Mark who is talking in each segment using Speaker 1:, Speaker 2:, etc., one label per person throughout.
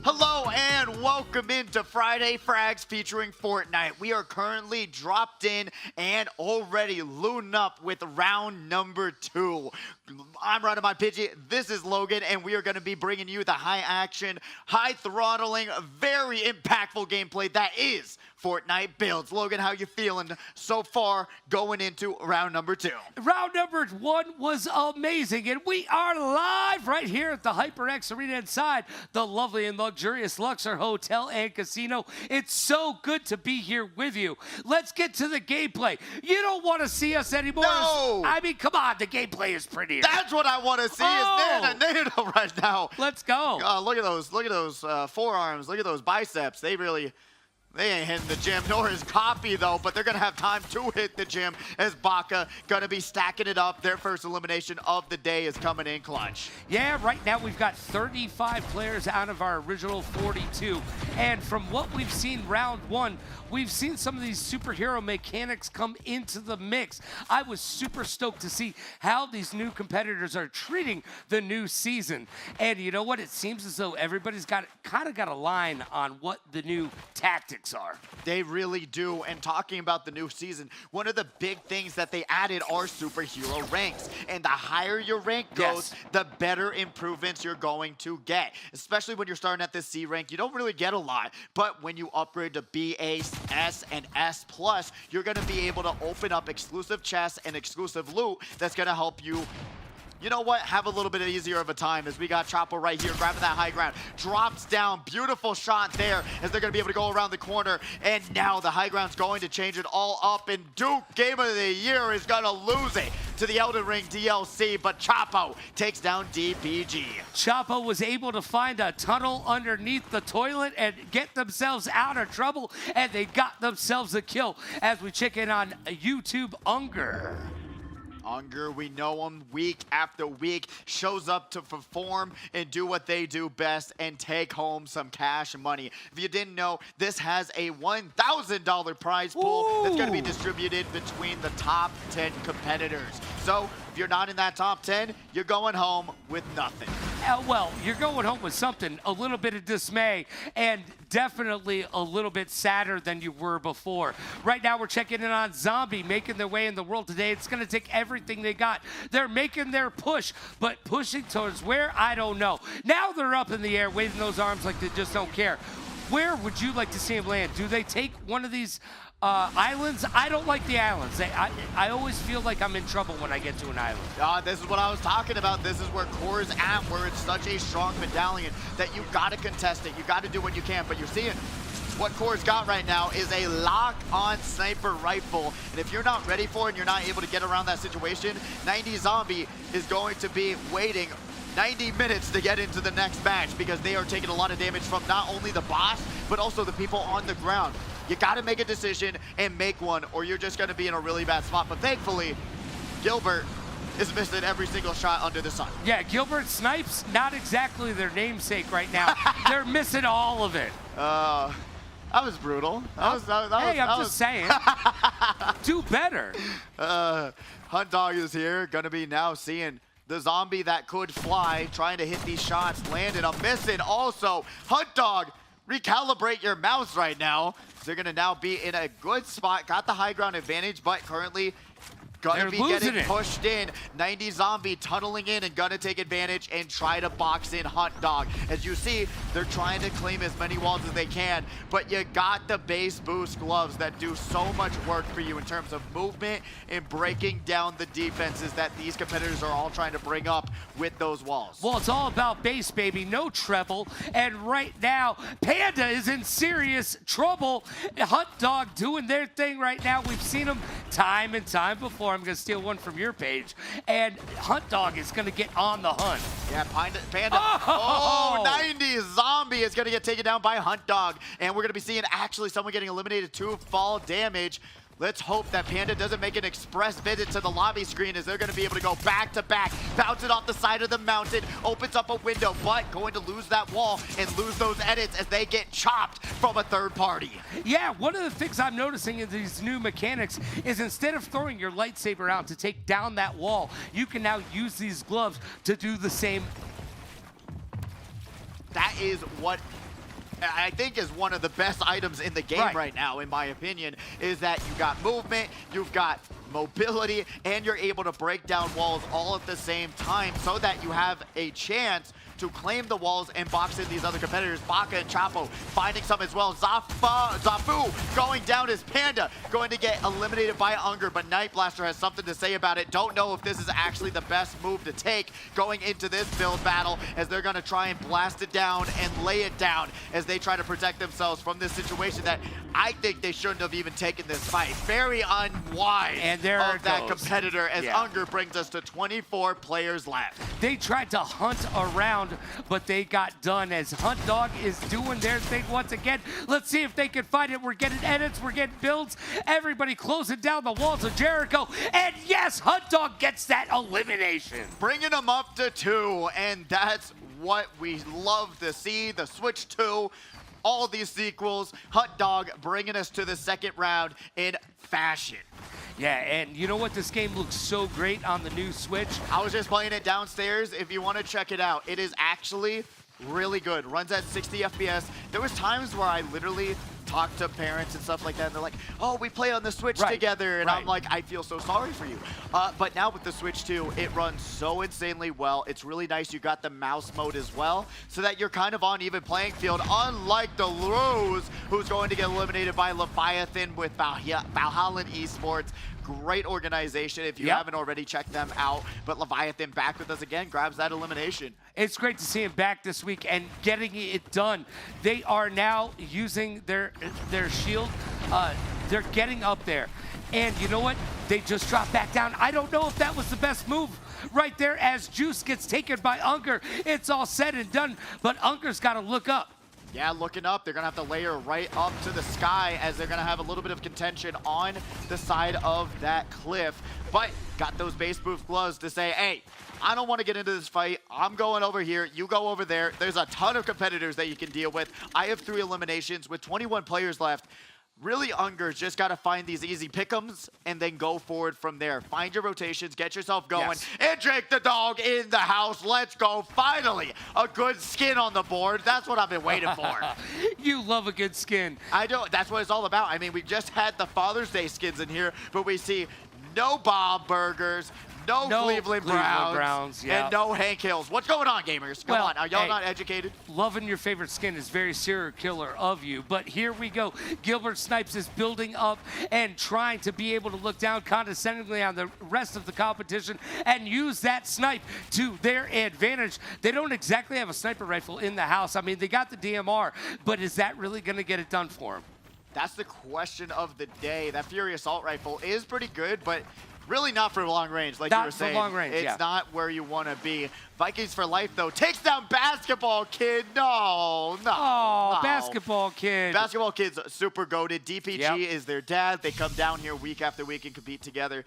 Speaker 1: Hello and welcome into Friday Frags featuring Fortnite. We are currently dropped in and already looting up with round number 2. I'm running my Pidgey, this is Logan, and we are going to be bringing you the high action, high throttling, very impactful gameplay that is Fortnite builds. Logan, how you feeling so far going into round number 2?
Speaker 2: Round number 1 was amazing, and we are live right here at the HyperX Arena inside the lovely and luxurious Luxor Hotel and Casino. It's so good to be here with you. Let's get to the gameplay. You don't want to see us anymore.
Speaker 1: No!
Speaker 2: I mean, come on, the gameplay is prettier.
Speaker 1: That's what I want to see is Nano right now.
Speaker 2: Let's go.
Speaker 1: Look at those forearms. Look at those biceps. They ain't hitting the gym, nor his copy though, but they're gonna have time to hit the gym as Baka gonna be stacking it up. Their first elimination of the day is coming in clutch.
Speaker 2: Yeah, right now we've got 35 players out of our original 42. And from what we've seen round 1, we've seen some of these superhero mechanics come into the mix. I was super stoked to see how these new competitors are treating the new season. And you know what? It seems as though everybody's got a line on what the new tactics are.
Speaker 1: They really do. And talking about the new season, one of the big things that they added are superhero ranks. And the higher your rank goes, the better improvements you're going to get. Especially when you're starting at this C rank, you don't really get a lot. But when you upgrade to B, A, S, and S+, you're going to be able to open up exclusive chests and exclusive loot that's going to help you, you know what, have a little bit easier of a time as we got Chapo right here grabbing that high ground. Drops down, beautiful shot there as they're going to be able to go around the corner. And now the high ground's going to change it all up. And Duke, Game of the Year, is going to lose it to the Elden Ring DLC. But Chapo takes down DPG.
Speaker 2: Chapo was able to find a tunnel underneath the toilet and get themselves out of trouble. And they got themselves a kill as we check in on YouTube Unger.
Speaker 1: Unger, we know him week after week, shows up to perform and do what they do best and take home some cash and money. If you didn't know, this has a $1,000 prize pool that's going to be distributed between the top 10 competitors. So if you're not in that top 10, you're going home with nothing.
Speaker 2: Well, you're going home with something, a little bit of dismay, and definitely a little bit sadder than you were before. Right now, we're checking in on Zombie, making their way in the world today. It's going to take everything they got. They're making their push, but pushing towards where? I don't know. Now they're up in the air, waving those arms like they just don't care. Where would you like to see them land? Do they take one of these islands? I don't like the islands. I always feel like I'm in trouble when I get to an island.
Speaker 1: This is what I was talking about. This is where Core is at, where it's such a strong medallion that you got to contest it. You got to do what you can, but you're seeing what Core's got right now is a lock-on sniper rifle. And if you're not ready for it and you're not able to get around that situation, 90 Zombie is going to be waiting 90 minutes to get into the next match because they are taking a lot of damage from not only the boss, but also the people on the ground. You got to make a decision and make one, or you're just going to be in a really bad spot. But thankfully, Gilbert is missing every single shot under the sun.
Speaker 2: Yeah, Gilbert Snipes, not exactly their namesake right now. They're missing all of it.
Speaker 1: That was brutal. I'm
Speaker 2: just saying. Do better.
Speaker 1: Hunt Dog is here, going to be now seeing the zombie that could fly, trying to hit these shots, landing, I'm missing. Also, Hunt Dog, recalibrate your mouse right now. They're going to now be in a good spot. Got the high ground advantage, but currently gonna be getting pushed in. 90 Zombie tunneling in and gonna take advantage and try to box in Hunt Dog. As you see, they're trying to claim as many walls as they can, but you got the base boost gloves that do so much work for you in terms of movement and breaking down the defenses that these competitors are all trying to bring up with those walls.
Speaker 2: Well, it's all about base, baby, no treble. And right now, Panda is in serious trouble. Hunt Dog doing their thing right now. We've seen them time and time before. I'm going to steal one from your page. And Hunt Dog is going to get on the hunt.
Speaker 1: Yeah, Panda. Oh, 90 Zombie is going to get taken down by Hunt Dog. And we're going to be seeing actually someone getting eliminated to fall damage. Let's hope that Panda doesn't make an express visit to the lobby screen as they're going to be able to go back to back, bounce it off the side of the mountain, opens up a window, but going to lose that wall and lose those edits as they get chopped from a third party.
Speaker 2: Yeah, one of the things I'm noticing in these new mechanics is instead of throwing your lightsaber out to take down that wall, you can now use these gloves to do the same.
Speaker 1: That is what I think is one of the best items in the game right now, in my opinion, is that you got movement, you've got mobility, and you're able to break down walls all at the same time so that you have a chance to claim the walls and box in these other competitors. Baka and Chapo finding some as well. Zafu going down as Panda, going to get eliminated by Unger, but Night Blaster has something to say about it. Don't know if this is actually the best move to take going into this build battle, as they're going to try and blast it down and lay it down as they try to protect themselves from this situation that I think they shouldn't have even taken this fight. Very unwise
Speaker 2: and there
Speaker 1: of that
Speaker 2: goes.
Speaker 1: competitor, as Unger brings us to 24 players left.
Speaker 2: They tried to hunt around, but they got done as Hunt Dog is doing their thing once again. Let's see if they can find it. We're getting edits, we're getting builds. Everybody closing down the walls of Jericho. And yes, Hunt Dog gets that elimination.
Speaker 1: Bringing them up to 2, and that's what we love to see. The Switch 2, all these sequels. Hunt Dog bringing us to the second round in fashion.
Speaker 2: Yeah, and you know what? This game looks so great on the new Switch.
Speaker 1: I was just playing it downstairs. If you want to check it out, it is actually really good. Runs at 60 FPS. There was times where I literally talked to parents and stuff like that, and they're like, oh, we play on the Switch together, and I'm like, I feel so sorry for you. But now with the Switch 2, it runs so insanely well. It's really nice. You got the mouse mode as well, so that you're kind of on even playing field, unlike the Rose, who's going to get eliminated by Leviathan with Valhalla Esports. Great organization if you haven't already checked them out. But Leviathan back with us again, grabs that elimination.
Speaker 2: It's great to see him back this week and getting it done. They are now using their shield. They're getting up there. And you know what? They just dropped back down. I don't know if that was the best move right there as Juice gets taken by Unger. It's all said and done, but Unger's got to look up.
Speaker 1: Yeah, looking up, they're going to have to layer right up to the sky, as they're going to have a little bit of contention on the side of that cliff. But got those base booth gloves to say, hey, I don't want to get into this fight. I'm going over here. You go over there. There's a ton of competitors that you can deal with. I have 3 eliminations with 21 players left. Really, Unger's just got to find these easy pick'ems and then go forward from there. Find your rotations, get yourself going, and Drake the Dog in the house. Let's go. Finally, a good skin on the board. That's what I've been waiting for.
Speaker 2: You love a good skin.
Speaker 1: I don't. That's what it's all about. I mean, we just had the Father's Day skins in here, but we see no Bob Burgers, no Cleveland Browns, and no Hank Hills. What's going on, gamers? Come on, are y'all not educated?
Speaker 2: Loving your favorite skin is very serial killer of you, but here we go. Gilbert Snipes is building up and trying to be able to look down condescendingly on the rest of the competition and use that snipe to their advantage. They don't exactly have a sniper rifle in the house. I mean, they got the DMR, but is that really going to get it done for them?
Speaker 1: That's the question of the day. That Fury Assault Rifle is pretty good, but really not for long range, like you were saying.
Speaker 2: Not for long range,
Speaker 1: It's not where you want to be. Vikings for life, though, takes down Basketball Kid. No.
Speaker 2: Basketball Kid.
Speaker 1: Basketball Kid's super goated. DPG is their dad. They come down here week after week and compete together.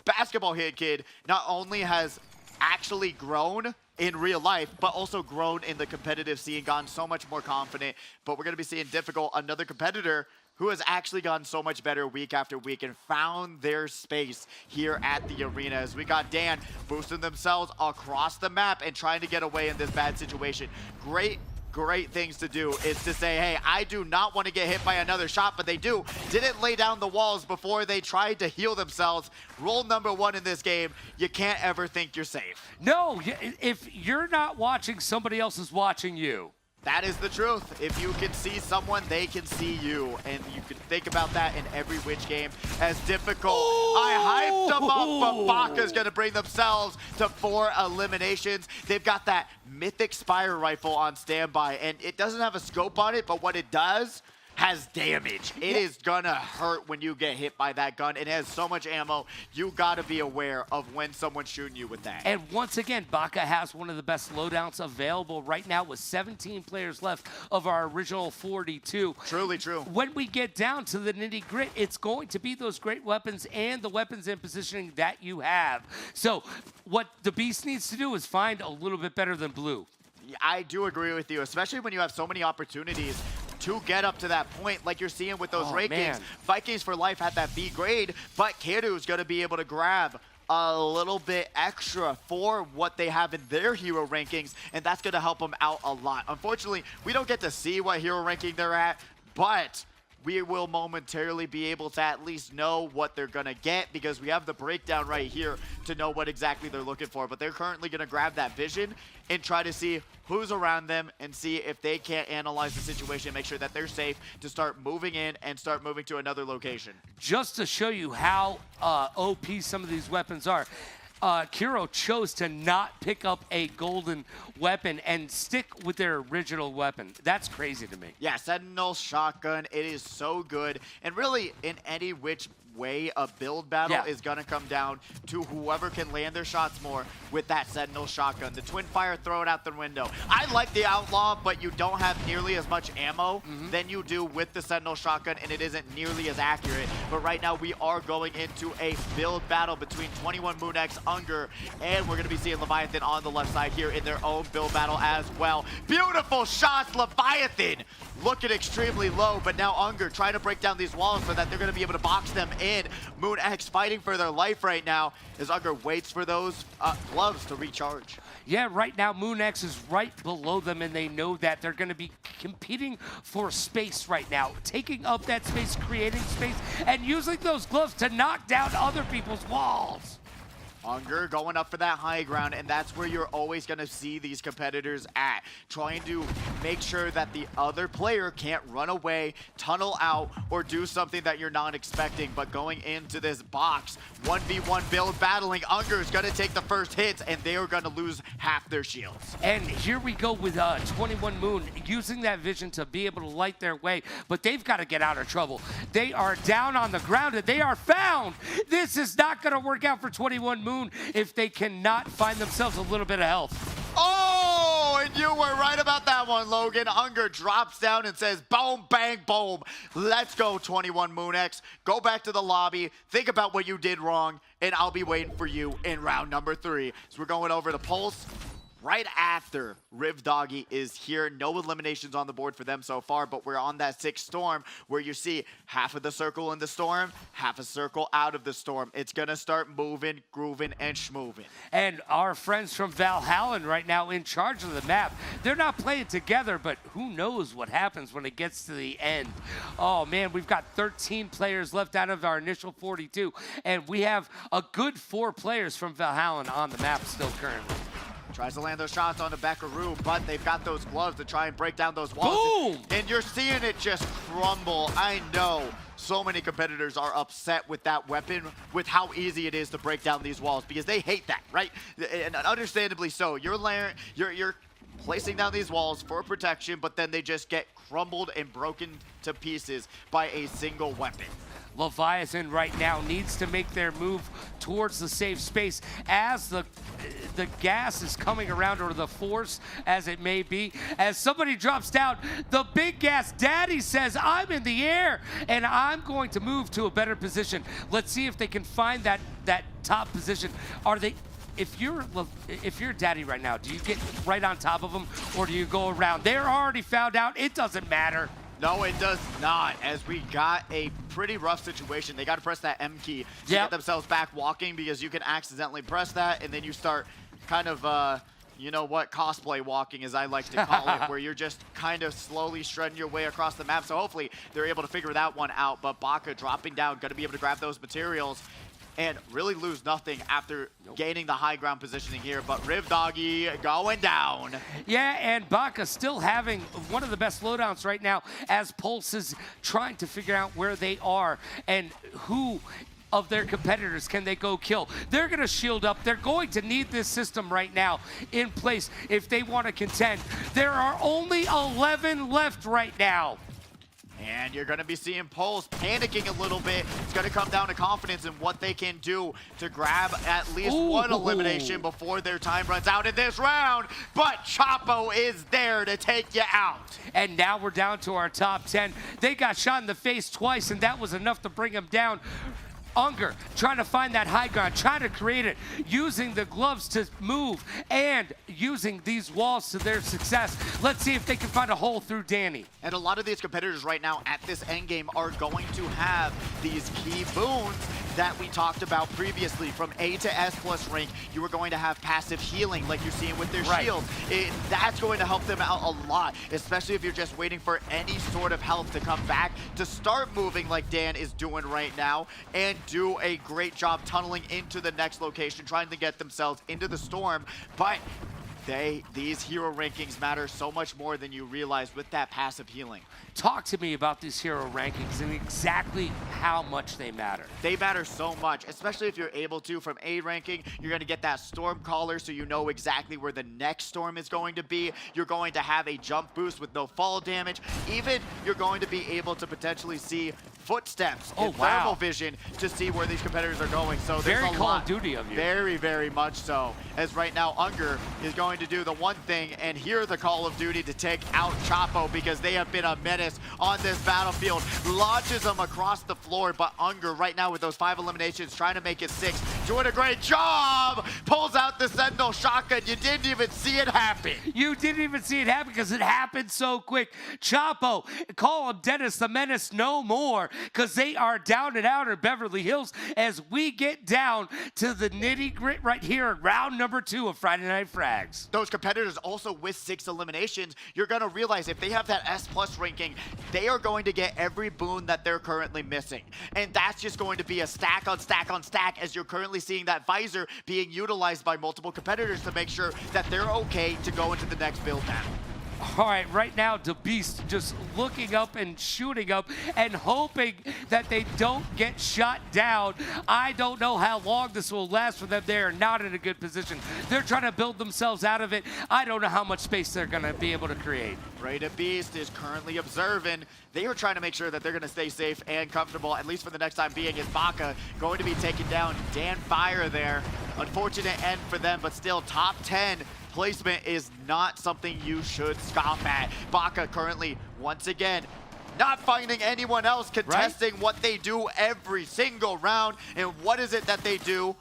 Speaker 1: Basketball Kid not only has actually grown in real life, but also grown in the competitive scene, gotten so much more confident. But we're going to be seeing Difficult, another competitor who has actually gotten so much better week after week and found their space here at the arena. As we got Dan boosting themselves across the map and trying to get away in this bad situation. Great things to do is to say, hey, I do not want to get hit by another shot, but they do. Didn't lay down the walls before they tried to heal themselves. Rule number 1 in this game, you can't ever think you're safe.
Speaker 2: No, if you're not watching, somebody else is watching you.
Speaker 1: That is the truth. If you can see someone, they can see you. And you can think about that in every which game as Difficult. I hyped them up, but Baka's going to bring themselves to 4 eliminations. They've got that Mythic Spire rifle on standby, and it doesn't have a scope on it, but what it does has damage. It is gonna hurt when you get hit by that gun. It has so much ammo. You gotta be aware of when someone's shooting you with that.
Speaker 2: And once again, Baka has one of the best loadouts available right now with 17 players left of our original 42.
Speaker 1: Truly true.
Speaker 2: When we get down to the nitty grit, it's going to be those great weapons and the weapons and positioning that you have. So what the Beast needs to do is find a little bit better than Blue.
Speaker 1: I do agree with you, especially when you have so many opportunities to get up to that point like you're seeing with those rankings.
Speaker 2: Man.
Speaker 1: Vikings for life had that B grade, but Kiru's going to be able to grab a little bit extra for what they have in their hero rankings, and that's going to help them out a lot. Unfortunately, we don't get to see what hero ranking they're at, but we will momentarily be able to at least know what they're going to get because we have the breakdown right here to know what exactly they're looking for. But they're currently going to grab that vision and try to see who's around them and see if they can't analyze the situation and make sure that they're safe to start moving in and start moving to another location.
Speaker 2: Just to show you how OP some of these weapons are, Kiro chose to not pick up a golden weapon and stick with their original weapon. That's crazy to me.
Speaker 1: Yeah, Sentinel shotgun, it is so good. And really, in any which way a build battle is going to come down to whoever can land their shots more with that Sentinel shotgun. The twin fire, throw it out the window. I like the Outlaw, but you don't have nearly as much ammo than you do with the Sentinel shotgun, and it isn't nearly as accurate. But right now, we are going into a build battle between 21 Moonex, Unger, and we're going to be seeing Leviathan on the left side here in their own build battle as well. Beautiful shots, Leviathan looking extremely low, but now Unger trying to break down these walls so that they're going to be able to box them in. Moonex fighting for their life right now as Unger waits for those gloves to recharge.
Speaker 2: Yeah, right now Moonex is right below them, and they know that they're going to be competing for space right now, taking up that space, creating space, and using those gloves to knock down other people's walls.
Speaker 1: Unger going up for that high ground, and that's where you're always going to see these competitors at, trying to make sure that the other player can't run away, tunnel out, or do something that you're not expecting. But going into this box, 1v1 build battling, Unger is going to take the first hits, and they are going to lose half their shields.
Speaker 2: And here we go with 21 Moon using that vision to be able to light their way, but they've got to get out of trouble. They are down on the ground, and they are found. This is not going to work out for 21 Moon if they cannot find themselves a little bit of health.
Speaker 1: Oh, and you were right about that one, Logan. Unger drops down and says, boom, bang, boom. Let's go, 21 Moonex. Go back to the lobby. Think about what you did wrong, and I'll be waiting for you in round number 3. So we're going over to Pulse. Right after Riv Doggy is here. No eliminations on the board for them so far, but we're on that 6th storm where you see half of the circle in the storm, half a circle out of the storm. It's going to start moving, grooving, and schmooving.
Speaker 2: And our friends from Valhalla right now in charge of the map, they're not playing together, but who knows what happens when it gets to the end. Oh, man, we've got 13 players left out of our initial 42, and we have a good 4 players from Valhalla on the map still currently.
Speaker 1: Tries to land those shots on the Beckaroo, but they've got those gloves to try and break down those walls.
Speaker 2: Boom!
Speaker 1: And you're seeing it just crumble. I know so many competitors are upset with that weapon, with how easy it is to break down these walls, because they hate that, right? And understandably so. You're placing down these walls for protection, but then they just get crumbled and broken to pieces by a single weapon.
Speaker 2: Leviathan right now needs to make their move towards the safe space as the gas is coming around, or the force as it may be. As somebody drops down, the big gas daddy says, I'm in the air and I'm going to move to a better position. Let's see if they can find that top position. Are they... If you're daddy right now, do you get right on top of them, or do you go around? They're already found out. It doesn't matter.
Speaker 1: No, it does not, as we got a pretty rough situation. They got to press that M key to get themselves back walking, because you can accidentally press that, and then you start kind of, you know what, cosplay walking, as I like to call it, where you're just kind of slowly shredding your way across the map. So hopefully they're able to figure that one out. But Baka dropping down, going to be able to grab those materials and really lose nothing after gaining the high ground positioning here. But Riv Doggy going down.
Speaker 2: Yeah, and Baka still having one of the best loadouts right now, as Pulse is trying to figure out where they are and who of their competitors can they go kill. They're going to shield up. They're going to need this system right now in place if they want to contend. There are only 11 left right now.
Speaker 1: And you're going to be seeing Pulse panicking a little bit. It's going to come down to confidence in what they can do to grab at least one elimination before their time runs out in this round. But Chapo is there to take you out.
Speaker 2: And now we're down to our top 10. They got shot in the face twice, and that was enough to bring them down. Unger trying to find that high ground, trying to create it, using the gloves to move, and using these walls to their success. Let's see if they can find a hole through Danny.
Speaker 1: And a lot of these competitors right now at this endgame are going to have these key boons that we talked about previously. From A to S plus rank, you are going to have passive healing like you're seeing with their shields. That's going to help them out a lot, especially if you're just waiting for any sort of health to come back to start moving like Dan is doing right now and do a great job tunneling into the next location, trying to get themselves into the storm. But these hero rankings matter so much more than you realize with that passive healing.
Speaker 2: Talk to me about these hero rankings and exactly how much they matter.
Speaker 1: They matter so much, especially if you're able to. From A ranking, you're going to get that storm caller so you know exactly where the next storm is going to be. You're going to have a jump boost with no fall damage. Even you're going to be able to potentially see footsteps and thermal vision to see where these competitors are going. So there's
Speaker 2: very
Speaker 1: a
Speaker 2: Call
Speaker 1: lot.
Speaker 2: of Duty of you.
Speaker 1: Very, very much so. As right now, Unger is going to do the one thing and hear the Call of Duty to take out Chapo because they have been a menace on this battlefield. Launches them across the floor, but Unger right now with those 5 eliminations trying to make it 6. Doing a great job. Pulls out the Sentinel shotgun. You didn't even see it happen.
Speaker 2: You didn't even see it happen because it happened so quick. Chapo, call him Dennis the Menace no more, because they are down and out in Beverly Hills as we get down to the nitty-grit right here in round number 2 of Friday Night Frags.
Speaker 1: Those competitors also with 6 eliminations, you're going to realize if they have that S+ ranking, they are going to get every boon that they're currently missing. And that's just going to be a stack on stack on stack as you're currently seeing that visor being utilized by multiple competitors to make sure that they're okay to go into the next build battle.
Speaker 2: All right, right now, the Beast just looking up and shooting up and hoping that they don't get shot down. I don't know how long this will last for them. They are not in a good position. They're trying to build themselves out of it. I don't know how much space they're going to be able to create.
Speaker 1: Rada Beast is currently observing. They are trying to make sure that they're going to stay safe and comfortable, at least for the next time being, is Baka going to be taking down Dan Fire there. Unfortunate end for them, but still top 10 placement is not something you should scoff at. Baka currently, once again, not finding anyone else contesting what they do every single round. And what is it that they do?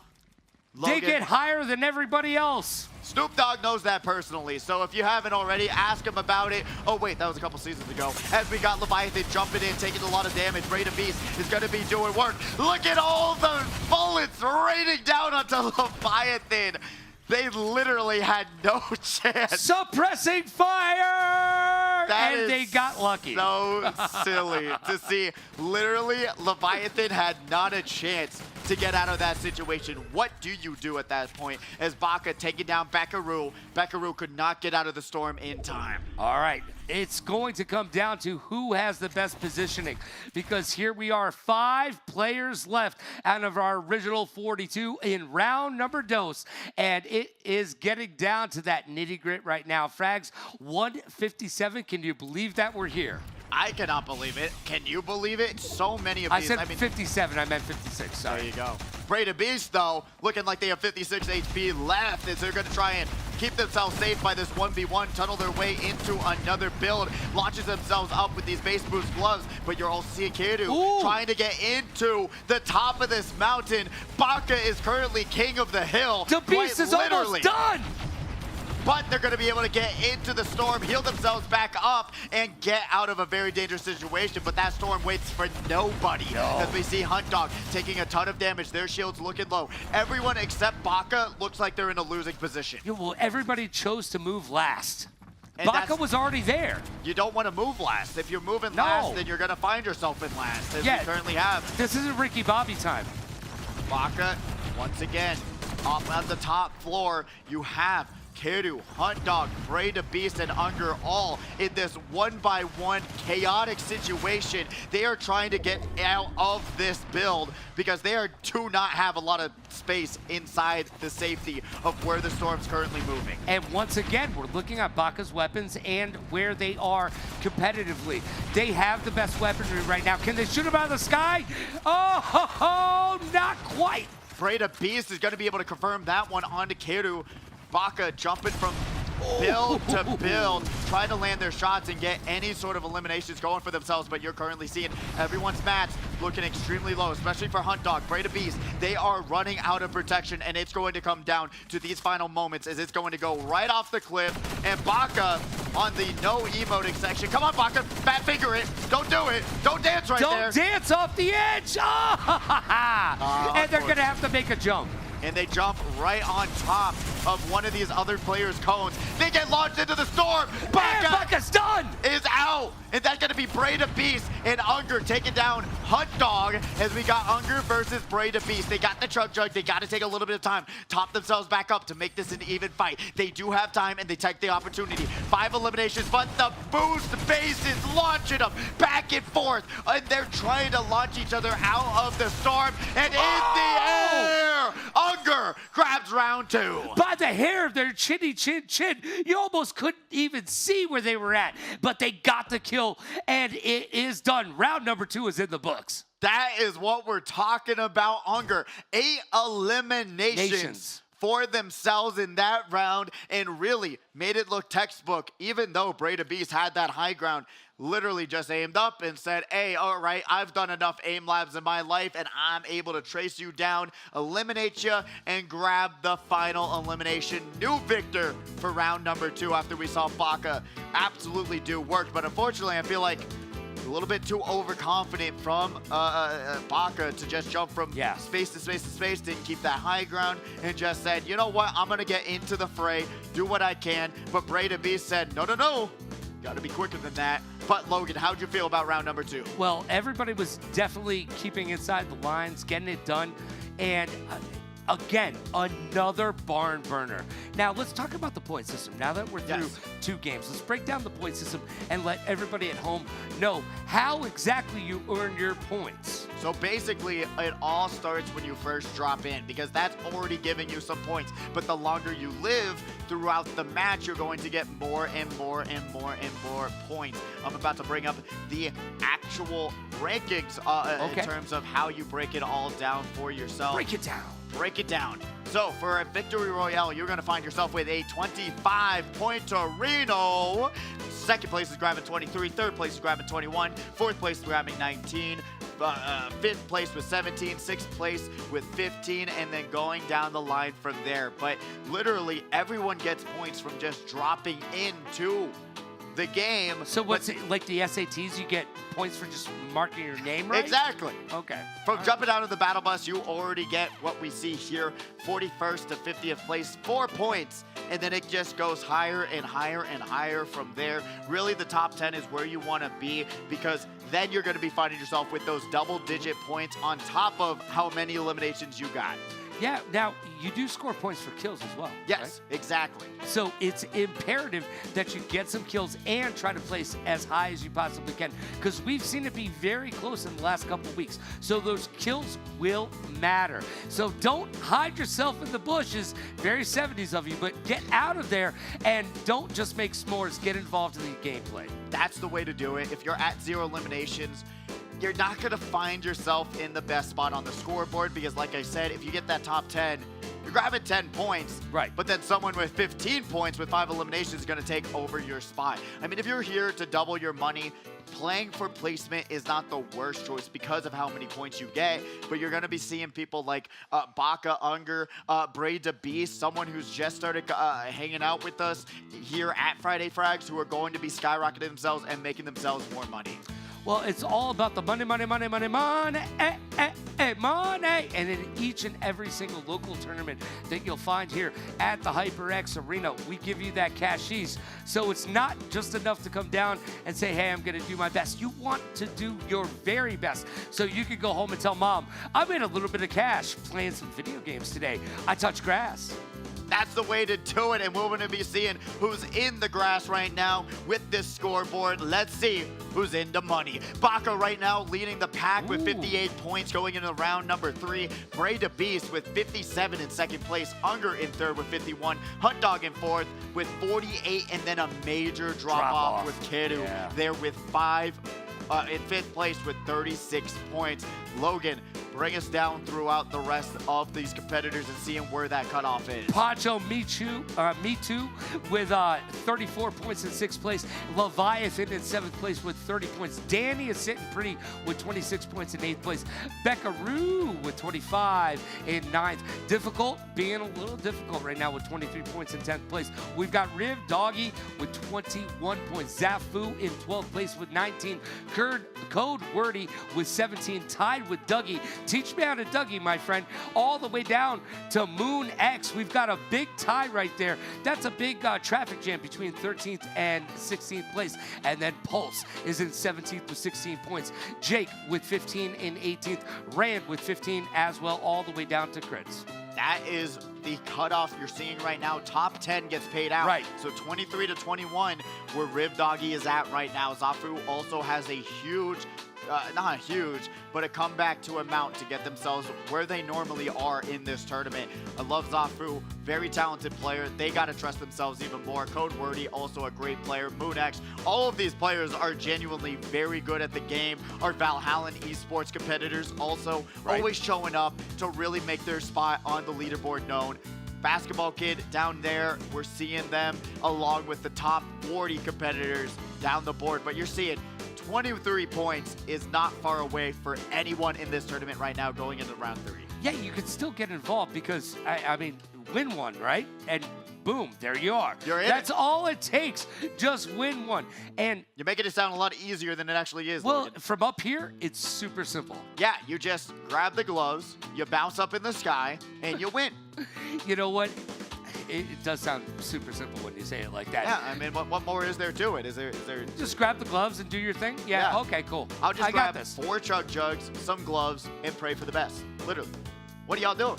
Speaker 2: Logan, they get higher than everybody else.
Speaker 1: Snoop Dogg knows that personally, so if you haven't already, ask him about it. Oh wait, that was a couple seasons ago. As we got Leviathan jumping in, taking a lot of damage. Rada Beast is going to be doing work. Look at all the bullets raining down onto Leviathan. They literally had no chance.
Speaker 2: Suppressing fire!
Speaker 1: That
Speaker 2: and they got lucky.
Speaker 1: So silly to see. Literally, Leviathan had not a chance to get out of that situation. What do you do at that point? As Baka taking down Bekaru. Bekaru could not get out of the storm in time.
Speaker 2: All right. It's going to come down to who has the best positioning, because here we are, 5 players left out of our original 42 in round number 2, and it is getting down to that nitty-grit right now. Frags, 157. Can you believe that we're here?
Speaker 1: I cannot believe it. Can you believe it? So many of these.
Speaker 2: I said 57. I meant 56. Sorry.
Speaker 1: There you go. Rada Beast, though, looking like they have 56 HP left as they're going to try and keep themselves safe by this 1v1, tunnel their way into another build, launches themselves up with these base boost gloves, but you're also seeing Keru trying to get into the top of this mountain. Baka is currently king of the hill.
Speaker 2: The Beast is almost done!
Speaker 1: But they're going to be able to get into the storm, heal themselves back up, and get out of a very dangerous situation. But that storm waits for nobody. As we see Hunt Dog taking a ton of damage. Their shield's looking low. Everyone except Baka looks like they're in a losing position.
Speaker 2: Yeah, well, everybody chose to move last. And Baka was already there.
Speaker 1: You don't want to move last. If you're moving last, then you're going to find yourself in last, as we currently have.
Speaker 2: This isn't Ricky Bobby time.
Speaker 1: Baka, once again, off at the top floor, you have Keru, Hunt Dog, Rada Beast, and Unger all in this 1-by-1 chaotic situation. They are trying to get out of this build because they do not have a lot of space inside the safety of where the storm's currently moving.
Speaker 2: And once again, we're looking at Baka's weapons and where they are competitively. They have the best weaponry right now. Can they shoot him out of the sky? Oh, not quite.
Speaker 1: Rada Beast is going to be able to confirm that one onto Keru. Baka jumping from build to build, trying to land their shots and get any sort of eliminations going for themselves, but you're currently seeing everyone's matched. looking extremely low, especially for Hunt Dog. Breda Beast, they are running out of protection, and it's going to come down to these final moments as it's going to go right off the cliff. And Baka on the no emoting section. Come on, Baka, fat finger it. Don't do it. Don't dance right there.
Speaker 2: Don't dance off the edge. And they're going to have to make a jump.
Speaker 1: And they jump right on top of one of these other players' cones. They get launched into the storm.
Speaker 2: Baka's done.
Speaker 1: Is out. And that's going to be Breda Beast and Unger taking down Hunt Dog as we got Unger versus Breda Beast. They got the Chug Jug. They got to take a little bit of time, top themselves back up to make this an even fight. They do have time, and they take the opportunity. 5 eliminations, but the boost base is launching them back and forth. And they're trying to launch each other out of the storm. And in the air, Unger grabs round 2.
Speaker 2: By the hair of their chinny chin. You almost couldn't even see where they were at, but they got the kill, and it is done. Round number 2 is in the books.
Speaker 1: That is what we're talking about, Unger. 8 eliminations for themselves in that round, and really made it look textbook, even though Breda Beast had that high ground. Literally just aimed up and said, hey, all right, I've done enough aim labs in my life, and I'm able to trace you down, eliminate you, and grab the final elimination. New victor for round number 2 after we saw Baka absolutely do work. But unfortunately, I feel like a little bit too overconfident from Baka to just jump from space to space to space, didn't keep that high ground, and just said, you know what, I'm going to get into the fray, do what I can. But Breda Beast said, no. Got to be quicker than that. But Logan, how'd you feel about round number 2?
Speaker 2: Well, everybody was definitely keeping inside the lines, getting it done. And again, another barn burner. Now, let's talk about the point system. Now that we're through 2 games, let's break down the point system and let everybody at home know how exactly you earn your points.
Speaker 1: So basically, it all starts when you first drop in, because that's already giving you some points. But the longer you live throughout the match, you're going to get more and more and more and more points. I'm about to bring up the actual rankings in terms of how you break it all down for yourself.
Speaker 2: Break it down.
Speaker 1: Break it down. So for a victory royale, you're going to find yourself with a 25-point Torino. Second place is grabbing 23. Third place is grabbing 21. Fourth place is grabbing 19. Fifth place with 17. Sixth place with 15. And then going down the line from there. But literally everyone gets points from just dropping into the game.
Speaker 2: So what's it, like the SATs, you get points for just marking your name right?
Speaker 1: Exactly.
Speaker 2: Okay.
Speaker 1: From jumping out of the battle bus, you already get what we see here, 41st to 50th place, 4 points. And then it just goes higher and higher and higher from there. Really, the top 10 is where you want to be, because then you're going to be finding yourself with those double-digit points on top of how many eliminations you got.
Speaker 2: Yeah, now you do score points for kills as well.
Speaker 1: Yes,
Speaker 2: right?
Speaker 1: exactly.
Speaker 2: So it's imperative that you get some kills and try to place as high as you possibly can, because we've seen it be very close in the last couple of weeks. So those kills will matter. So don't hide yourself in the bushes, very 70s of you, but get out of there and don't just make s'mores. Get involved in the gameplay.
Speaker 1: That's the way to do it. If you're at 0 eliminations, you're not going to find yourself in the best spot on the scoreboard, because like I said, if you get that top 10, you're grabbing 10 points.
Speaker 2: Right.
Speaker 1: But then someone with 15 points with 5 eliminations is going to take over your spot. I mean, if you're here to double your money, playing for placement is not the worst choice because of how many points you get, but you're going to be seeing people like Baka, Unger, Breda Beast, someone who's just started hanging out with us here at Friday Frags, who are going to be skyrocketing themselves and making themselves more money.
Speaker 2: Well, it's all about the money, money. And in each and every single local tournament that you'll find here at the HyperX Arena, we give you that cashies. So it's not just enough to come down and say, hey, I'm going to do my best. You want to do your very best. So you can go home and tell mom, I made a little bit of cash playing some video games today. I touched grass.
Speaker 1: That's the way to do it, and we're going to be seeing who's in the grass right now with this scoreboard. Let's see who's in the money. Baka right now leading the pack with 58 points going into round number 3. Breda Beast with 57 in second place. Unger in third with 51. Hunt Dog in fourth with 48, and then a major drop off with Kidu there with 5. In fifth place with 36 points. Logan, bring us down throughout the rest of these competitors and seeing where that cutoff is.
Speaker 2: Pacho, me too, with 34 points in 6th place. Leviathan in 7th place with 30 points. Danny is sitting pretty with 26 points in 8th place. Beckaroo with 25 in 9th. Difficult, being a little difficult right now with 23 points in 10th place. We've got Riv Doggy with 21 points. Zafu in 12th place with 19. Code Wordy with 17, tied with Dougie. Teach me how to Dougie, my friend. All the way down to Moon X. We've got a big tie right there. That's a big traffic jam between 13th and 16th place. And then Pulse is in 17th with 16 points. Jake with 15 in 18th. Rand with 15 as well, all the way down to Crits.
Speaker 1: That is the cutoff you're seeing right now. Top 10 gets paid out.
Speaker 2: Right.
Speaker 1: So 23 to 21, where Riv Doggy is at right now. Zafu also has a huge, not huge, but a comeback to amount to get themselves where they normally are in this tournament. I love Zafu, very talented player. They got to trust themselves even more. Code Wordy, also a great player. Moonex, all of these players are genuinely very good at the game. Our Valhalla Esports competitors also always showing up to really make their spot on the leaderboard known. Basketball Kid down there, we're seeing them along with the top 40 competitors down the board, but you're seeing 23 points is not far away for anyone in this tournament right now going into round 3.
Speaker 2: Yeah, you can still get involved because, I mean, win one, right? And boom, there you are.
Speaker 1: You're in.
Speaker 2: That's all it takes. Just win one. And
Speaker 1: you're making it sound a lot easier than it actually is,
Speaker 2: well,
Speaker 1: Logan.
Speaker 2: from up here, it's super simple.
Speaker 1: Yeah, you just grab the gloves, you bounce up in the sky, and you win.
Speaker 2: You know what? It does sound super simple when you say it like that.
Speaker 1: Yeah, I mean, what more is there to it? Is there?
Speaker 2: Just grab the gloves and do your thing? Yeah. Okay, cool.
Speaker 1: I'll just
Speaker 2: got
Speaker 1: grab
Speaker 2: this.
Speaker 1: 4 chug jugs, some gloves, and pray for the best. Literally. What are y'all doing?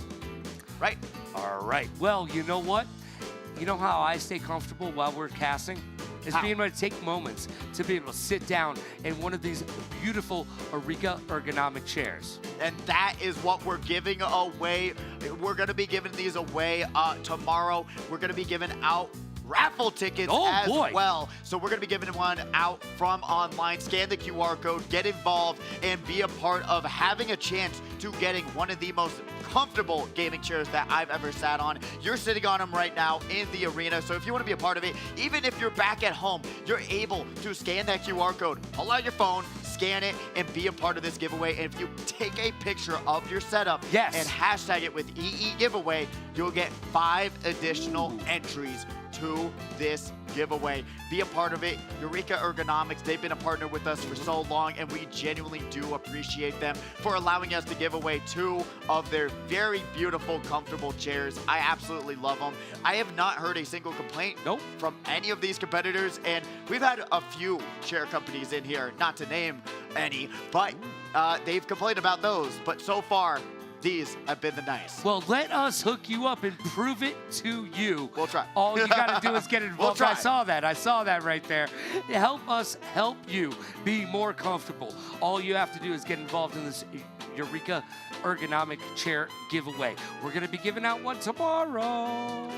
Speaker 1: Right?
Speaker 2: All right. Well, you know what? You know how I stay comfortable while we're casting? Is being able to take moments to be able to sit down in one of these beautiful Eureka ergonomic chairs.
Speaker 1: And that is what we're giving away. We're going to be giving these away tomorrow. We're going to be giving out raffle tickets as well. So we're going to be giving one out from online. Scan the QR code, get involved, and be a part of having a chance to getting one of the most comfortable gaming chairs that I've ever sat on. You're sitting on them right now in the arena. So if you want to be a part of it, even if you're back at home, you're able to scan that QR code, pull out your phone, scan it, and be a part of this giveaway. And if you take a picture of your setup and hashtag it with EE giveaway, you'll get 5 additional entries to this giveaway. Be a part of it. Eureka Ergonomics, they've been a partner with us for so long, and we genuinely do appreciate them for allowing us to give away 2 of their very beautiful, comfortable chairs. I absolutely love them. I have not heard a single complaint from any of these competitors, and we've had a few chair companies in here, not to name any, but they've complained about those. But so far, these have been the nice.
Speaker 2: Well, let us hook you up and prove it to you.
Speaker 1: We'll try.
Speaker 2: All you got to do is get involved.
Speaker 1: We'll try.
Speaker 2: I saw that right there. Help us help you be more comfortable. All you have to do is get involved in this Eureka ergonomic chair giveaway. We're going to be giving out one tomorrow.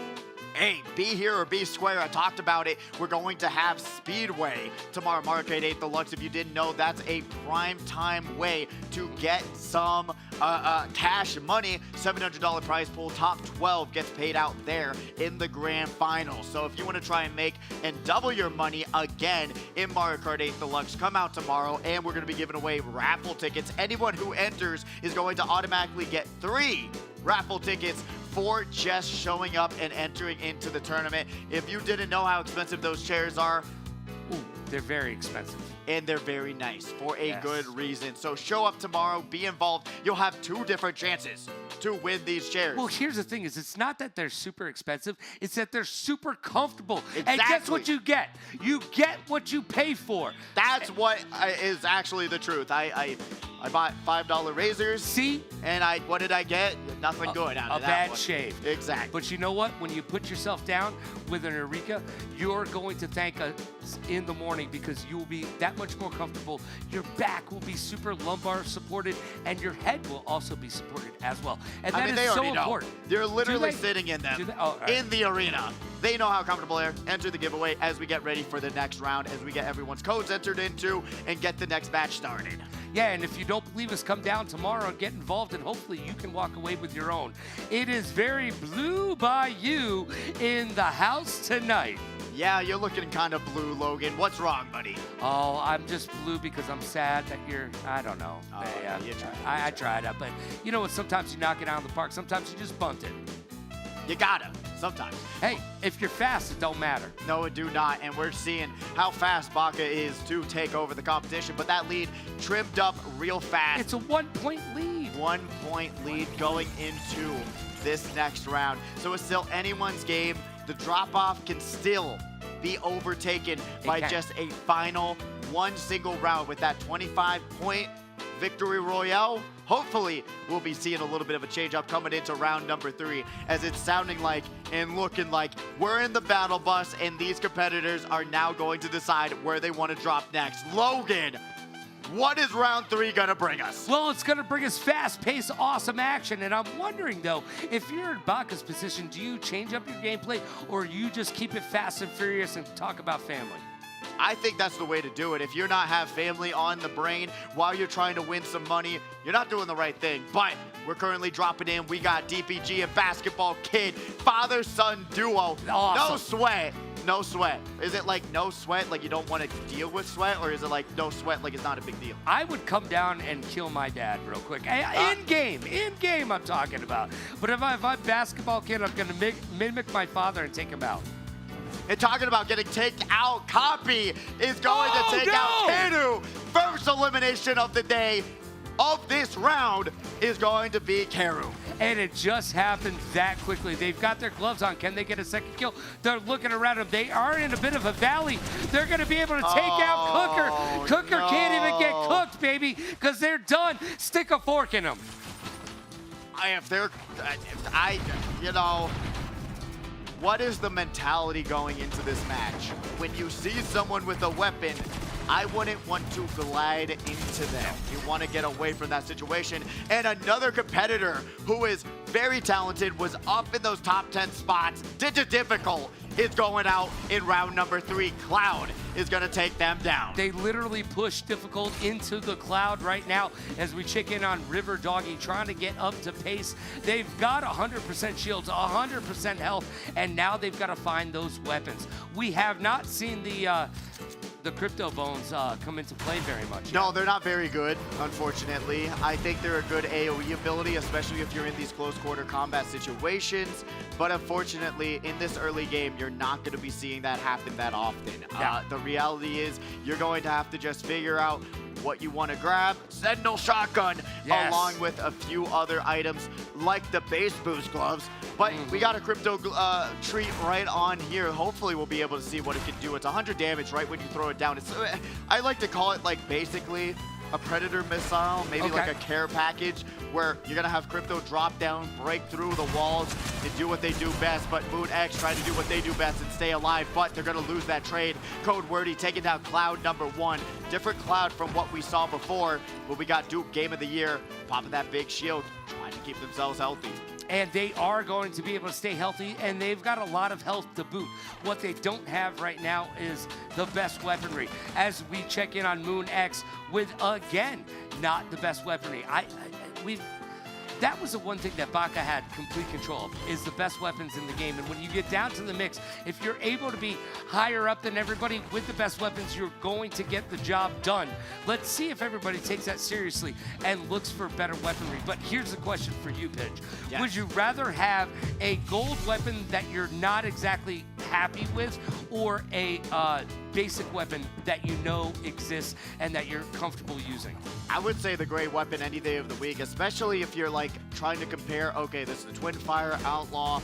Speaker 1: Hey, be here or be square. I talked about it. We're going to have Speedway tomorrow, Marcade 8 Deluxe. If you didn't know, that's a prime time way to get some cash money. $700 prize pool. Top 12 gets paid out there in the grand final. So if you want to try and make and double your money again in Mario Kart 8 Deluxe, come out tomorrow, and we're going to be giving away raffle tickets. Anyone who enters is going to automatically get 3 raffle tickets for just showing up and entering into the tournament. If you didn't know how expensive those chairs are,
Speaker 2: they're very expensive.
Speaker 1: And they're very nice for a good reason. So show up tomorrow, be involved. You'll have 2 different chances to win these chairs.
Speaker 2: Well, here's the thing is it's not that they're super expensive, it's that they're super comfortable.
Speaker 1: Exactly.
Speaker 2: And guess what you get? You get what you pay for.
Speaker 1: That's what is actually the truth. I bought $5 razors.
Speaker 2: See?
Speaker 1: And what did I get? Nothing good out of that
Speaker 2: bad
Speaker 1: one.
Speaker 2: shave.
Speaker 1: Exactly.
Speaker 2: But you know what? When you put yourself down with an Eureka, you're going to thank us in the morning because you will be that much more comfortable. Your back will be super lumbar supported, and your head will also be supported as well. And that is so important.
Speaker 1: They're literally sitting in them in the arena. They know how comfortable they are. Enter the giveaway as we get ready for the next round, as we get everyone's codes entered into and get the next match started.
Speaker 2: Yeah, and if you don't believe us, come down tomorrow and get involved, and hopefully you can walk away with your own. It is very blue by you in the house tonight.
Speaker 1: Yeah, you're looking kind of blue, Logan. What's wrong, buddy?
Speaker 2: Oh, I'm just blue because I'm sad that you're, I don't know.
Speaker 1: Oh,
Speaker 2: yeah,
Speaker 1: you tried.
Speaker 2: I tried it, but you know what? Sometimes you knock it out of the park. Sometimes you just bunt it.
Speaker 1: You gotta, sometimes.
Speaker 2: Hey, if you're fast, it don't matter.
Speaker 1: No, it do not, and we're seeing how fast Baka is to take over the competition, but that lead trimmed up real fast.
Speaker 2: It's a 1-point lead.
Speaker 1: 1-point lead going into this next round. So it's still anyone's game. The drop-off can still be overtaken by just a final one single round with that 25-point victory royale. Hopefully, we'll be seeing a little bit of a change up coming into round number 3, as it's sounding like and looking like we're in the battle bus, and these competitors are now going to decide where they want to drop next. Logan, what is round 3 gonna bring us?
Speaker 2: Well, it's gonna bring us fast-paced, awesome action, and I'm wondering though, if you're in Baka's position, do you change up your gameplay, or you just keep it fast and furious and talk about family?
Speaker 1: I think that's the way to do it. If you're not have family on the brain while you're trying to win some money, you're not doing the right thing. But we're currently dropping in. We got DPG and Basketball Kid, father-son duo.
Speaker 2: Awesome.
Speaker 1: No sweat. No sweat. Is it like no sweat, like you don't want to deal with sweat, or is it like no sweat, like it's not a big deal?
Speaker 2: I would come down and kill my dad real quick. In game I'm talking about. But if I'm Basketball Kid, I'm gonna mimic my father and take him out.
Speaker 1: And talking about getting taken out, Copy is going to take out Kanu. First elimination of the day of this round is going to be Karu.
Speaker 2: And it just happened that quickly. They've got their gloves on. Can they get a second kill? They're looking around them. They are in a bit of a valley. They're going to be able to take out Cooker. Cooker can't even get cooked, baby, because they're done. Stick a fork in them.
Speaker 1: You know, what is the mentality going into this match? When you see someone with a weapon, I wouldn't want to glide into them. You want to get away from that situation. And another competitor who is very talented, was up in those top 10 spots, difficult, is going out in round number 3. Cloud is going to take them down.
Speaker 2: They literally push difficult into the cloud right now as we check in on River Doggy, trying to get up to pace. They've got 100% shields, 100% health, and now they've got to find those weapons. We have not seen the Crypto Bones come into play very much.
Speaker 1: No, they're not very good, unfortunately. I think they're a good AoE ability, especially if you're in these close quarter combat situations. But unfortunately, in this early game, you're not going to be seeing that happen that often.
Speaker 2: Yeah.
Speaker 1: The reality is you're going to have to just figure out what you want to grab. Sentinel Shotgun, along with a few other items like the base boost gloves. But we got a crypto treat right on here. Hopefully we'll be able to see what it can do. It's 100 damage right when you throw it down. It's I like to call it like basically a Predator missile, maybe like a care package, where you're gonna have crypto drop down, break through the walls, and do what they do best. But Moon X trying to do what they do best and stay alive, but they're gonna lose that trade. Code Wordy taking down Cloud number 1. Different Cloud from what we saw before, but we got Duke Game of the Year, popping that big shield, trying to keep themselves healthy.
Speaker 2: And they are going to be able to stay healthy, and they've got a lot of health to boot. What they don't have right now is the best weaponry. As we check in on Moon X with, again, not the best weaponry. That was the one thing that Baka had complete control of, is the best weapons in the game. And when you get down to the mix, if you're able to be higher up than everybody with the best weapons, you're going to get the job done. Let's see if everybody takes that seriously and looks for better weaponry. But here's the question for you, Pitch.
Speaker 1: Yes.
Speaker 2: Would you rather have a gold weapon that you're not exactly happy with, or a basic weapon that you know exists and that you're comfortable using?
Speaker 1: I would say the great weapon any day of the week, especially if you're like trying to compare, okay, this is the Twin Fire, Outlaw,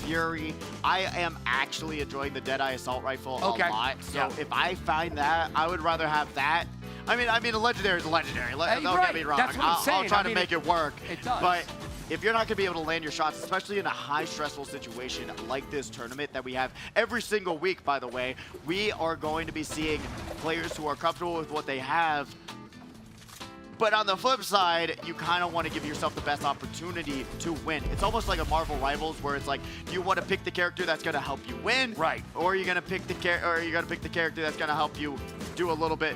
Speaker 1: Fury. I am actually enjoying the Deadeye Assault Rifle a lot. So if I find that, I would rather have that. I mean, a legendary is a legendary. Don't get me wrong.
Speaker 2: That's what I'm saying.
Speaker 1: I'll try to make it work.
Speaker 2: It does.
Speaker 1: But if you're not going to be able to land your shots, especially in a high stressful situation like this tournament that we have every single week, by the way, we are going to be seeing players who are comfortable with what they have. But on the flip side, you kind of want to give yourself the best opportunity to win. It's almost like a Marvel Rivals, where it's like, do you want to pick the character that's going to help you win,
Speaker 2: right?
Speaker 1: Or are you going to pick the character that's going to help you do a little bit,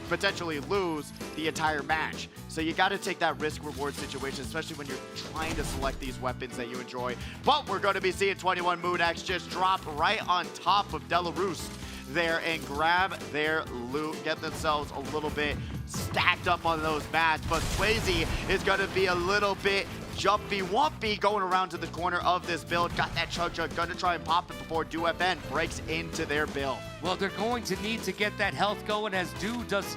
Speaker 1: potentially lose the entire match. So you got to take that risk-reward situation, especially when you're trying to select these weapons that you enjoy. But we're going to be seeing 21 MoonX just drop right on top of Delaroost there and grab their loot, get themselves a little bit stacked up on those mats. But Swayze is going to be a little bit jumpy-wumpy going around to the corner of this build. Got that Chug, going to try and pop it before DoFN breaks into their build.
Speaker 2: Well, they're going to need to get that health going as Do does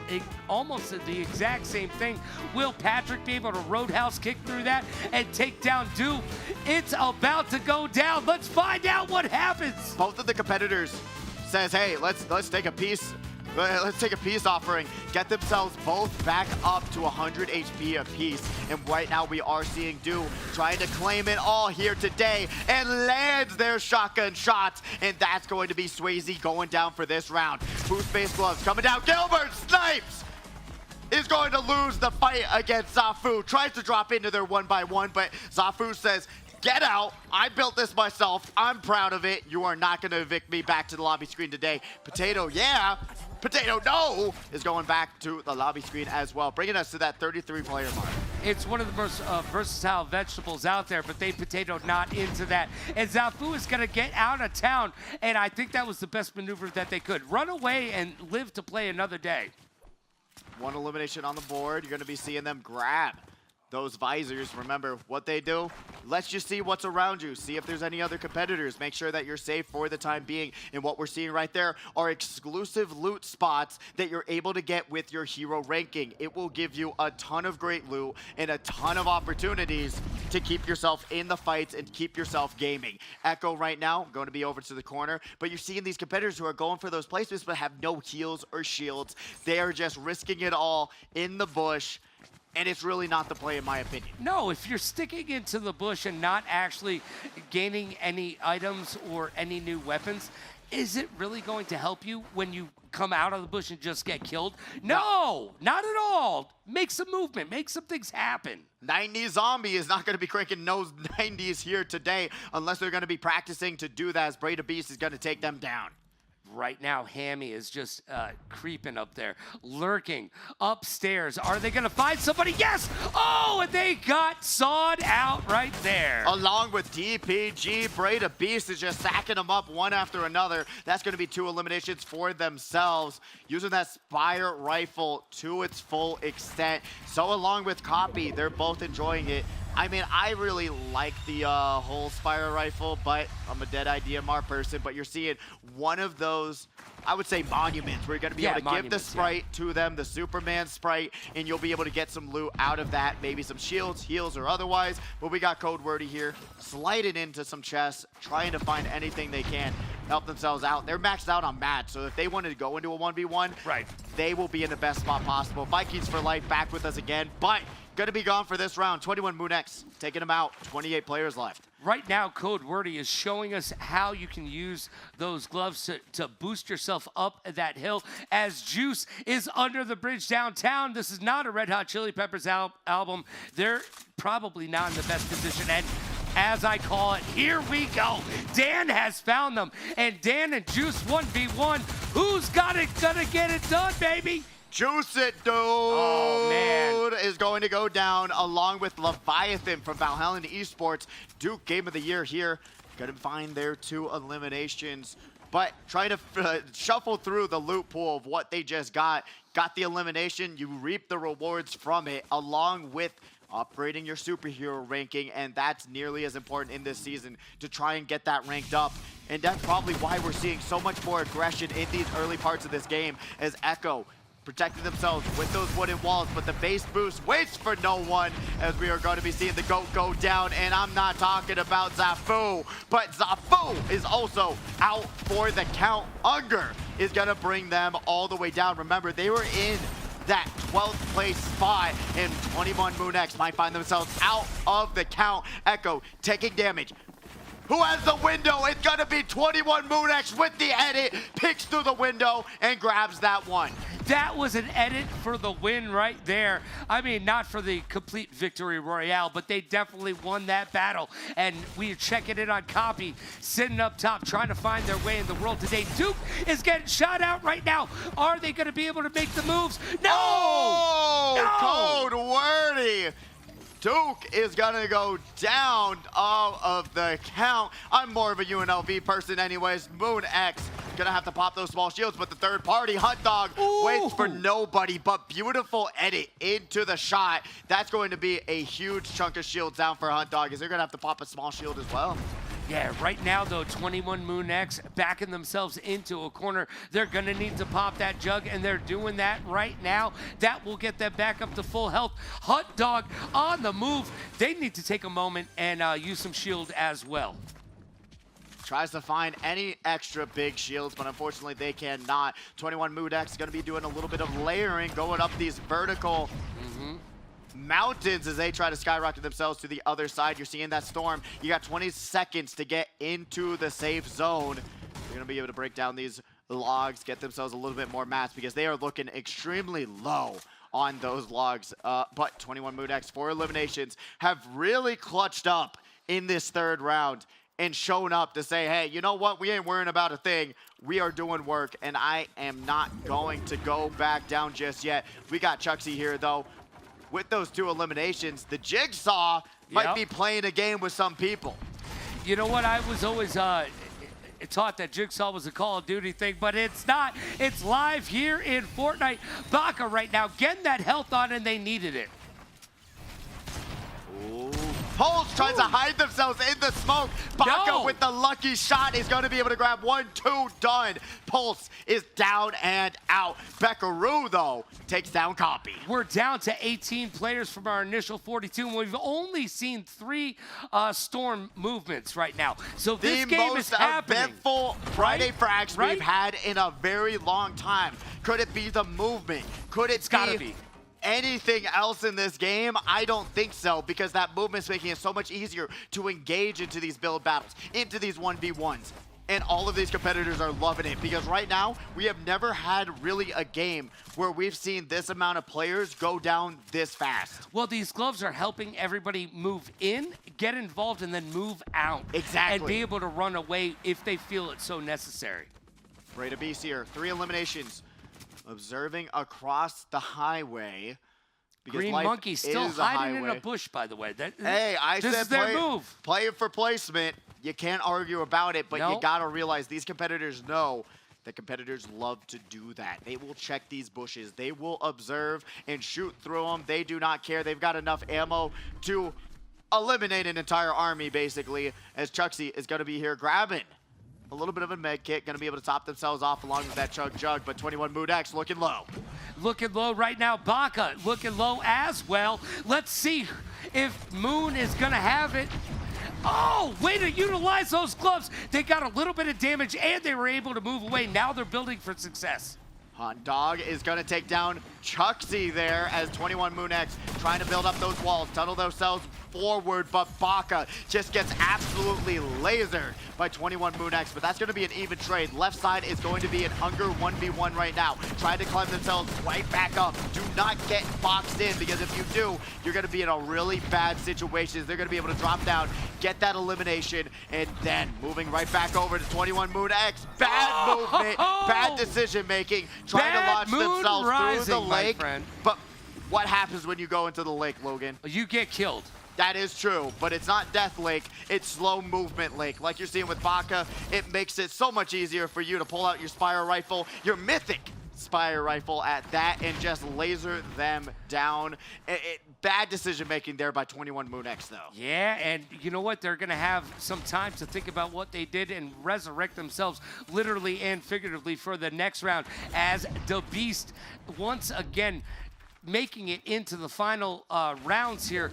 Speaker 2: almost the exact same thing. Will Patrick be able to roadhouse kick through that and take down Do? It's about to go down. Let's find out what happens.
Speaker 1: Both of the competitors says, hey, let's take a piece. Let's take a peace offering, get themselves both back up to 100 HP apiece. And right now we are seeing Do trying to claim it all here today and lands their shotgun shots. And that's going to be Swayze going down for this round. Boost-based gloves coming down. Gilbert snipes! Is going to lose the fight against Zafu. Tries to drop into their 1-by-1, but Zafu says, get out. I built this myself. I'm proud of it. You are not going to evict me back to the lobby screen today. Potato, yeah. Potato, no, is going back to the lobby screen as well, bringing us to that 33-player mark.
Speaker 2: It's one of the most versatile vegetables out there, but they Potato not into that. And Zafu is going to get out of town, and I think that was the best maneuver that they could. Run away and live to play another day.
Speaker 1: One elimination on the board. You're going to be seeing them grab those visors. Remember what they do? Let's just see what's around you. See if there's any other competitors. Make sure that you're safe for the time being. And what we're seeing right there are exclusive loot spots that you're able to get with your hero ranking. It will give you a ton of great loot and a ton of opportunities to keep yourself in the fights and keep yourself gaming. Echo right now going to be over to the corner, but you're seeing these competitors who are going for those placements but have no heals or shields. They are just risking it all in the bush. And it's really not the play, in my opinion.
Speaker 2: No, if you're sticking into the bush and not actually gaining any items or any new weapons, is it really going to help you when you come out of the bush and just get killed? No, not at all. Make some movement. Make some things happen.
Speaker 1: 90s Zombie is not going to be cranking those 90s here today unless they're going to be practicing to do that, as Breda Beast is going to take them down.
Speaker 2: Right now, Hammy is just creeping up there, lurking upstairs. Are they going to find somebody? Yes! Oh, and they got sawed out right there.
Speaker 1: Along with DPG, Breda Beast is just sacking them up one after another. That's going to be 2 eliminations for themselves, using that Spire rifle to its full extent. So along with Copy, they're both enjoying it. I mean, I really like the whole Spire rifle, but I'm a dead IDMR person. But you're seeing one of those, I would say, monuments where you're going to be able to give the sprite to them, the Superman sprite, and you'll be able to get some loot out of that, maybe some shields, heals, or otherwise. But we got Code Wordy here, sliding into some chests, trying to find anything they can, help themselves out. They're maxed out on mats, so if they wanted to go into a 1v1,
Speaker 2: right,
Speaker 1: they will be in the best spot possible. Vikings for life back with us again, but going to be gone for this round. 21 MoonX taking them out. 28 players left.
Speaker 2: Right now, Code Wordy is showing us how you can use those gloves to boost yourself up that hill. As Juice is under the bridge downtown, this is not a Red Hot Chili Peppers album. They're probably not in the best position. And as I call it, here we go. Dan has found them. And Dan and Juice 1v1. Who's gonna get it done, baby?
Speaker 1: Juice It Dude is going to go down along with Leviathan from Valhalla Esports. Duke Game of the Year here. Going to find their 2 eliminations, but trying to shuffle through the loot pool of what they just got. Got the elimination. You reap the rewards from it along with upgrading your superhero ranking, and that's nearly as important in this season to try and get that ranked up. And that's probably why we're seeing so much more aggression in these early parts of this game as Echo protecting themselves with those wooden walls, but the base boost waits for no one as we are going to be seeing the GOAT go down. And I'm not talking about Zafu, but Zafu is also out for the count. Unger is going to bring them all the way down. Remember, they were in that 12th place spot, and 21 MoonX might find themselves out of the count. Echo taking damage. Who has the window? It's gonna be 21 MoonX with the edit, picks through the window and grabs that one.
Speaker 2: That was an edit for the win right there. I mean, not for the complete victory royale, but they definitely won that battle. And we are checking it on copy, sitting up top, trying to find their way in the world today. Duke is getting shot out right now. Are they gonna be able to make the moves? No!
Speaker 1: Oh, code wordy. Duke is gonna go down all of the count. I'm more of a UNLV person anyways. MoonX gonna have to pop those small shields, but the third party, Hot Dog, waits for nobody, but beautiful edit into the shot. That's going to be a huge chunk of shields down for Hot Dog. Is they're gonna have to pop a small shield as well?
Speaker 2: Yeah, right now, though, 21 MoonX backing themselves into a corner. They're going to need to pop that jug, and they're doing that right now. That will get them back up to full health. Hot Dog on the move. They need to take a moment and use some shield as well.
Speaker 1: Tries to find any extra big shields, but unfortunately they cannot. 21 MoonX is going to be doing a little bit of layering, going up these vertical mountains as they try to skyrocket themselves to the other side. You're seeing that storm. You got 20 seconds to get into the safe zone. They're going to be able to break down these logs, get themselves a little bit more mats because they are looking extremely low on those logs. But 21 MoonX, 4 eliminations, have really clutched up in this third round and shown up to say, hey, you know what? We ain't worrying about a thing. We are doing work, and I am not going to go back down just yet. We got Chucksy here, though. With those 2 eliminations, the Jigsaw might be playing a game with some people.
Speaker 2: You know what? I was always taught that Jigsaw was a Call of Duty thing, but it's not. It's live here in Fortnite. Baka right now getting that health on, and they needed it.
Speaker 1: Ooh. Pulse tries to hide themselves in the smoke. Baka with the lucky shot is going to be able to grab 1, 2, done. Pulse is down and out. Beckaroo, though, takes down Copy.
Speaker 2: We're down to 18 players from our initial 42, and we've only seen 3 storm movements right now. So this game is happening.
Speaker 1: The most eventful Friday Frags we've had in a very long time. Could it be the movement? Could it be anything else in this game? I don't think so, because that movement's making it so much easier to engage into these build battles, into these 1v1s. And all of these competitors are loving it, because right now, we have never had really a game where we've seen this amount of players go down this fast.
Speaker 2: Well, these gloves are helping everybody move in, get involved, and then move out.
Speaker 1: Exactly.
Speaker 2: And be able to run away if they feel it's so necessary.
Speaker 1: Breda Beast here, 3 eliminations. Observing across the highway.
Speaker 2: Green Monkey still hiding in a bush, by the way.
Speaker 1: Hey, I said play it for placement. You can't argue about it, but you got to realize these competitors know that competitors love to do that. They will check these bushes. They will observe and shoot through them. They do not care. They've got enough ammo to eliminate an entire army, basically, as Chucksy is going to be here grabbing a little bit of a med kit, going to be able to top themselves off along with that Chug Jug, but 21 MoonX looking low.
Speaker 2: Looking low right now. Baka looking low as well. Let's see if Moon is going to have it. Oh, way to utilize those gloves. They got a little bit of damage, and they were able to move away. Now they're building for success.
Speaker 1: Hot Dog is going to take down Chucksy there as 21 MoonX trying to build up those walls, tunnel themselves forward, but Baka just gets absolutely lasered by 21 MoonX, but that's going to be an even trade. Left side is going to be an Unger 1v1 right now, trying to climb themselves right back up. Do not get boxed in, because if you do, you're going to be in a really bad situation. They're going to be able to drop down, get that elimination, and then moving right back over to 21 MoonX. Bad movement, bad decision making, trying to launch themselves through the lake. But what happens when you go into the lake, Logan?
Speaker 2: You get killed.
Speaker 1: That is true, but it's not Death Lake, it's Slow Movement Lake. Like you're seeing with Baka, it makes it so much easier for you to pull out your Spire Rifle, your mythic Spire Rifle at that, and just laser them down. Bad decision making there by 21 MoonX, though.
Speaker 2: Yeah, and you know what? They're going to have some time to think about what they did and resurrect themselves literally and figuratively for the next round, as the Beast once again making it into the final rounds here.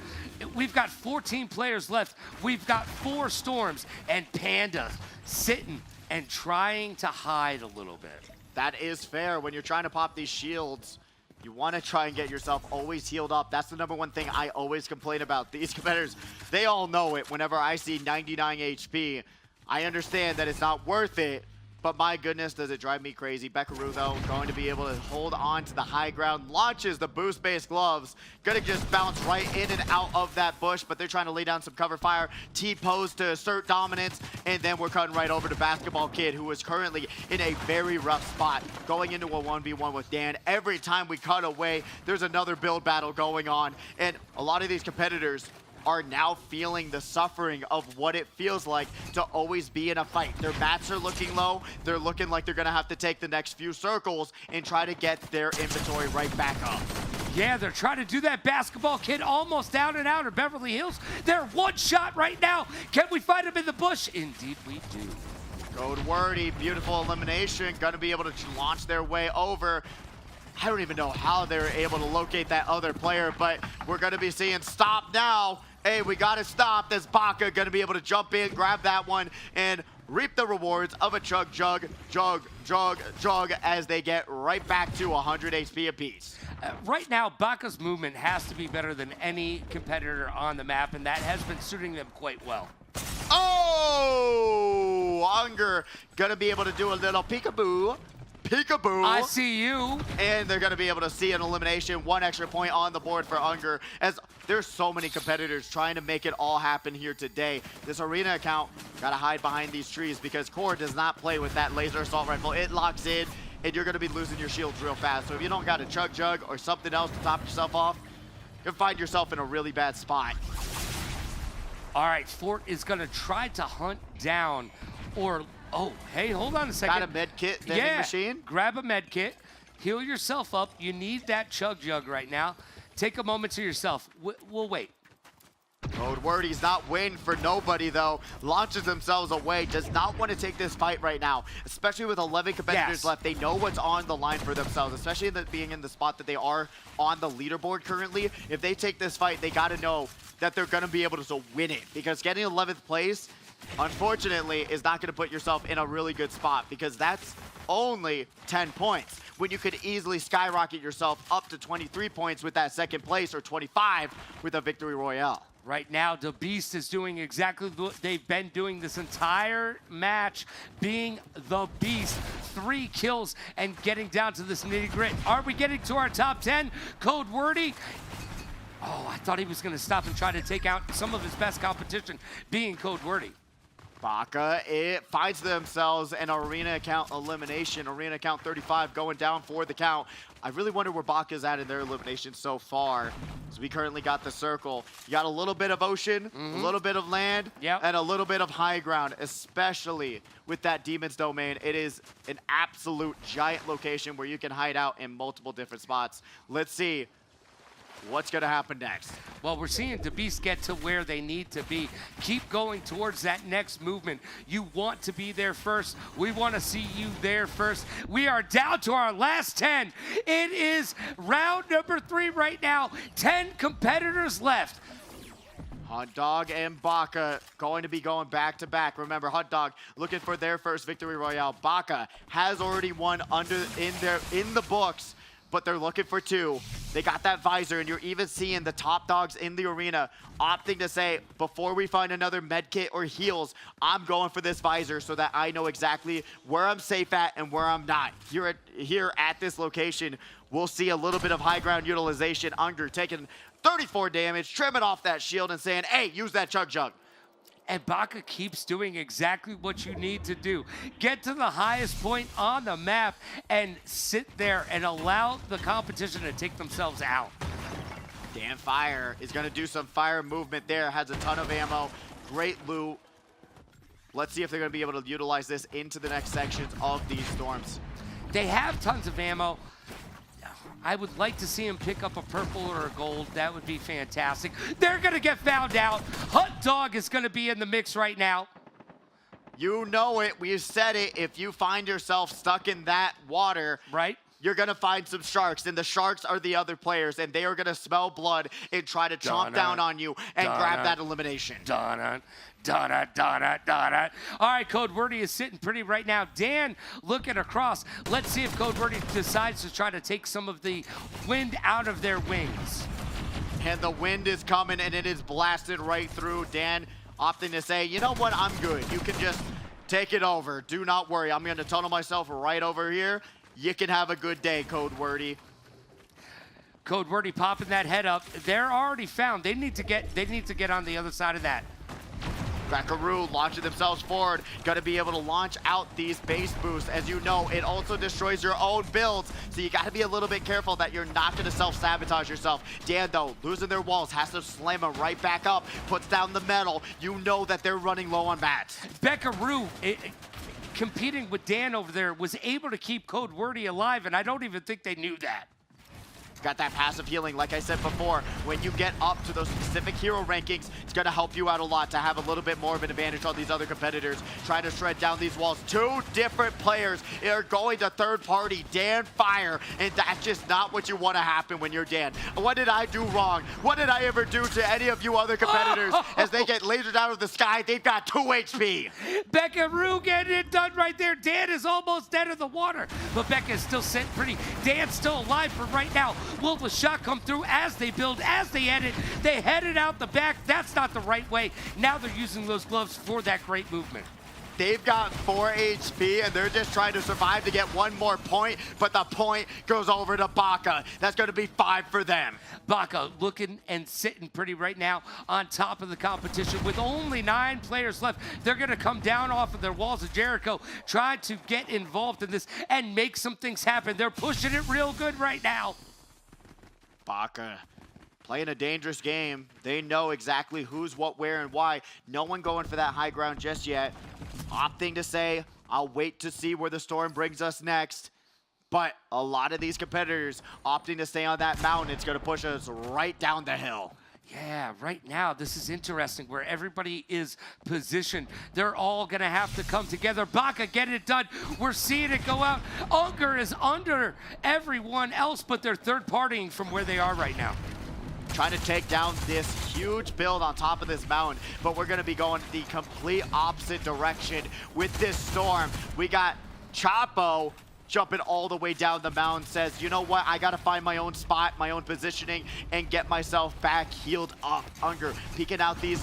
Speaker 2: We've got 14 players left. We've got 4 storms, and Panda sitting and trying to hide a little bit.
Speaker 1: That is fair. When you're trying to pop these shields, You want to try and get yourself always healed up. That's the #1 thing I always complain about. These competitors, they all know it. Whenever I see 99 HP, I understand that it's not worth it, but my goodness, does it drive me crazy. Buckaroo, though, going to be able to hold on to the high ground, launches the boost-based gloves, gonna just bounce right in and out of that bush, but they're trying to lay down some cover fire, T-pose to assert dominance, and then we're cutting right over to Basketball Kid, who is currently in a very rough spot, going into a 1v1 with Dan. Every time we cut away, there's another build battle going on, and a lot of these competitors are now feeling the suffering of what it feels like to always be in a fight. Their mats are looking low. They're looking like they're gonna have to take the next few circles and try to get their inventory right back up.
Speaker 2: Yeah, they're trying to do that. Basketball Kid almost down and out of Beverly Hills. They're one shot right now. Can we find him in the bush? Indeed we do.
Speaker 1: Code Wordy, beautiful elimination. Gonna be able to launch their way over. I don't even know how they're able to locate that other player, but we're gonna be seeing stop now. Hey, we gotta stop. This Baka gonna be able to jump in, grab that one, and reap the rewards of a chug as they get right back to 100 HP apiece.
Speaker 2: Right now, Baka's movement has to be better than any competitor on the map, and that has been suiting them quite well.
Speaker 1: Oh, Unger gonna be able to do a little peekaboo. Peekaboo.
Speaker 2: I see you.
Speaker 1: And they're going to be able to see an elimination. 1 extra point on the board for Unger, as there's so many competitors trying to make it all happen here today. This arena account got to hide behind these trees because Core does not play with that laser assault rifle. It locks in, and you're going to be losing your shields real fast. So if you don't got a chug jug or something else to top yourself off, you'll find yourself in a really bad spot.
Speaker 2: All right, Fort is going to try to hunt down or... Oh, hey, hold on a second.
Speaker 1: Got a med kit vending machine?
Speaker 2: Grab a med kit. Heal yourself up. You need that chug jug right now. Take a moment to yourself. We'll wait.
Speaker 1: Code Wordy's not waiting for nobody, though. Launches themselves away. Does not want to take this fight right now, especially with 11 competitors left. They know what's on the line for themselves, especially being in the spot that they are on the leaderboard currently. If they take this fight, they got to know that they're going to be able to win it, because getting 11th place, unfortunately, is not going to put yourself in a really good spot, because that's only 10 points when you could easily skyrocket yourself up to 23 points with that second place, or 25 with a victory royale.
Speaker 2: Right now, the Beast is doing exactly what they've been doing this entire match, being the Beast. 3 kills and getting down to this nitty-grit. Are we getting to our top 10? Code Wordy. Oh, I thought he was going to stop and try to take out some of his best competition, being Code Wordy.
Speaker 1: Baka, it finds themselves an arena account elimination. Arena account 35 going down for the count. I really wonder where Baka's at in their elimination so far. So we currently got the circle. You got a little bit of ocean, a little bit of land, and a little bit of high ground, especially with that Demon's Domain. It is an absolute giant location where you can hide out in multiple different spots. Let's see what's going to happen next.
Speaker 2: Well, we're seeing the Beast get to where they need to be. Keep going towards that next movement. You want to be there first. We want to see you there first. We are down to our last 10. It is round number 3 right now. 10 competitors left.
Speaker 1: Hot Dog and Baka going to be going back to back. Remember, Hot Dog looking for their first victory royale. Baka has already won in the books, but they're looking for 2. They got that visor, and you're even seeing the top dogs in the arena opting to say, before we find another med kit or heals, I'm going for this visor so that I know exactly where I'm safe at and where I'm not. Here at this location, we'll see a little bit of high ground utilization. Unger taking 34 damage, trimming off that shield and saying, hey, use that chug jug.
Speaker 2: And Baka keeps doing exactly what you need to do. Get to the highest point on the map and sit there and allow the competition to take themselves out.
Speaker 1: Dan Fire is going to do some fire movement there. Has a ton of ammo. Great loot. Let's see if they're going to be able to utilize this into the next sections of these storms.
Speaker 2: They have tons of ammo. I would like to see him pick up a purple or a gold. That would be fantastic. They're going to get found out. Hot Dog is going to be in the mix right now.
Speaker 1: You know it. We've said it. If you find yourself stuck in that water,
Speaker 2: right,
Speaker 1: you're going to find some sharks, and the sharks are the other players, and they are going to smell blood and try to chomp down on you and grab that elimination.
Speaker 2: All right, Code Wordy is sitting pretty right now. Dan looking across. Let's see if Code Wordy decides to try to take some of the wind out of their wings.
Speaker 1: And the wind is coming, and it is blasted right through. Dan opting to say, you know what, I'm good. You can just take it over. Do not worry. I'm going to tunnel myself right over here. You can have a good day, Code Wordy.
Speaker 2: Code Wordy popping that head up. They're already found. They need to get on the other side of that.
Speaker 1: Crackaroo launching themselves forward. Got to be able to launch out these base boosts. As you know, it also destroys your own builds, so you got to be a little bit careful that you're not going to self-sabotage yourself. Dan, though, losing their walls, has to slam them right back up, puts down the metal. You know that they're running low on bats.
Speaker 2: Beckaroo, competing with Dan over there, was able to keep Code Wordy alive, and I don't even think they knew that.
Speaker 1: Got that passive healing. Like I said before, when you get up to those specific hero rankings, it's going to help you out a lot to have a little bit more of an advantage on these other competitors trying to shred down these walls. Two different players are going to third party, Dan Fire, and that's just not what you want to happen when you're Dan. What did I do wrong? What did I ever do to any of you other competitors? As they get lasered out of the sky, they've got 2 HP.
Speaker 2: Beckaroo getting it done right there. Dan is almost dead in the water, but Becca is still sitting pretty. Dan's still alive for right now. Will the shot come through as they build, as they edit? They headed out the back. That's not the right way. Now they're using those gloves for that great movement.
Speaker 1: They've got 4 HP, and they're just trying to survive to get 1 more point, but the point goes over to Baka. That's going to be 5 for them.
Speaker 2: Baka looking and sitting pretty right now on top of the competition with only 9 players left. They're going to come down off of their walls of Jericho, try to get involved in this and make some things happen. They're pushing it real good right now.
Speaker 1: Baka playing a dangerous game. They know exactly who's what, where, and why. No one going for that high ground just yet. Opting to say, I'll wait to see where the storm brings us next. But a lot of these competitors opting to stay on that mountain. It's going to push us right down the hill.
Speaker 2: Yeah, right now, this is interesting where everybody is positioned. They're all going to have to come together. Baka, get it done. We're seeing it go out. Unger is under everyone else, but they're third-partying from where they are right now.
Speaker 1: Trying to take down this huge build on top of this mountain, but we're going to be going the complete opposite direction with this storm. We got Chapo jumping all the way down the mountain, says, you know what, I gotta find my own spot, my own positioning, and get myself back healed up. Unger peeking out these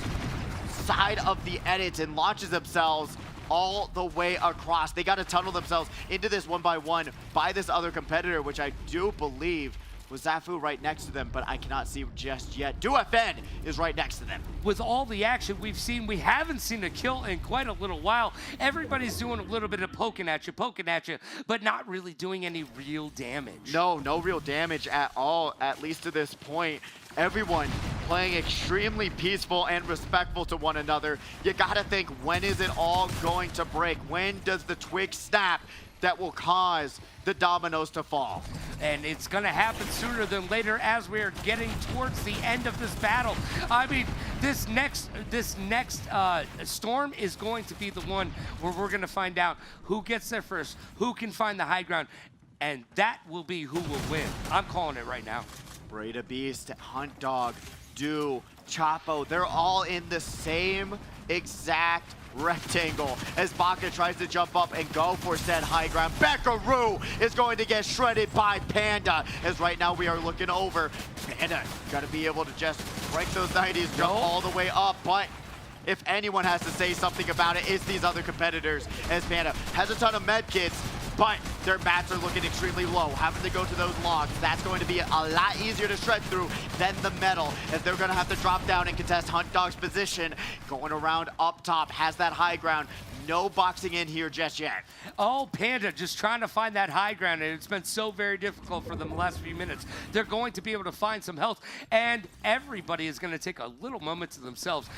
Speaker 1: side of the edits and launches themselves all the way across. They gotta tunnel themselves into this 1-by-1 by this other competitor, which I do believe was Zafu right next to them, but I cannot see just yet. DuFN is right next to them.
Speaker 2: With all the action we've seen, we haven't seen a kill in quite a little while. Everybody's doing a little bit of poking at you, but not really doing any real damage.
Speaker 1: No real damage at all, at least to this point. Everyone playing extremely peaceful and respectful to one another. You gotta think, when is it all going to break? When does the twig snap that will cause the dominoes to fall?
Speaker 2: And it's gonna happen sooner than later as we are getting towards the end of this battle. I mean, this next storm is going to be the one where we're gonna find out who gets there first, who can find the high ground, and that will be who will win. I'm calling it right now.
Speaker 1: Breda Beast, Hunt Dog, Chapo, they're all in the same exact rectangle as Baka tries to jump up and go for said high ground. Beckaroo is going to get shredded by Panda, as right now we are looking over. Panda got to be able to just break those 90s, jump all the way up, but if anyone has to say something about it, it's these other competitors, as Panda has a ton of med kits, but their mats are looking extremely low. Having to go to those logs, that's going to be a lot easier to shred through than the metal, as they're going to have to drop down and contest Hunt Dog's position. Going around up top, has that high ground. No boxing in here just yet.
Speaker 2: Oh, Panda just trying to find that high ground, and it's been so very difficult for them the last few minutes. They're going to be able to find some health, and everybody is going to take a little moment to themselves.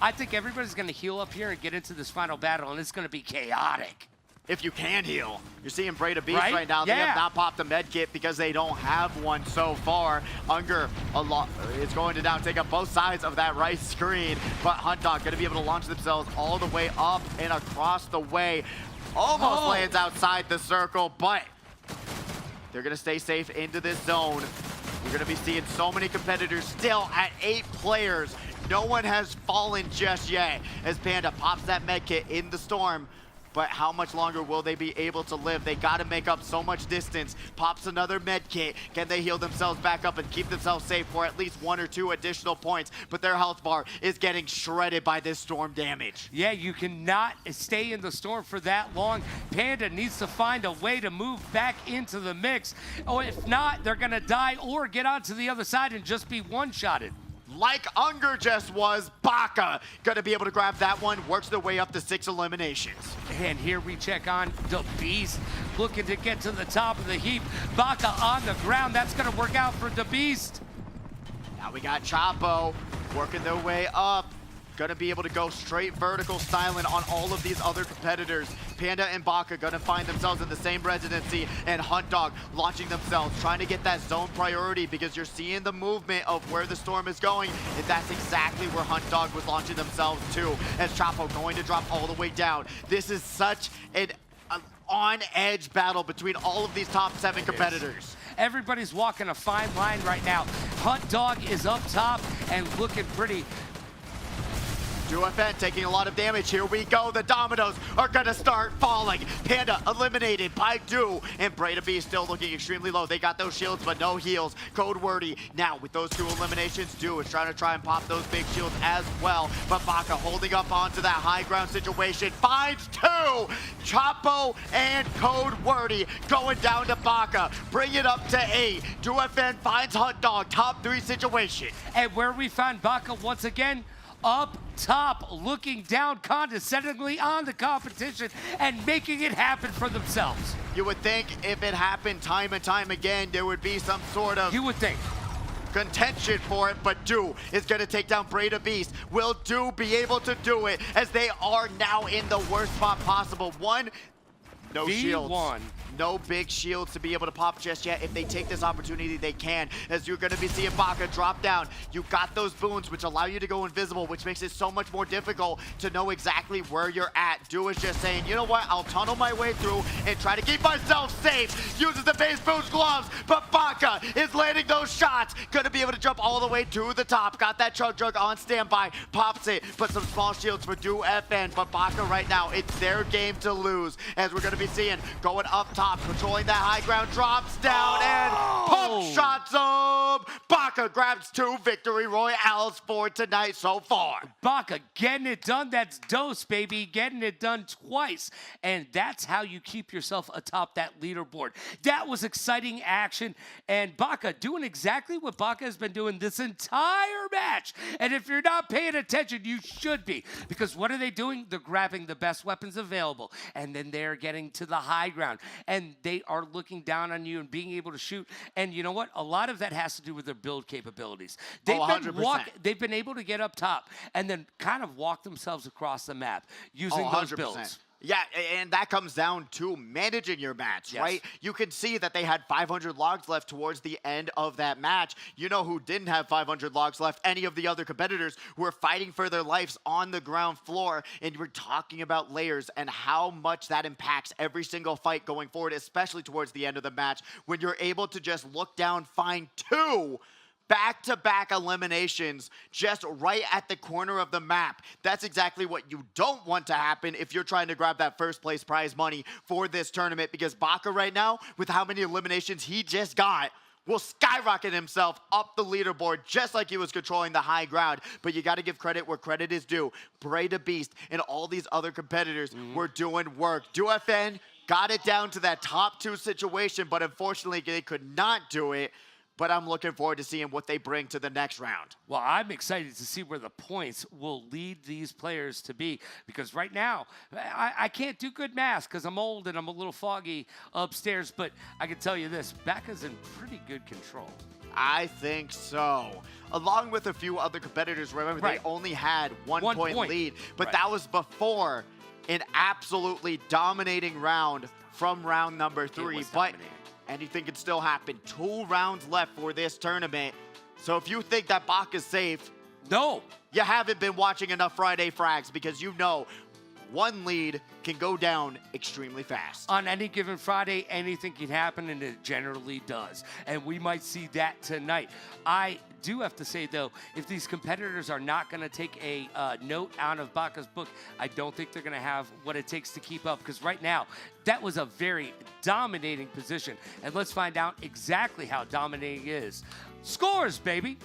Speaker 2: I think everybody's going to heal up here and get into this final battle, and it's going to be chaotic.
Speaker 1: If you can heal. You're seeing Breda Beast right now. They have not popped a med kit because they don't have one so far. Unger is going to now take up both sides of that right screen, but Hunt Dog going to be able to launch themselves all the way up and across the way. Almost lands outside the circle, but They're going to stay safe into this zone. We're going to be seeing so many competitors still at 8 players. No one has fallen just yet as Panda pops that med kit in the storm. But how much longer will they be able to live? They got to make up so much distance. Pops another med kit. Can they heal themselves back up and keep themselves safe for at least 1 or 2 additional points? But their health bar is getting shredded by this storm damage.
Speaker 2: Yeah, you cannot stay in the storm for that long. Panda needs to find a way to move back into the mix. Or if not, they're going to die or get onto the other side and just be one-shotted.
Speaker 1: Like Unger just was, Baka gonna be able to grab that one, works their way up to 6 eliminations.
Speaker 2: And here we check on the Beast, looking to get to the top of the heap. Baka on the ground, that's gonna work out for the Beast.
Speaker 1: Now we got Chapo working their way up. Gonna be able to go straight vertical styling on all of these other competitors. Panda and Baka gonna find themselves in the same residency, and Hunt Dog launching themselves, trying to get that zone priority because you're seeing the movement of where the storm is going, and that's exactly where Hunt Dog was launching themselves to, as Chapo going to drop all the way down. This is such an on-edge battle between all of these top 7 competitors.
Speaker 2: Everybody's walking a fine line right now. Hunt Dog is up top and looking pretty.
Speaker 1: DuoFN taking a lot of damage. Here we go. The dominoes are going to start falling. Panda eliminated by Du, and Breda B still looking extremely low. They got those shields, but no heals. Code Wordy now with those 2 eliminations. Du is trying to pop those big shields as well, but Baka holding up onto that high ground situation. Finds 2. Chapo and Code Wordy going down to Baka. Bring it up to 8. DuoFN finds Hunt Dog. Top 3 situation.
Speaker 2: And where we found Baka once again, up top, looking down condescendingly on the competition and making it happen for themselves.
Speaker 1: You would think if it happened time and time again, there would be some sort of...
Speaker 2: You would think.
Speaker 1: Contention for it, but Du is going to take down Breda Beast. Will Du be able to do it, as they are now in the worst spot possible? One, no shields. No big shields to be able to pop just yet. If they take this opportunity, they can, as you're going to be seeing Baka drop down. You got those boons, which allow you to go invisible, which makes it so much more difficult to know exactly where you're at. Du is just saying, you know what, I'll tunnel my way through and try to keep myself safe. Uses the base boost gloves, but Baka is landing those shots. Going to be able to jump all the way to the top. Got that Chug Jug on standby, pops it, but some small shields for DuoFN, but Baka right now, it's their game to lose, as we're going to be seeing going up top. Controlling that high ground, drops down and pump shots up. Baka grabs 2 victory royales for tonight so far.
Speaker 2: Baka getting it done. That's dose, baby. Getting it done twice. And that's how you keep yourself atop that leaderboard. That was exciting action. And Baka doing exactly what Baka has been doing this entire match. And if you're not paying attention, you should be. Because what are they doing? They're grabbing the best weapons available. And then they're getting to the high ground. And they are looking down on you and being able to shoot. And you know what? A lot of that has to do with their build capabilities. They've been able to get up top and then kind of walk themselves across the map using those builds.
Speaker 1: Yeah, and that comes down to managing your match, right? You can see that they had 500 logs left towards the end of that match. You know who didn't have 500 logs left? Any of the other competitors who were fighting for their lives on the ground floor. And we're talking about layers and how much that impacts every single fight going forward, especially towards the end of the match, when you're able to just look down, find 2 back-to-back eliminations just right at the corner of the map. That's exactly what you don't want to happen if you're trying to grab that first place prize money for this tournament, because Baka right now, with how many eliminations he just got, will skyrocket himself up the leaderboard just like he was controlling the high ground. But you got to give credit where credit is due. Breda Beast and all these other competitors were doing work. DuoFN got it down to that top 2 situation, but unfortunately they could not do it. But I'm looking forward to seeing what they bring to the next round.
Speaker 2: Well, I'm excited to see where the points will lead these players to be, because right now, I can't do good math because I'm old and I'm a little foggy upstairs, but I can tell you this, Baka's in pretty good control.
Speaker 1: I think so. Along with a few other competitors, remember, they only had one point lead, but that was before an absolutely dominating round from round number 3. But anything can still happen. 2 rounds left for this tournament. So if you think that Baka's safe,
Speaker 2: no,
Speaker 1: you haven't been watching enough Friday Frags, because you know one lead can go down extremely fast.
Speaker 2: On any given Friday, anything can happen, and it generally does. And we might see that tonight. I do have to say, though, if these competitors are not going to take a note out of Baka's book, I don't think they're going to have what it takes to keep up. Because right now, that was a very dominating position. And let's find out exactly how dominating it is. Scores, baby.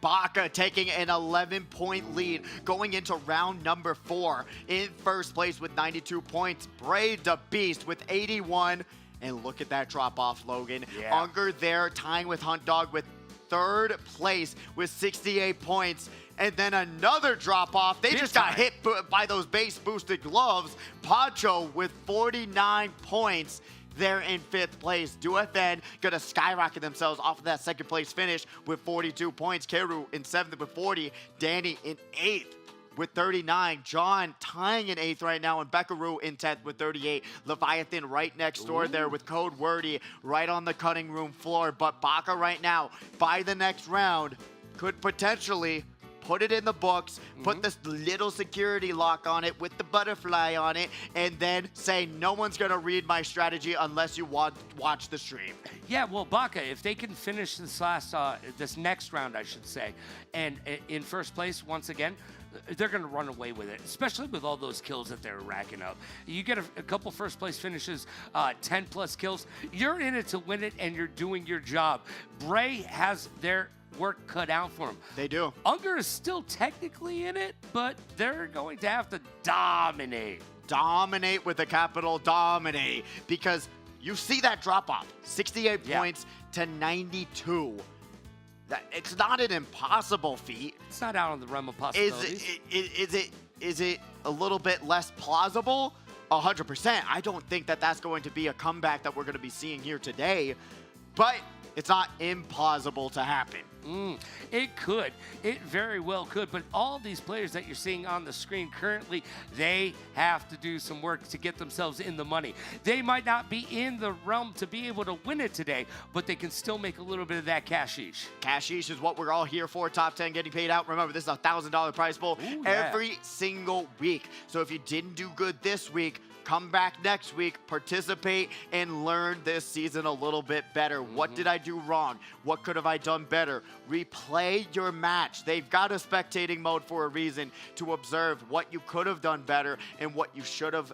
Speaker 1: Baka taking an 11-point lead going into round number 4. In first place with 92 points, Bray the Beast with 81. And look at that drop-off, Logan.
Speaker 2: Yeah.
Speaker 1: Unger there tying with Hunt Dog with third place with 68 points. And then another drop-off. They just got hit by those base-boosted gloves. Pacho with 49 points. They're in 5th place. DuFN gonna skyrocket themselves off of that 2nd place finish with 42 points. Keru in 7th with 40. Danny in 8th with 39. John tying in 8th right now, and Beckaroo in 10th with 38. Leviathan right next door there with Code Wordy right on the cutting room floor. But Baka right now, by the next round, could potentially put it in the books, put this little security lock on it with the butterfly on it, and then say no one's going to read my strategy unless you watch the stream.
Speaker 2: Yeah, well, Baka, if they can finish this next round, I should say, and in first place once again, they're going to run away with it, especially with all those kills that they're racking up. You get a couple first place finishes, 10 plus kills. You're in it to win it, and you're doing your job. Bray has their work cut out for him.
Speaker 1: They do.
Speaker 2: Unger is still technically in it, but they're going to have to dominate.
Speaker 1: Dominate with a capital dominate, because you see that drop off, 68 points to 92. It's not an impossible feat.
Speaker 2: It's not out of the realm of possibilities.
Speaker 1: Is it a little bit less plausible? 100%. I don't think that that's going to be a comeback that we're going to be seeing here today, but it's not implausible to happen.
Speaker 2: It could. It very well could. But all these players that you're seeing on the screen currently, they have to do some work to get themselves in the money. They might not be in the realm to be able to win it today, but they can still make a little bit of that cashish.
Speaker 1: Cashish is what we're all here for. Top 10 getting paid out. Remember, this is a $1,000 prize pool every single week. So if you didn't do good this week, come back next week, participate, and learn this season a little bit better. What did I do wrong? What could have I done better? Replay your match. They've got a spectating mode for a reason, to observe what you could have done better and what you should have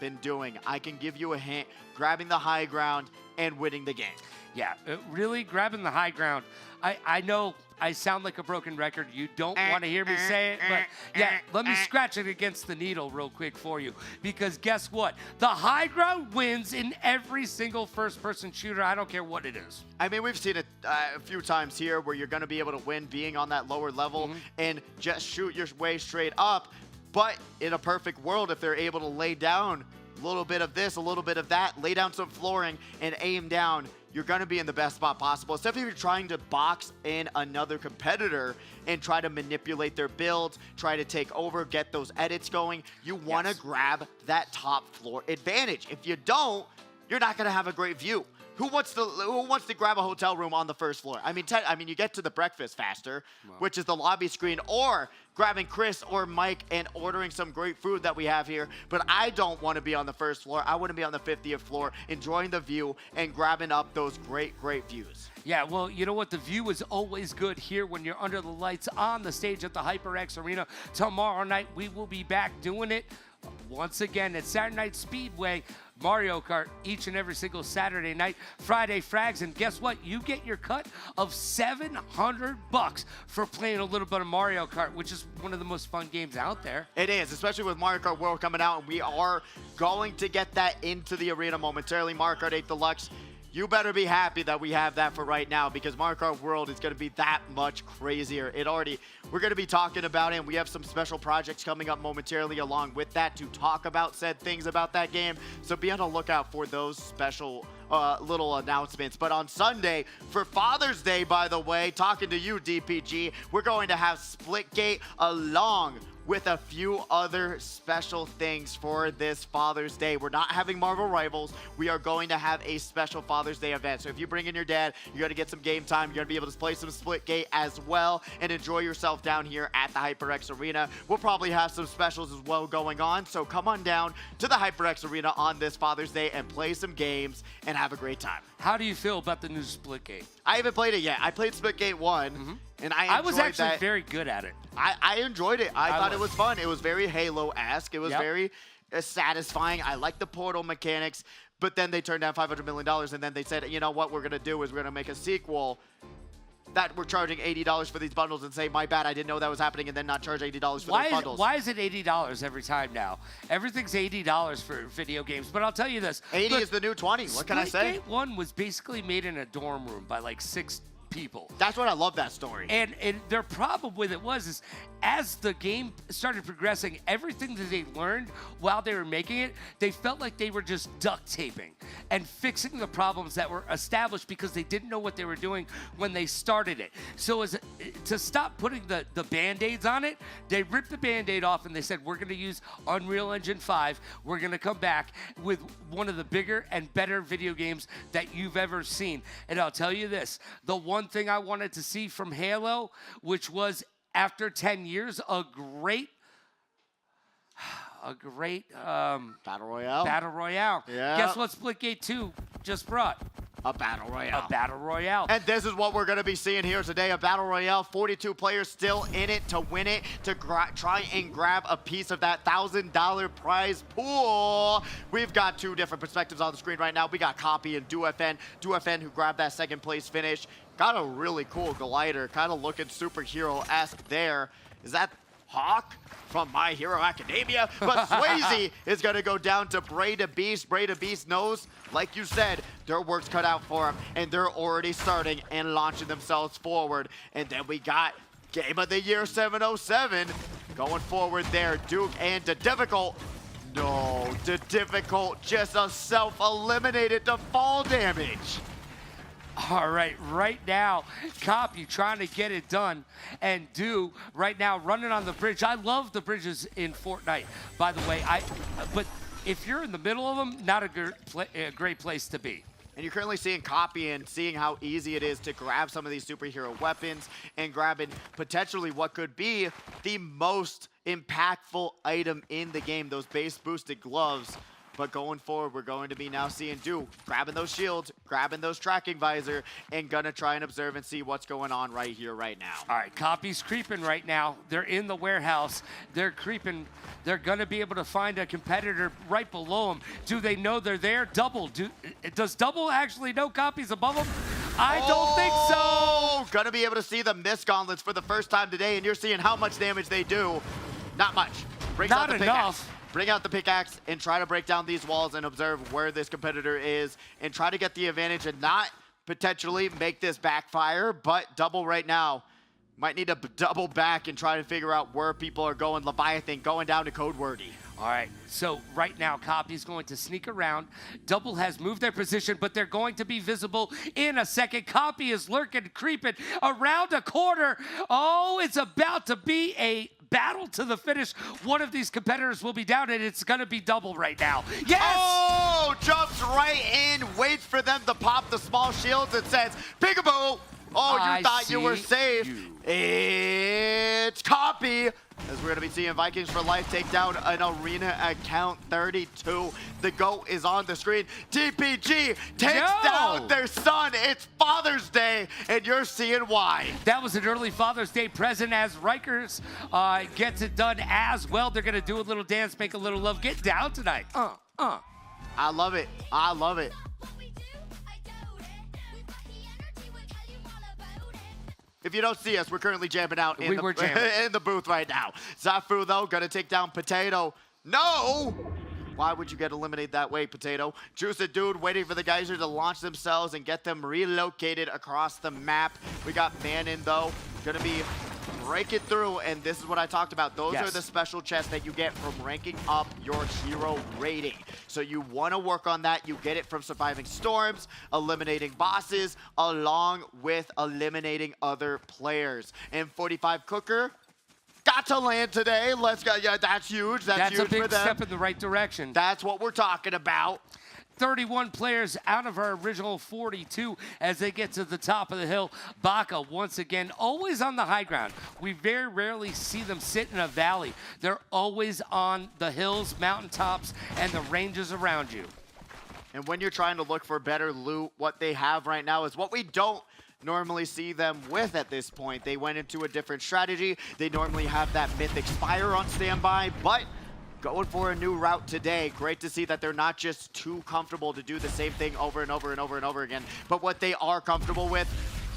Speaker 1: been doing. I can give you a hint: grabbing the high ground and winning the game.
Speaker 2: Yeah, really grabbing the high ground. I know I sound like a broken record. You don't want to hear me say it, but yeah, let me scratch it against the needle real quick for you. Because guess what? The high ground wins in every single first-person shooter. I don't care what it is.
Speaker 1: I mean, we've seen it a few times here where you're going to be able to win being on that lower level and just shoot your way straight up. But in a perfect world, if they're able to lay down a little bit of this, a little bit of that, lay down some flooring and aim down, you're going to be in the best spot possible. Especially if you're trying to box in another competitor and try to manipulate their builds, try to take over, get those edits going. You want to grab that top floor advantage. If you don't, you're not going to have a great view. Who wants to grab a hotel room on the first floor? I mean, you get to the breakfast faster, which is the lobby screen, or grabbing Chris or Mike and ordering some great food that we have here. But I don't want to be on the first floor. I want to be on the 50th floor, enjoying the view and grabbing up those great views. Yeah,
Speaker 2: well, you know what? The view is always good here when you're under the lights on the stage at the HyperX Arena. Tomorrow night, we will be back doing it once again at Saturday Night Speedway. Mario Kart each and every single Saturday night. Friday Frags, and guess what? You get your cut of $700 for playing a little bit of Mario Kart, which is one of the most fun games out there.
Speaker 1: It is, especially with Mario Kart World coming out, and we are going to get that into the arena momentarily. Mario Kart 8 Deluxe. You better be happy that we have that for right now, because Mario Kart World is going to be that much crazier. We're going to be talking about it, and we have some special projects coming up momentarily along with that to talk about said things about that game. So be on the lookout for those special little announcements. But on Sunday, for Father's Day, by the way, talking to you, DPG, we're going to have Splitgate along with a few other special things for this Father's Day. We're not having Marvel Rivals. We are going to have a special Father's Day event. So if you bring in your dad, you're going to get some game time. You're going to be able to play some Splitgate as well and enjoy yourself down here at the HyperX Arena. We'll probably have some specials as well going on. So come on down to the HyperX Arena on this Father's Day and play some games and have a great time.
Speaker 2: How do you feel about the new Splitgate?
Speaker 1: I haven't played it yet. I played Splitgate 1, and I
Speaker 2: was actually very good at it.
Speaker 1: I enjoyed it. I thought it was fun. It was very Halo-esque. It was very satisfying. I like the portal mechanics, but then they turned down $500 million, and then they said, you know what we're going to do is we're going to make a sequel that we're charging $80 for these bundles and say, my bad, I didn't know that was happening, and then not charge $80 for those bundles.
Speaker 2: Why is it $80 every time now? Everything's $80 for video games, but I'll tell you this.
Speaker 1: 80 is the new 20. What can I say?
Speaker 2: Splitgate 1 was basically made in a dorm room by like 6 people.
Speaker 1: That's what I love that story.
Speaker 2: And their problem with it was as the game started progressing, everything that they learned while they were making it, they felt like they were just duct taping and fixing the problems that were established because they didn't know what they were doing when they started it. So to stop putting the Band-Aids on it, they ripped the Band-Aid off and they said, we're going to use Unreal Engine 5. We're going to come back with one of the bigger and better video games that you've ever seen. And I'll tell you this, the one thing I wanted to see from Halo, which was after 10 years, a great
Speaker 1: Battle Royale.
Speaker 2: Battle Royale.
Speaker 1: Yeah.
Speaker 2: Guess what Splitgate 2 just brought?
Speaker 1: A Battle Royale.
Speaker 2: A Battle Royale.
Speaker 1: And this is what we're going to be seeing here today, a Battle Royale. 42 players still in it to win it, to try and grab a piece of that $1,000 prize pool. We've got two different perspectives on the screen right now. We got Copy and DoFN. DoFN, who grabbed that second place finish. Got a really cool glider, kind of looking superhero-esque there. Is that Hawk from My Hero Academia? But Swayze is going to go down to Bray the Beast. Bray the Beast knows, like you said, their work's cut out for them, and they're already starting and launching themselves forward. And then we got Game of the Year 707 going forward there. Duke and the Difficult. No, the Difficult just a self-eliminated to fall damage.
Speaker 2: All right, right now, Copy trying to get it done, and Do right now running on the bridge. I love the bridges in Fortnite, by the way. But if you're in the middle of them, not a great place to be.
Speaker 1: And you're currently seeing Copy and seeing how easy it is to grab some of these superhero weapons and grabbing potentially what could be the most impactful item in the game, those base boosted gloves. But going forward, we're going to be now seeing Do grabbing those shields, grabbing those tracking visor, and gonna try and observe and see what's going on right here, right now.
Speaker 2: All right, Copy's creeping right now. They're in the warehouse. They're creeping. They're gonna be able to find a competitor right below them. Do they know they're there? Double. Does Double actually know Copy's above them? I don't think so.
Speaker 1: Gonna be able to see the mist gauntlets for the first time today, and you're seeing how much damage they do. Not much.
Speaker 2: Not enough.
Speaker 1: Bring out the pickaxe and try to break down these walls and observe where this competitor is and try to get the advantage and not potentially make this backfire, but Double right now might need to double back and try to figure out where people are going. Leviathan going down to Code Wordy.
Speaker 2: All right, so right now, Copy's going to sneak around. Double has moved their position, but they're going to be visible in a second. Copy is lurking, creeping around a corner. Oh, it's about to be a battle to the finish. One of these competitors will be down, and it's going to be Double right now. Yes!
Speaker 1: Oh, jumps right in, waits for them to pop the small shields and says, peekaboo. Oh, you thought you were safe. It's Copy. As we're going to be seeing Vikings for Life take down an arena account 32. The GOAT is on the screen. TPG takes down their son. It's Father's Day, and you're seeing why.
Speaker 2: That was an early Father's Day present as Rikers gets it done as well. They're going to do a little dance, make a little love. Get down tonight.
Speaker 1: I love it. I love it. If you don't see us, we're currently jamming out in the booth right now. Zafu, though, gonna take down Potato. No! Why would you get eliminated that way, Potato? Juicy Dude waiting for the Geyser to launch themselves and get them relocated across the map. We got Manon, though, gonna be breaking through, and this is what I talked about. Those are the special chests that you get from ranking up your hero rating. So you want to work on that. You get it from surviving storms, eliminating bosses, along with eliminating other players. And 45 Cooker got to land today. Let's go. Yeah, that's huge. That's huge
Speaker 2: a big
Speaker 1: for them.
Speaker 2: step in the right direction.
Speaker 1: That's what we're talking about.
Speaker 2: 31 players out of our original 42 as they get to the top of the hill. Baka, once again, always on the high ground. We very rarely see them sit in a valley. They're always on the hills, mountaintops, and the ranges around you.
Speaker 1: And when you're trying to look for better loot, what they have right now is what we don't normally see them with at this point. They went into a different strategy. They normally have that Mythic Spire on standby, but going for a new route today. Great to see that they're not just too comfortable to do the same thing over and over and over and over again, but what they are comfortable with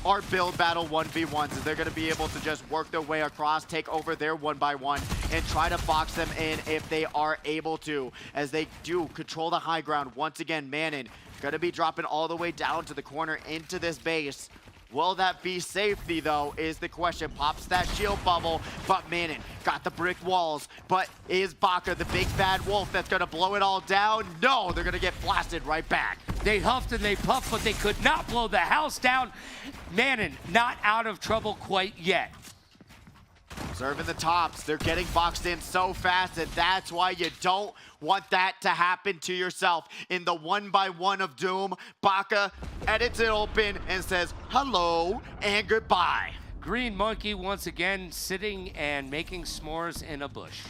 Speaker 1: are build battle 1v1s. They're going to be able to just work their way across, take over their 1x1, and try to box them in if they are able to, as they do control the high ground. Once again, Manon going to be dropping all the way down to the corner into this base. Will that be safety, though, is the question. Pops that shield bubble, but Manon got the brick walls. But is Baka the big bad wolf that's going to blow it all down? No, they're going to get blasted right back.
Speaker 2: They huffed and they puffed, but they could not blow the house down. Manon not out of trouble quite yet.
Speaker 1: Serving the tops. They're getting boxed in so fast, and that's why you don't want that to happen to yourself. In the 1x1 of Doom, Baka edits it open and says hello and goodbye.
Speaker 2: Green Monkey once again sitting and making s'mores in a bush.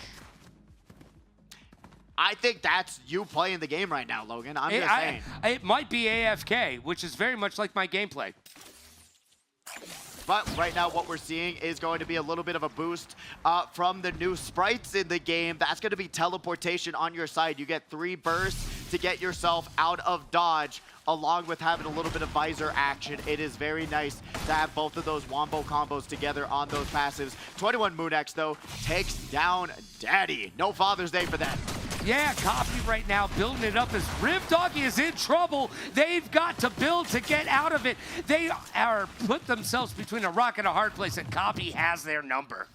Speaker 1: I think that's you playing the game right now, Logan. I'm just saying.
Speaker 2: It might be AFK, which is very much like my gameplay.
Speaker 1: But right now what we're seeing is going to be a little bit of a boost from the new sprites in the game. That's going to be teleportation on your side. You get 3 bursts to get yourself out of dodge, along with having a little bit of visor action. It is very nice to have both of those wombo combos together on those passives. 21 Moonex, though, takes down Daddy. No Father's Day for that.
Speaker 2: Yeah, Copy right now building it up as Riv Doggy is in trouble. They've got to build to get out of it. They are put themselves between a rock and a hard place, and Copy has their number.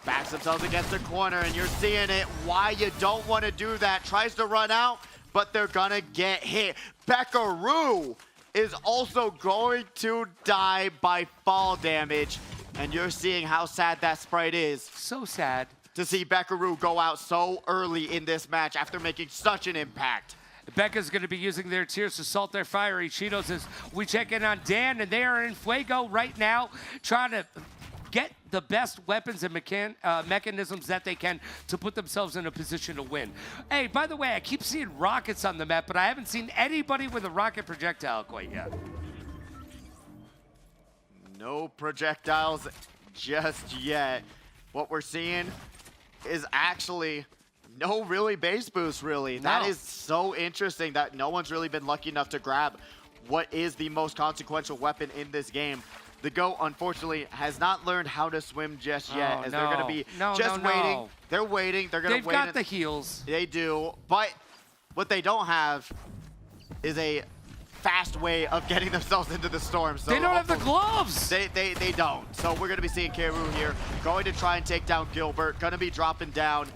Speaker 1: Backs themselves against the corner, and you're seeing it. Why you don't want to do that. Tries to run out, but they're going to get hit. Beckaroo is also going to die by fall damage, and you're seeing how sad that sprite is.
Speaker 2: So sad
Speaker 1: to see Beckaroo go out so early in this match after making such an impact.
Speaker 2: Becca's going to be using their tears to salt their fire. Cheeto says, we check in on Dan, and they are in Fuego right now, trying to get the best weapons and mechanisms that they can to put themselves in a position to win. Hey, by the way, I keep seeing rockets on the map, but I haven't seen anybody with a rocket projectile quite yet.
Speaker 1: No projectiles just yet. What we're seeing is actually no really base boost, really. No. That is so interesting that no one's really been lucky enough to grab what is the most consequential weapon in this game. The GOAT, unfortunately, has not learned how to swim just yet, as they're going to be just waiting. They're waiting. They're going to wait.
Speaker 2: They've got the heals.
Speaker 1: They do. But what they don't have is a fast way of getting themselves into the storm. So
Speaker 2: they don't have the gloves.
Speaker 1: They don't. So we're going to be seeing Keru here going to try and take down Gilbert. Going to be dropping down.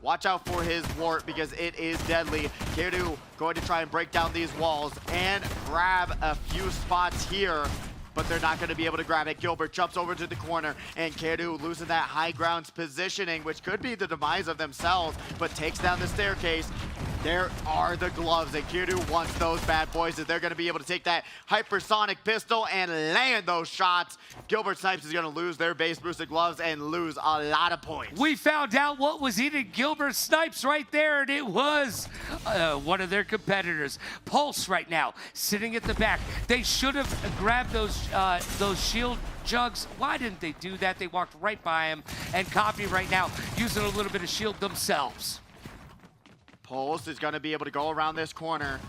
Speaker 1: Watch out for his wart because it is deadly. Keru going to try and break down these walls and grab a few spots here, but they're not going to be able to grab it. Gilbert jumps over to the corner, and Keru losing that high grounds positioning, which could be the demise of themselves, but takes down the staircase. There are the gloves, and Keru wants those bad boys, and they're going to be able to take that hypersonic pistol and land those shots. Gilbert Snipes is going to lose their base boosted gloves and lose a lot of points.
Speaker 2: We found out what was eating Gilbert Snipes right there, and it was one of their competitors. Pulse right now, sitting at the back. They should have grabbed those shield jugs. Why didn't they do that? They walked right by him, and Copy right now using a little bit of shield themselves.
Speaker 1: Pulse is going to be able to go around this corner.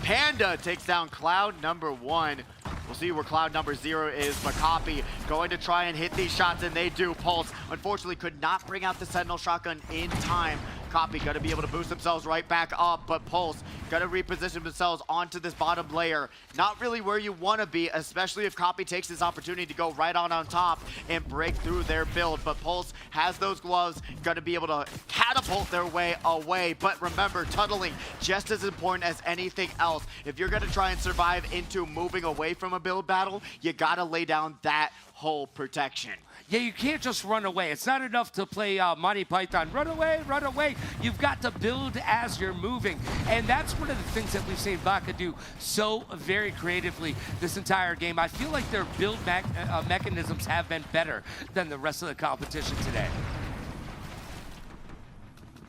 Speaker 1: Panda takes down Cloud number 1. We'll see where Cloud number 0 is, but Copy going to try and hit these shots, and they do. Pulse, unfortunately, could not bring out the Sentinel shotgun in time. Copy going to be able to boost themselves right back up, but Pulse Gotta reposition themselves onto this bottom layer. Not really where you want to be, especially if Copy takes this opportunity to go right on top and break through their build. But Pulse has those gloves, gonna be able to catapult their way away. But remember, tunneling just as important as anything else. If you're gonna try and survive into moving away from a build battle, you gotta lay down that whole protection.
Speaker 2: Yeah, you can't just run away. It's not enough to play Monty Python. Run away, run away. You've got to build as you're moving. And that's one of the things that we've seen Baka do so very creatively this entire game. I feel like their build mechanisms have been better than the rest of the competition today.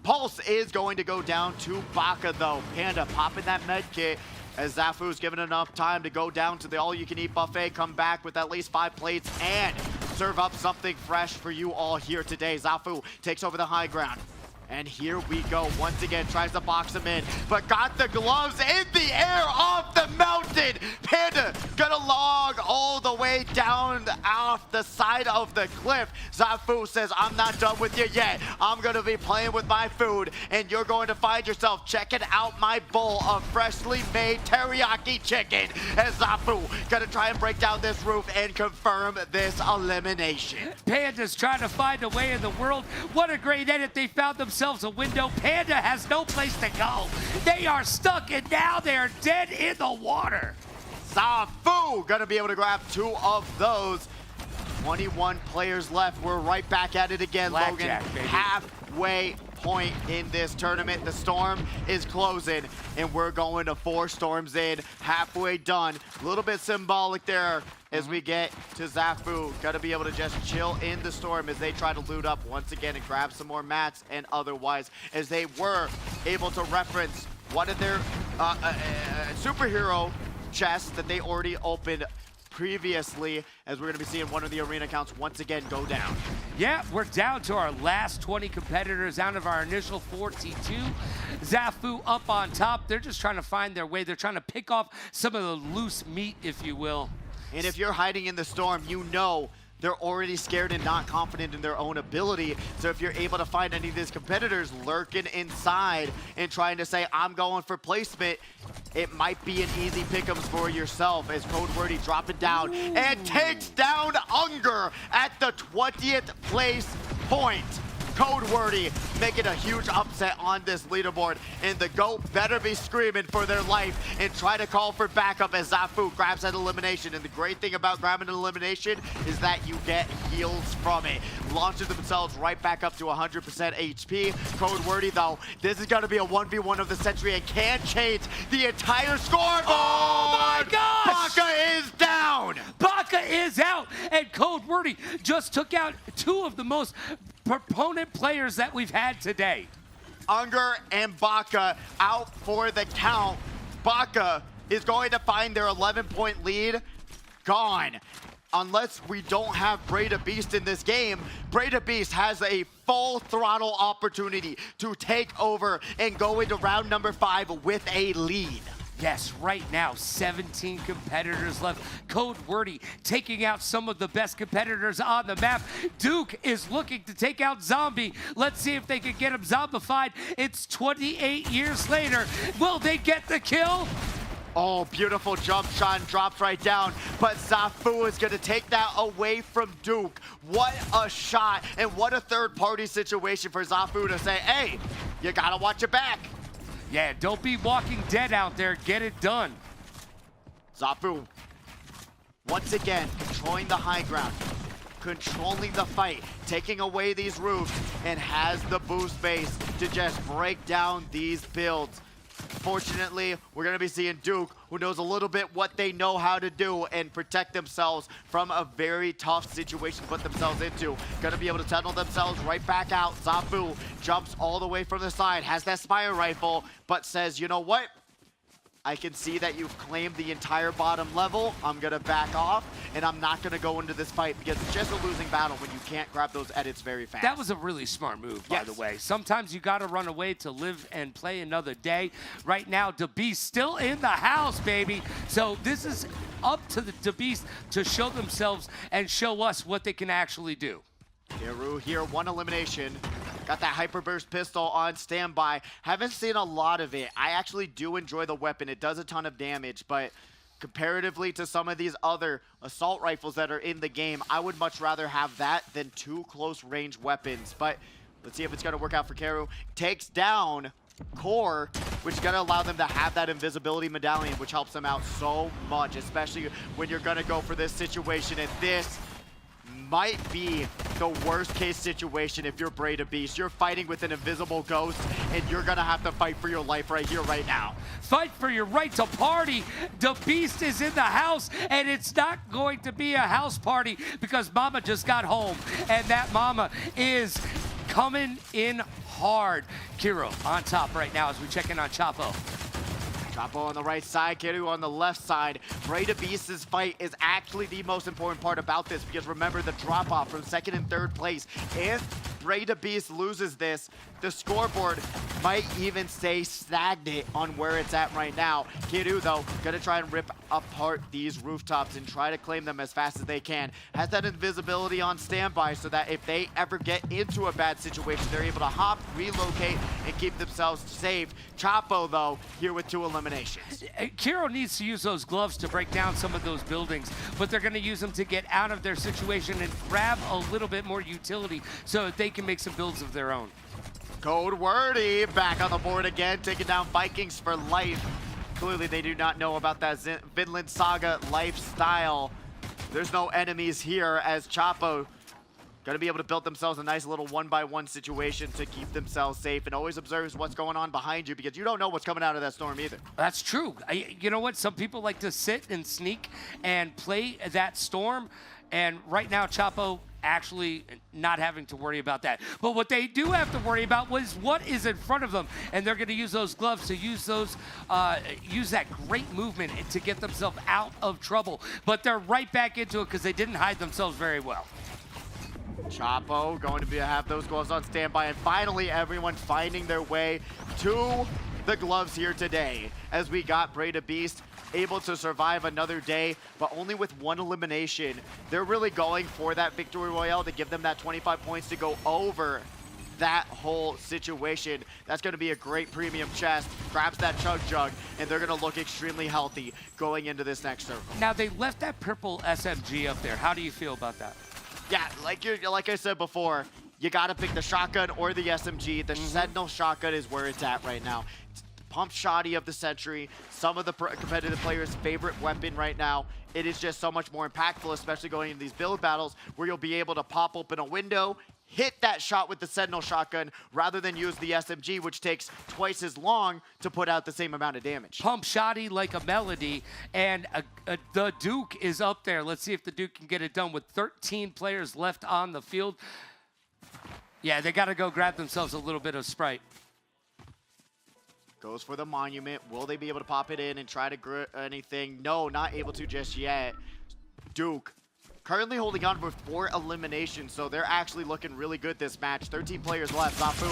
Speaker 1: Pulse is going to go down to Baka, though. Panda popping that med kit as Zafu's given enough time to go down to the all-you-can-eat buffet, come back with at least 5 plates, and serve up something fresh for you all here today. Zafu takes over the high ground. And here we go. Once again, tries to box him in, but got the gloves in the air off the mountain. Panda gonna log all the way down off the side of the cliff. Zafu says, I'm not done with you yet. I'm gonna be playing with my food, and you're going to find yourself checking out my bowl of freshly made teriyaki chicken. As Zafu gonna try and break down this roof and confirm this elimination.
Speaker 2: Panda's trying to find a way in the world. What a great edit. They found themselves a window. Panda has no place to go. They are stuck, and now they're dead in the water.
Speaker 1: Zafu gonna be able to grab 2 of those. 21 players left. We're right back at it again,
Speaker 2: Blackjack,
Speaker 1: Logan.
Speaker 2: baby.
Speaker 1: Halfway point in this tournament. The storm is closing, and we're going to 4 storms in. Halfway done. A little bit symbolic there as we get to Zafu. Got to be able to just chill in the storm as they try to loot up once again and grab some more mats and otherwise, as they were able to reference one of their superhero chests that they already opened previously, as we're going to be seeing one of the arena accounts once again go down.
Speaker 2: Yeah, we're down to our last 20 competitors out of our initial 42. Zafu up on top. They're just trying to find their way. They're trying to pick off some of the loose meat, if you will.
Speaker 1: And if you're hiding in the storm, you know they're already scared and not confident in their own ability. So if you're able to find any of these competitors lurking inside and trying to say, I'm going for placement, it might be an easy pick'ems for yourself, as Code Wordy drop it down and takes down Unger at the 20th place point. Code Wordy making a huge upset on this leaderboard, and the GOAT better be screaming for their life and try to call for backup as Zafu grabs that elimination. And the great thing about grabbing an elimination is that you get heals from it. Launches themselves right back up to 100% HP. Code Wordy, though, this is going to be a 1v1 of the century and can change the entire scoreboard.
Speaker 2: Oh my gosh!
Speaker 1: Baka is down!
Speaker 2: Baka is out, and Code Wordy just took out 2 of the most proponent players that we've had today.
Speaker 1: Unger and Baka out for the count. Baka is going to find their 11-point lead gone. Unless we don't have Breda Beast in this game, Breda Beast has a full throttle opportunity to take over and go into round number 5 with a lead.
Speaker 2: Yes, right now, 17 competitors left. Code Wordy taking out some of the best competitors on the map. Duke is looking to take out Zombie. Let's see if they can get him zombified. It's 28 years later. Will they get the kill?
Speaker 1: Oh, beautiful jump shot and drops right down, but Zafu is gonna take that away from Duke. What a shot, and what a third-party situation for Zafu to say, hey, you gotta watch your back.
Speaker 2: Yeah, don't be walking dead out there. Get it done.
Speaker 1: Zafu, once again, controlling the high ground, controlling the fight, taking away these roofs, and has the boost base to just break down these builds. Fortunately, we're going to be seeing Duke, who knows a little bit what they know how to do and protect themselves from a very tough situation to put themselves into. Going to be able to tunnel themselves right back out. Zafu jumps all the way from the side, has that Spire rifle, but says, you know what? I can see that you've claimed the entire bottom level. I'm going to back off, and I'm not going to go into this fight because it's just a losing battle when you can't grab those edits very fast.
Speaker 2: That was a really smart move, by the way. Sometimes you got to run away to live and play another day. Right now, DeBeast still in the house, baby. So this is up to the DeBeast to show themselves and show us what they can actually do.
Speaker 1: Kiru here, 1 elimination. Got that Hyper Burst pistol on standby. Haven't seen a lot of it. I actually do enjoy the weapon. It does a ton of damage, but comparatively to some of these other assault rifles that are in the game, I would much rather have that than 2 close range weapons. But let's see if it's going to work out for Karu. Takes down Core, which is going to allow them to have that invisibility medallion, which helps them out so much, especially when you're going to go for this situation. And this might be the worst case situation if you're Breda Beast. You're fighting with an invisible ghost, and you're going to have to fight for your life right here, right now.
Speaker 2: Fight for your right to party. The Beast is in the house, and it's not going to be a house party because Mama just got home, and that Mama is coming in hard. Kiro on top right now as we check in on Chapo.
Speaker 1: Chapo on the right side, Kiru on the left side. Breda Beast's fight is actually the most important part about this because remember the drop-off from 2nd and 3rd place. If Breda Beast loses this, the scoreboard might even stay stagnant on where it's at right now. Kiru, though, gonna try and rip apart these rooftops and try to claim them as fast as they can. Has that invisibility on standby so that if they ever get into a bad situation, they're able to hop, relocate, and keep themselves safe. Chapo, though, here with 2 eliminations.
Speaker 2: Kiro needs to use those gloves to break down some of those buildings, but they're going to use them to get out of their situation and grab a little bit more utility so that they can make some builds of their own.
Speaker 1: Code Wordy back on the board again, taking down Vikings for life. Clearly, they do not know about that Vinland Saga lifestyle. There's no enemies here as Chapo going to be able to build themselves a nice little 1-by-1 situation to keep themselves safe, and always observes what's going on behind you because you don't know what's coming out of that storm either.
Speaker 2: That's true. You know what? Some people like to sit and sneak and play that storm, and right now Chapo actually not having to worry about that. But what they do have to worry about was what is in front of them, and they're going to use those gloves to use those, use that great movement to get themselves out of trouble. But they're right back into it because they didn't hide themselves very well.
Speaker 1: Chapo going to have those gloves on standby, and finally everyone finding their way to the gloves here today as we got Breda Beast able to survive another day, but only with 1 elimination. They're really going for that victory royale to give them that 25 points to go over that whole situation. That's going to be a great premium chest. Grabs that chug jug, and they're going to look extremely healthy going into this next circle.
Speaker 2: Now they left that purple SMG up there. How do you feel about that?
Speaker 1: Yeah, like I said before, you got to pick the shotgun or the SMG. The Sentinel shotgun is where it's at right now. It's the pump shotty of the century. Some of the competitive players' favorite weapon right now. It is just so much more impactful, especially going into these build battles where you'll be able to pop open a window, hit that shot with the Sentinel shotgun rather than use the SMG, which takes twice as long to put out the same amount of damage.
Speaker 2: Pump shotty like a melody, and the Duke is up there. Let's see if the Duke can get it done with 13 players left on the field. Yeah, they got to go grab themselves a little bit of Sprite.
Speaker 1: Goes for the monument. Will they be able to pop it in and try to grit anything? No, not able to just yet. Duke currently holding on with 4 eliminations, so they're actually looking really good this match. 13 players left. Zafu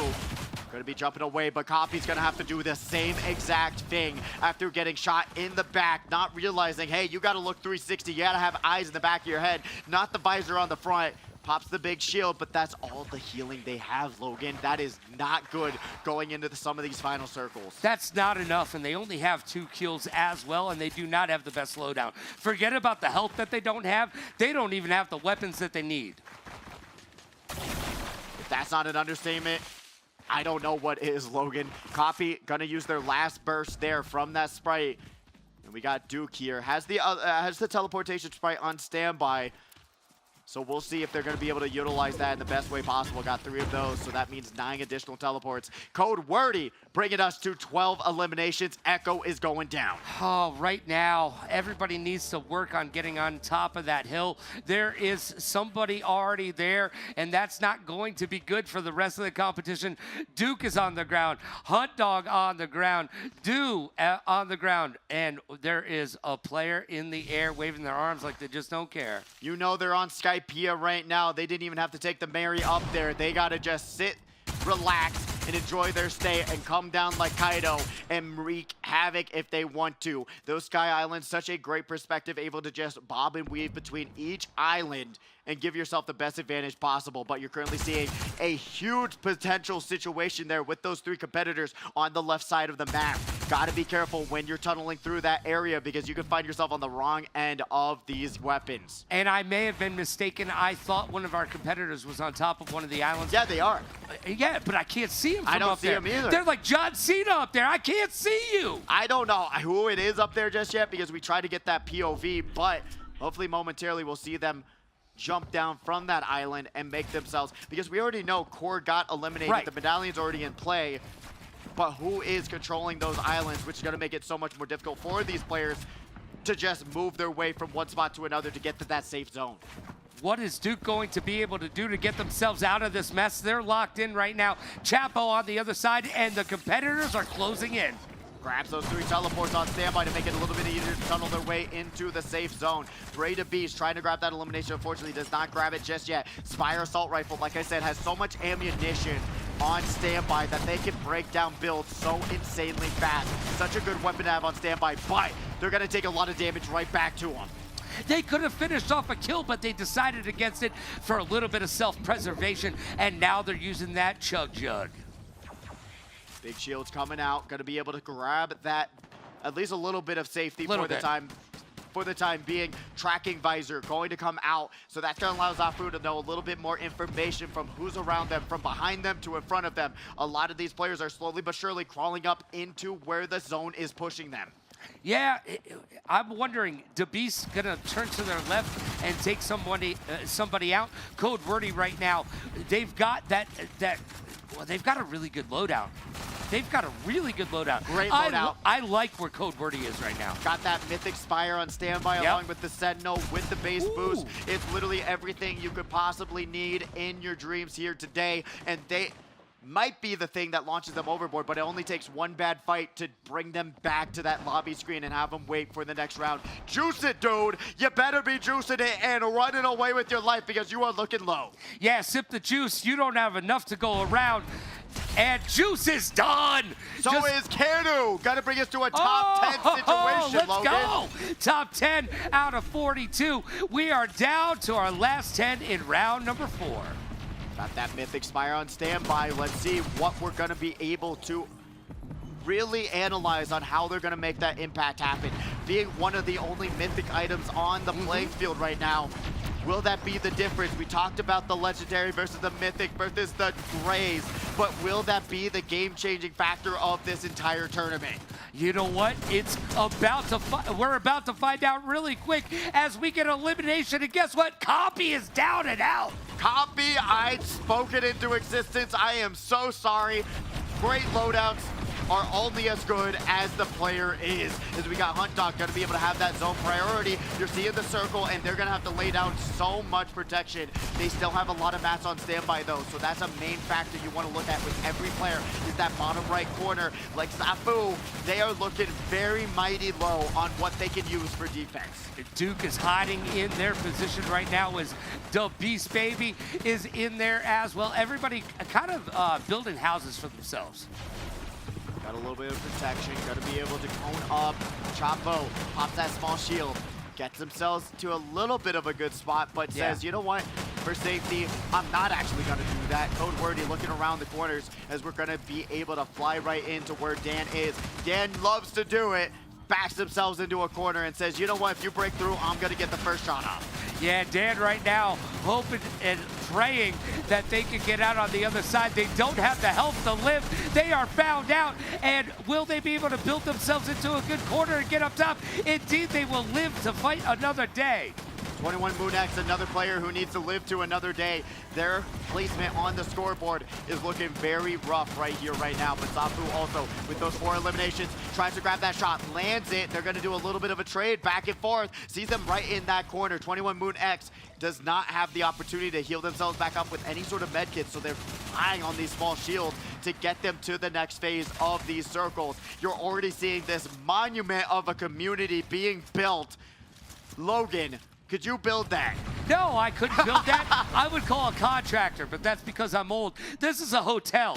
Speaker 1: going to be jumping away, but Copy's going to have to do the same exact thing after getting shot in the back, not realizing, hey, you got to look 360. You got to have eyes in the back of your head, not the visor on the front. Pops the big shield, but that's all the healing they have, Logan. That is not good going into some of these final circles.
Speaker 2: That's not enough, and they only have 2 kills as well, and they do not have the best slowdown. Forget about the health that they don't have. They don't even have the weapons that they need.
Speaker 1: If that's not an understatement, I don't know what is, Logan. Copy gonna use their last burst there from that Sprite. And we got Duke here. Has the teleportation Sprite on standby. So we'll see if they're going to be able to utilize that in the best way possible. Got 3 of those, so that means 9 additional teleports. Code Wordy bringing us to 12 eliminations. Echo is going down.
Speaker 2: Oh, right now, everybody needs to work on getting on top of that hill. There is somebody already there, and that's not going to be good for the rest of the competition. Duke is on the ground. Hunt Dog on the ground. Do on the ground. And there is a player in the air waving their arms like they just don't care.
Speaker 1: You know they're on Skypiea right now. They didn't even have to take the Mary up there. They got to just sit, relax, and enjoy their stay and come down like Kaido and wreak havoc if they want to. Those Sky Islands, such a great perspective, able to just bob and weave between each island and give yourself the best advantage possible. But you're currently seeing a huge potential situation there with those 3 competitors on the left side of the map. Gotta be careful when you're tunneling through that area because you can find yourself on the wrong end of these weapons.
Speaker 2: And I may have been mistaken. I thought one of our competitors was on top of one of the islands.
Speaker 1: Yeah, they are.
Speaker 2: Yeah, but I can't see him from
Speaker 1: I don't
Speaker 2: up
Speaker 1: see
Speaker 2: there.
Speaker 1: him either.
Speaker 2: They're like John Cena up there. I can't see you.
Speaker 1: I don't know who it is up there just yet because we tried to get that POV, but hopefully momentarily we'll see them jump down from that island and make themselves, because we already know Core got eliminated,
Speaker 2: Right.
Speaker 1: The medallion's already in play, but who is controlling those islands, which is going to make it so much more difficult for these players to just move their way from one spot to another to get to that safe zone.
Speaker 2: What is Duke going to be able to do to get themselves out of this mess? They're locked in right now. Chapo on the other side, and the competitors are closing in.
Speaker 1: Grabs those 3 teleports on standby to make it a little bit easier to tunnel their way into the safe zone. Bray to Beast trying to grab that elimination. Unfortunately, does not grab it just yet. Spire Assault Rifle, like I said, has so much ammunition on standby that they can break down builds so insanely fast. Such a good weapon to have on standby, but they're going to take a lot of damage right back to them.
Speaker 2: They could have finished off a kill, but they decided against it for a little bit of self-preservation, and now they're using that Chug Jug.
Speaker 1: Big Shield's coming out, going to be able to grab that, at least a little bit of safety
Speaker 2: Little
Speaker 1: for the
Speaker 2: bit.
Speaker 1: time. For the time being. Tracking visor going to come out, so that's going to allow Zafu to know a little bit more information from who's around them, from behind them to in front of them. A lot of these players are slowly but surely crawling up into where the zone is pushing them.
Speaker 2: Yeah, I'm wondering, DeBeast gonna turn to their left and take somebody out? Code Wordy right now, they've got well, they've got a really good loadout. They've got a really good loadout.
Speaker 1: Great loadout.
Speaker 2: I like where Code Wordy is right now.
Speaker 1: Got that Mythic Spire on standby along with the Sentinel, with the base boost. It's literally everything you could possibly need in your dreams here today, and they might be the thing that launches them overboard, but it only takes one bad fight to bring them back to that lobby screen and have them wait for the next round. Juice it, dude! You better be juicing it and running away with your life because you are looking low.
Speaker 2: Yeah, sip the juice. You don't have enough to go around. And Juice is done.
Speaker 1: So is Kanu. Got to bring us to a top 10 situation,
Speaker 2: let's
Speaker 1: Logan.
Speaker 2: go. Top 10 out of 42. We are down to our last 10 in round number 4.
Speaker 1: Got that Mythic Spire on standby. Let's see what we're going to be able to really analyze on how they're going to make that impact happen. Being one of the only Mythic items on the playing field right now, will that be the difference? We talked about the Legendary versus the Mythic versus the Grays, but will that be the game-changing factor of this entire tournament?
Speaker 2: You know what? It's about to. We're about to find out really quick as we get elimination. And guess what? Copy is down and out.
Speaker 1: Copy, I'd spoken into existence. I am so sorry. Great loadouts are only as good as the player is. As we got Hunt Dog gonna be able to have that zone priority. You're seeing the circle, and they're gonna have to lay down so much protection. They still have a lot of mats on standby though, so that's a main factor you want to look at with every player, is that bottom right corner. Like Zafu, they are looking very mighty low on what they can use for defense.
Speaker 2: Duke is hiding in their position right now as the Beast Baby is in there as well. Everybody kind of building houses for themselves.
Speaker 1: Got a little bit of protection, gotta be able to cone up. Chapo pops that small shield, gets themselves to a little bit of a good spot, but says, you know what, for safety, I'm not actually gonna do that. Code Wordy looking around the corners as we're gonna be able to fly right into where Dan is. Dan loves to do it, backs themselves into a corner and says, you know what, if you break through, I'm gonna get the first shot off.
Speaker 2: Yeah, Dan right now hoping and praying that they can get out on the other side. They don't have the health to live. They are found out. And will they be able to build themselves into a good corner and get up top? Indeed, they will live to fight another day.
Speaker 1: 21 Moon X, another player who needs to live to another day. Their placement on the scoreboard is looking very rough right here, right now. But Zafu also, with those 4 eliminations, tries to grab that shot, lands it. They're going to do a little bit of a trade back and forth. Sees them right in that corner. 21 Moon X does not have the opportunity to heal themselves back up with any sort of med kit, so they're relying on these small shields to get them to the next phase of these circles. You're already seeing this monument of a community being built. Logan, could you build that?
Speaker 2: No, I couldn't build that. I would call a contractor, but that's because I'm old. This is a hotel.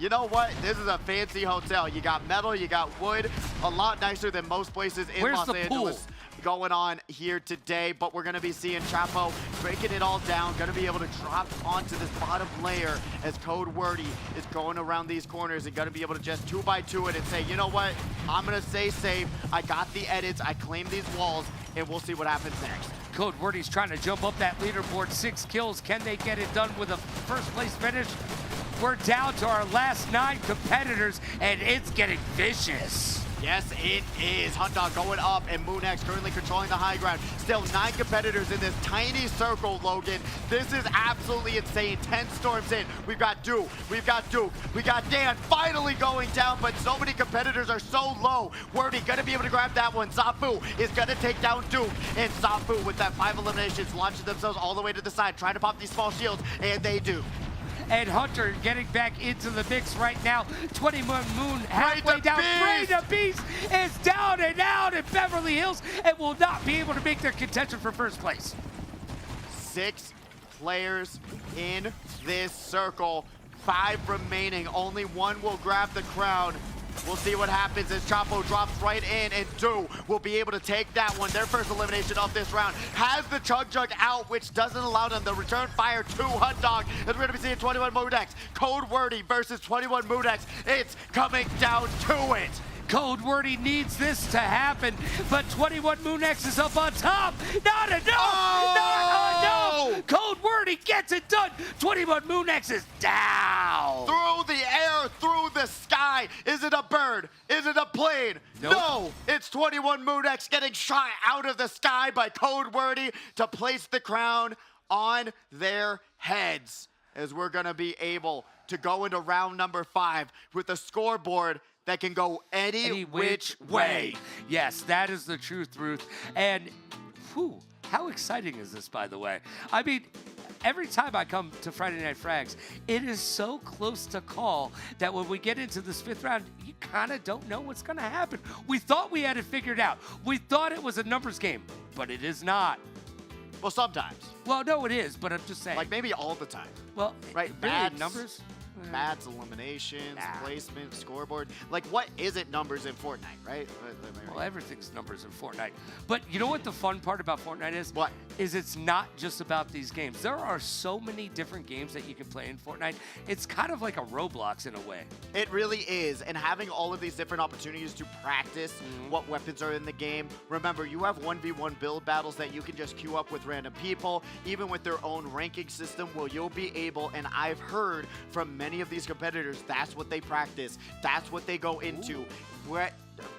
Speaker 1: you know what? This is a fancy hotel. You got metal, you got wood, a lot nicer than most places in
Speaker 2: Where's
Speaker 1: Los
Speaker 2: the
Speaker 1: Angeles.
Speaker 2: pool?
Speaker 1: Going on here today, but we're going to be seeing Chapo breaking it all down, going to be able to drop onto this bottom layer as Code Wordy is going around these corners and going to be able to just 2x2 it and say, you know what, I'm going to stay safe, I got the edits, I claim these walls, and we'll see what happens next.
Speaker 2: Code Wordy's trying to jump up that leaderboard, 6 kills. Can they get it done with a first place finish? We're down to our last 9 competitors, and it's getting vicious.
Speaker 1: Yes, it is. Hunt Dog going up, and MoonX currently controlling the high ground. Still 9 competitors in this tiny circle, Logan. This is absolutely insane. 10 storms in. We've got Duke, we got Dan finally going down, but so many competitors are so low. Wordy gonna be able to grab that one. Zafu is gonna take down Duke, and Zafu with that 5 eliminations launching themselves all the way to the side, trying to pop these small shields, and they do.
Speaker 2: And Hunter getting back into the mix right now. 21 Moon halfway down. Ray the Beast is down and out in Beverly Hills and will not be able to make their contention for first place.
Speaker 1: 6 players in this circle. 5 remaining. Only 1 will grab the crown. We'll see what happens as Chapo drops right in, and Do will be able to take that one. Their first elimination of this round has the Chug Jug out, which doesn't allow them to return fire to Hunt Dog. As we're going to be seeing 21 Moodex, Code Wordy versus 21 Moodex. It's coming down to it.
Speaker 2: Code Wordy needs this to happen, but 21 Moonex is up on top. Not enough!
Speaker 1: Oh!
Speaker 2: Not enough! Code Wordy gets it done. 21 Moonex is down.
Speaker 1: Through the air, through the sky. Is it a bird? Is it a plane?
Speaker 2: Nope.
Speaker 1: No! It's 21 Moodex getting shot out of the sky by Code Wordy to place the crown on their heads. As we're going to be able to go into round number 5 with a scoreboard that can go any which way.
Speaker 2: Yes, that is the truth, Ruth. And whew, how exciting is this, by the way? I mean, every time I come to Friday Night Frags, it is so close to call that when we get into this 5th round, you kind of don't know what's going to happen. We thought we had it figured out. We thought it was a numbers game, but it is not.
Speaker 1: Well, sometimes.
Speaker 2: Well, no, it is, but I'm just saying.
Speaker 1: Like maybe all the time.
Speaker 2: Well,
Speaker 1: right?
Speaker 2: really,
Speaker 1: Bad
Speaker 2: numbers?
Speaker 1: Mats, eliminations, placement, scoreboard. Like, what isn't numbers in Fortnite, right?
Speaker 2: Well, everything's numbers in Fortnite. But you know what the fun part about Fortnite is?
Speaker 1: What?
Speaker 2: Is it's not just about these games. There are so many different games that you can play in Fortnite. It's kind of like a Roblox in a way.
Speaker 1: It really is. And having all of these different opportunities to practice what weapons are in the game. Remember, you have 1v1 build battles that you can just queue up with random people, even with their own ranking system, where you'll be able, and I've heard from many of these competitors, that's what they practice. That's what they go into.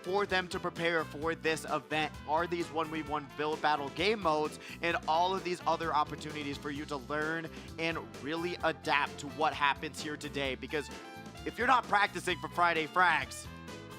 Speaker 1: For them to prepare for this event are these 1v1 build battle game modes and all of these other opportunities for you to learn and really adapt to what happens here today. Because if you're not practicing for Friday Frags,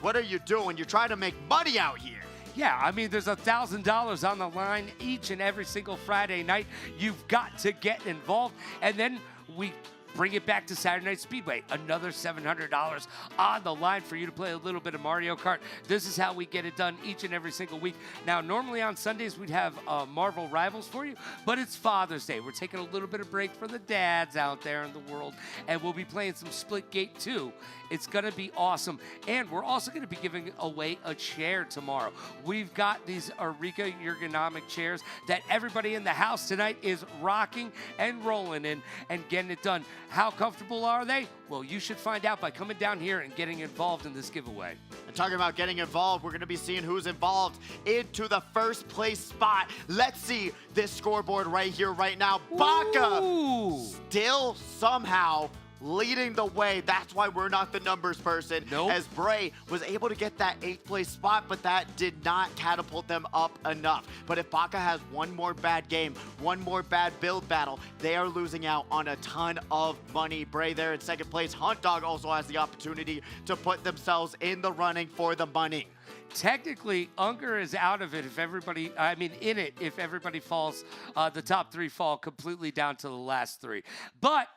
Speaker 1: what are you doing? You're trying to make money out here.
Speaker 2: Yeah, I mean, there's $1,000 on the line each and every single Friday night. You've got to get involved. And then we bring it back to Saturday Night Speedway. Another $700 on the line for you to play a little bit of Mario Kart. This is how we get it done each and every single week. Now, normally on Sundays, we'd have Marvel Rivals for you, but it's Father's Day. We're taking a little bit of break for the dads out there in the world, and we'll be playing some Splitgate 2. It's going to be awesome. And we're also going to be giving away a chair tomorrow. We've got these Eureka ergonomic chairs that everybody in the house tonight is rocking and rolling in and getting it done. How comfortable are they? Well, you should find out by coming down here and getting involved in this giveaway.
Speaker 1: And talking about getting involved, we're going to be seeing who's involved into the first place spot. Let's see this scoreboard right here, right now. Baka still somehow leading the way. That's why we're not the numbers person.
Speaker 2: Nope.
Speaker 1: As Bray was able to get that 8th place spot, but that did not catapult them up enough. But if Baka has one more bad game, one more bad build battle, they are losing out on a ton of money. Bray there in 2nd place. Hunt Dog also has the opportunity to put themselves in the running for the money.
Speaker 2: Technically, Unger is out of it if everybody, in it if everybody falls, the top 3 fall completely down to the last 3. But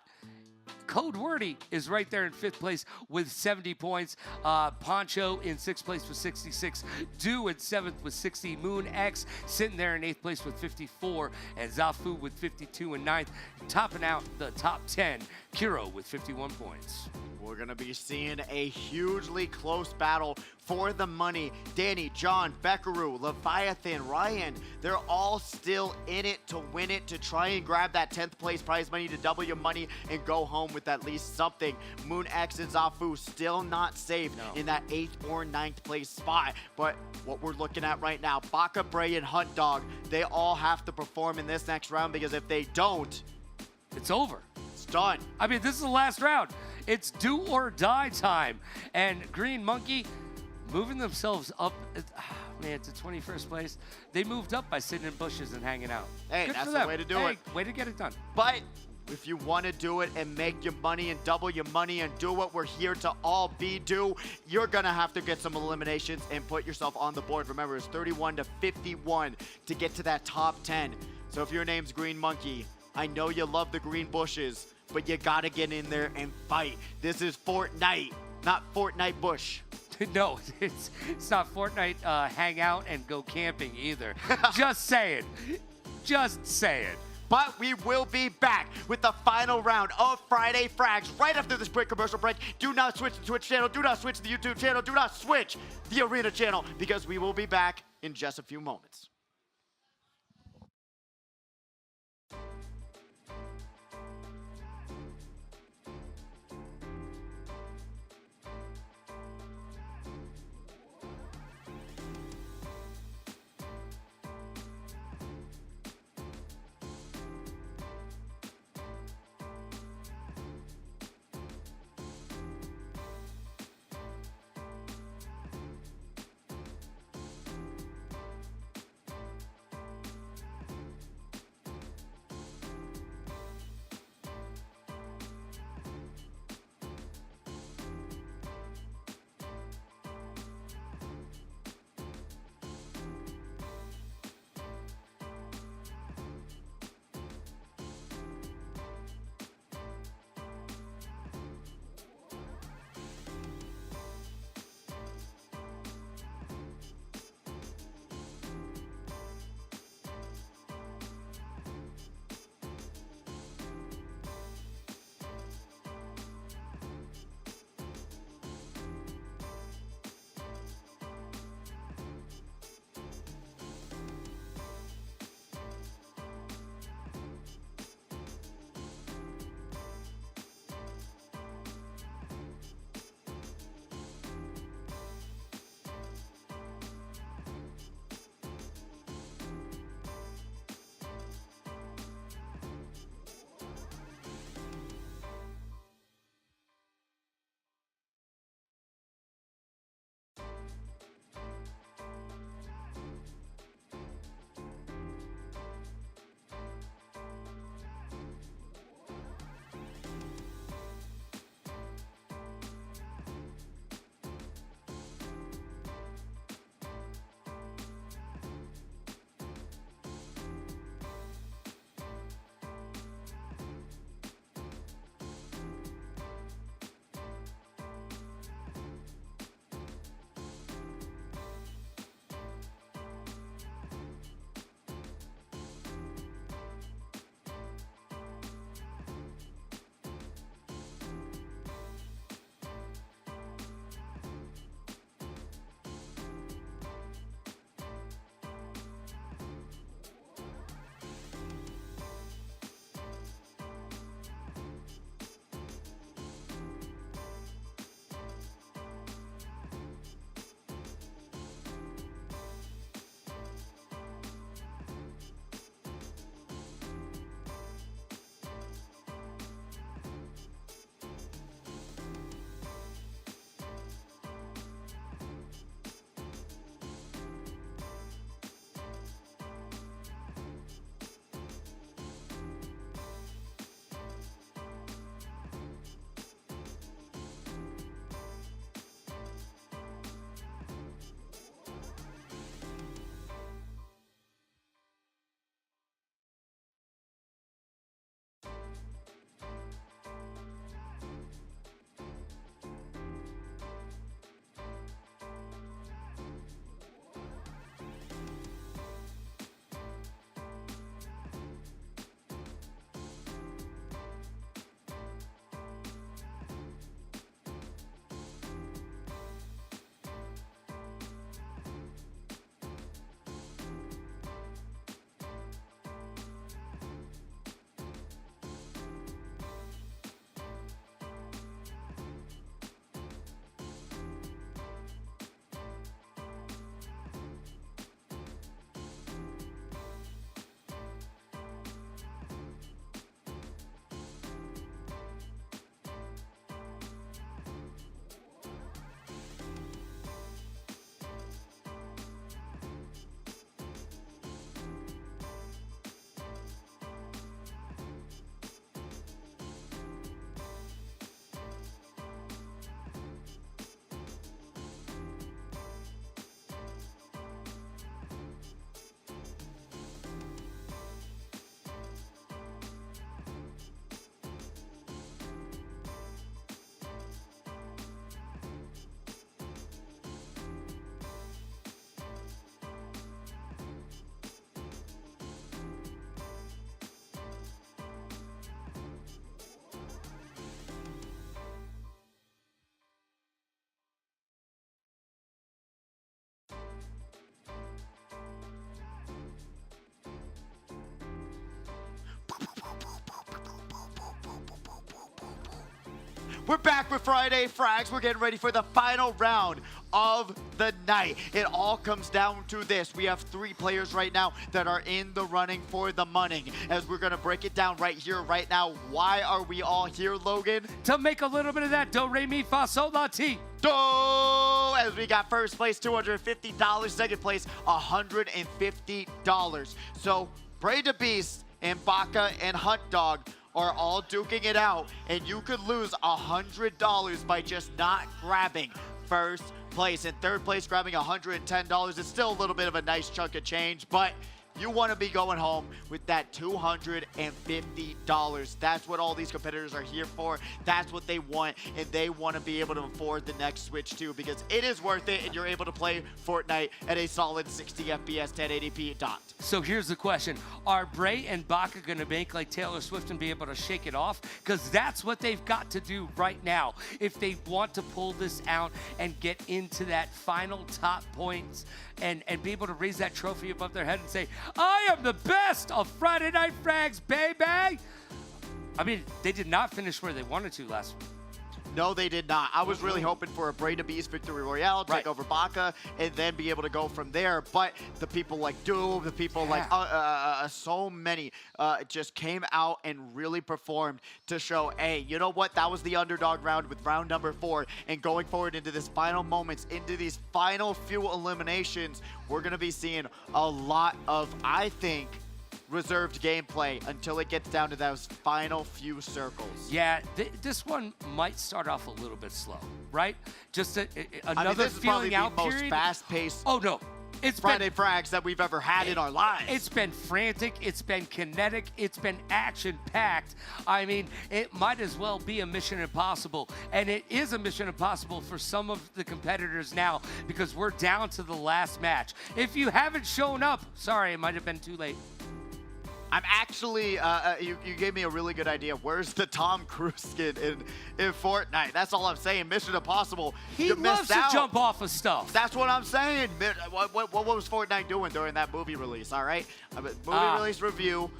Speaker 2: Code Wordy is right there in 5th place with 70 points. Poncho in 6th place with 66. Do in 7th with 60. Moon X sitting there in 8th place with 54. And Zafu with 52 and 9th. Topping out the top 10, Kiro with 51 points.
Speaker 1: We're going to be seeing a hugely close battle for the money. Danny, John, Beckaroo, Leviathan, Ryan, they're all still in it to win it, to try and grab that 10th place prize money, to double your money and go home with at least something. Moon X and Zafu still not safe in that 8th or 9th place spot. But what we're looking at right now, Baka, Bray, and Hunt Dog, they all have to perform in this next round, because if they don't,
Speaker 2: it's over.
Speaker 1: It's done.
Speaker 2: I mean, this is the last round. It's do or die time. And Green Monkey moving themselves up, man, to 21st place. They moved up by sitting in bushes and hanging out.
Speaker 1: Hey,
Speaker 2: Good
Speaker 1: that's
Speaker 2: for
Speaker 1: the
Speaker 2: them.
Speaker 1: way to do
Speaker 2: Hey,
Speaker 1: it.
Speaker 2: Way to get it done.
Speaker 1: But if you want to do it and make your money and double your money and do what we're here to all do, you're going to have to get some eliminations and put yourself on the board. Remember, it's 31 to 51 to get to that top 10. So if your name's Green Monkey, I know you love the green bushes, but you got to get in there and fight. This is Fortnite, not Fortnite Bush.
Speaker 2: No, it's not Fortnite hang out and go camping either. Just saying. Just saying.
Speaker 1: But we will be back with the final round of Friday Frags right after this quick commercial break. Do not switch the Twitch channel. Do not switch the YouTube channel. Do not switch the Arena channel, because we will be back in just a few moments. We're back with Friday Frags. We're getting ready for the final round of the night. It all comes down to this. We have 3 players right now that are in the running for the money. As we're going to break it down right here, right now. Why are we all here, Logan?
Speaker 2: To make a little bit of that do, re, mi, fa, sol, la, ti.
Speaker 1: Do! As we got first place, $250. Second place, $150. So, Bray the Beast and Baka and Hunt Dog are all duking it out, and you could lose $100 by just not grabbing first place. And third place grabbing $110. It's still a little bit of a nice chunk of change, but you want to be going home with that $250. That's what all these competitors are here for. That's what they want, and they want to be able to afford the next Switch too, because it is worth it, and you're able to play Fortnite at a solid 60 FPS, 1080p dot.
Speaker 2: So here's the question. Are Bray and Baka going to make like Taylor Swift and be able to shake it off? Because that's what they've got to do right now if they want to pull this out and get into that final top points and be able to raise that trophy above their head and say, I am the best of Friday Night Frags, baby! I mean, they did not finish where they wanted to last week.
Speaker 1: No, they did not. I was really hoping for a Bray the Beast Victory Royale, take over Baka, and then be able to go from there. But the people like Doom, the people like so many just came out and really performed to show, hey, you know what? That was the underdog round with round number 4. And going forward into this final moments, into these final few eliminations, we're going to be seeing a lot of, I think, reserved gameplay until it gets down to those final few circles.
Speaker 2: Yeah, this one might start off a little bit slow, right? Just another
Speaker 1: this
Speaker 2: feeling out
Speaker 1: is probably the
Speaker 2: period.
Speaker 1: most fast-paced
Speaker 2: Oh no, it's
Speaker 1: Friday Frags that we've ever had in our lives.
Speaker 2: It's been frantic, it's been kinetic, it's been action-packed. I mean, it might as well be a Mission Impossible, and it is a Mission Impossible for some of the competitors now because we're down to the last match. If you haven't shown up, sorry, it might have been too late.
Speaker 1: I'm actually, you gave me a really good idea. Where's the Tom Cruise skin in Fortnite? That's all I'm saying. Mission Impossible.
Speaker 2: He loves to jump off of stuff.
Speaker 1: That's what I'm saying. What was Fortnite doing during that movie release, all right? Movie release review.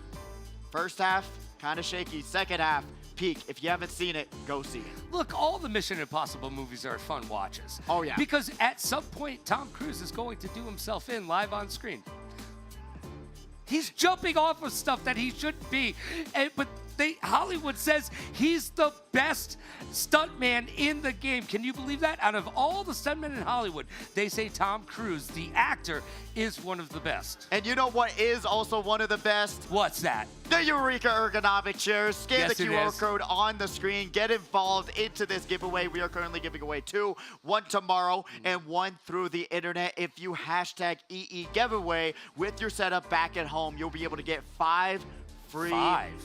Speaker 1: First half, kind of shaky. Second half, peak. If you haven't seen it, go see it.
Speaker 2: Look, all the Mission Impossible movies are fun watches.
Speaker 1: Oh, yeah.
Speaker 2: Because at some point, Tom Cruise is going to do himself in live on screen. He's jumping off of stuff that he shouldn't be. But Hollywood says he's the best stuntman in the game. Can you believe that? Out of all the stuntmen in Hollywood, they say Tom Cruise, the actor, is one of the best.
Speaker 1: And you know what is also one of the best?
Speaker 2: What's that?
Speaker 1: The Eureka ergonomic chairs. Scan
Speaker 2: Yes,
Speaker 1: the QR code on the screen. Get involved into this giveaway. We are currently giving away 2, one tomorrow and one through the internet. If you hashtag EE giveaway with your setup back at home, you'll be able to get 5 free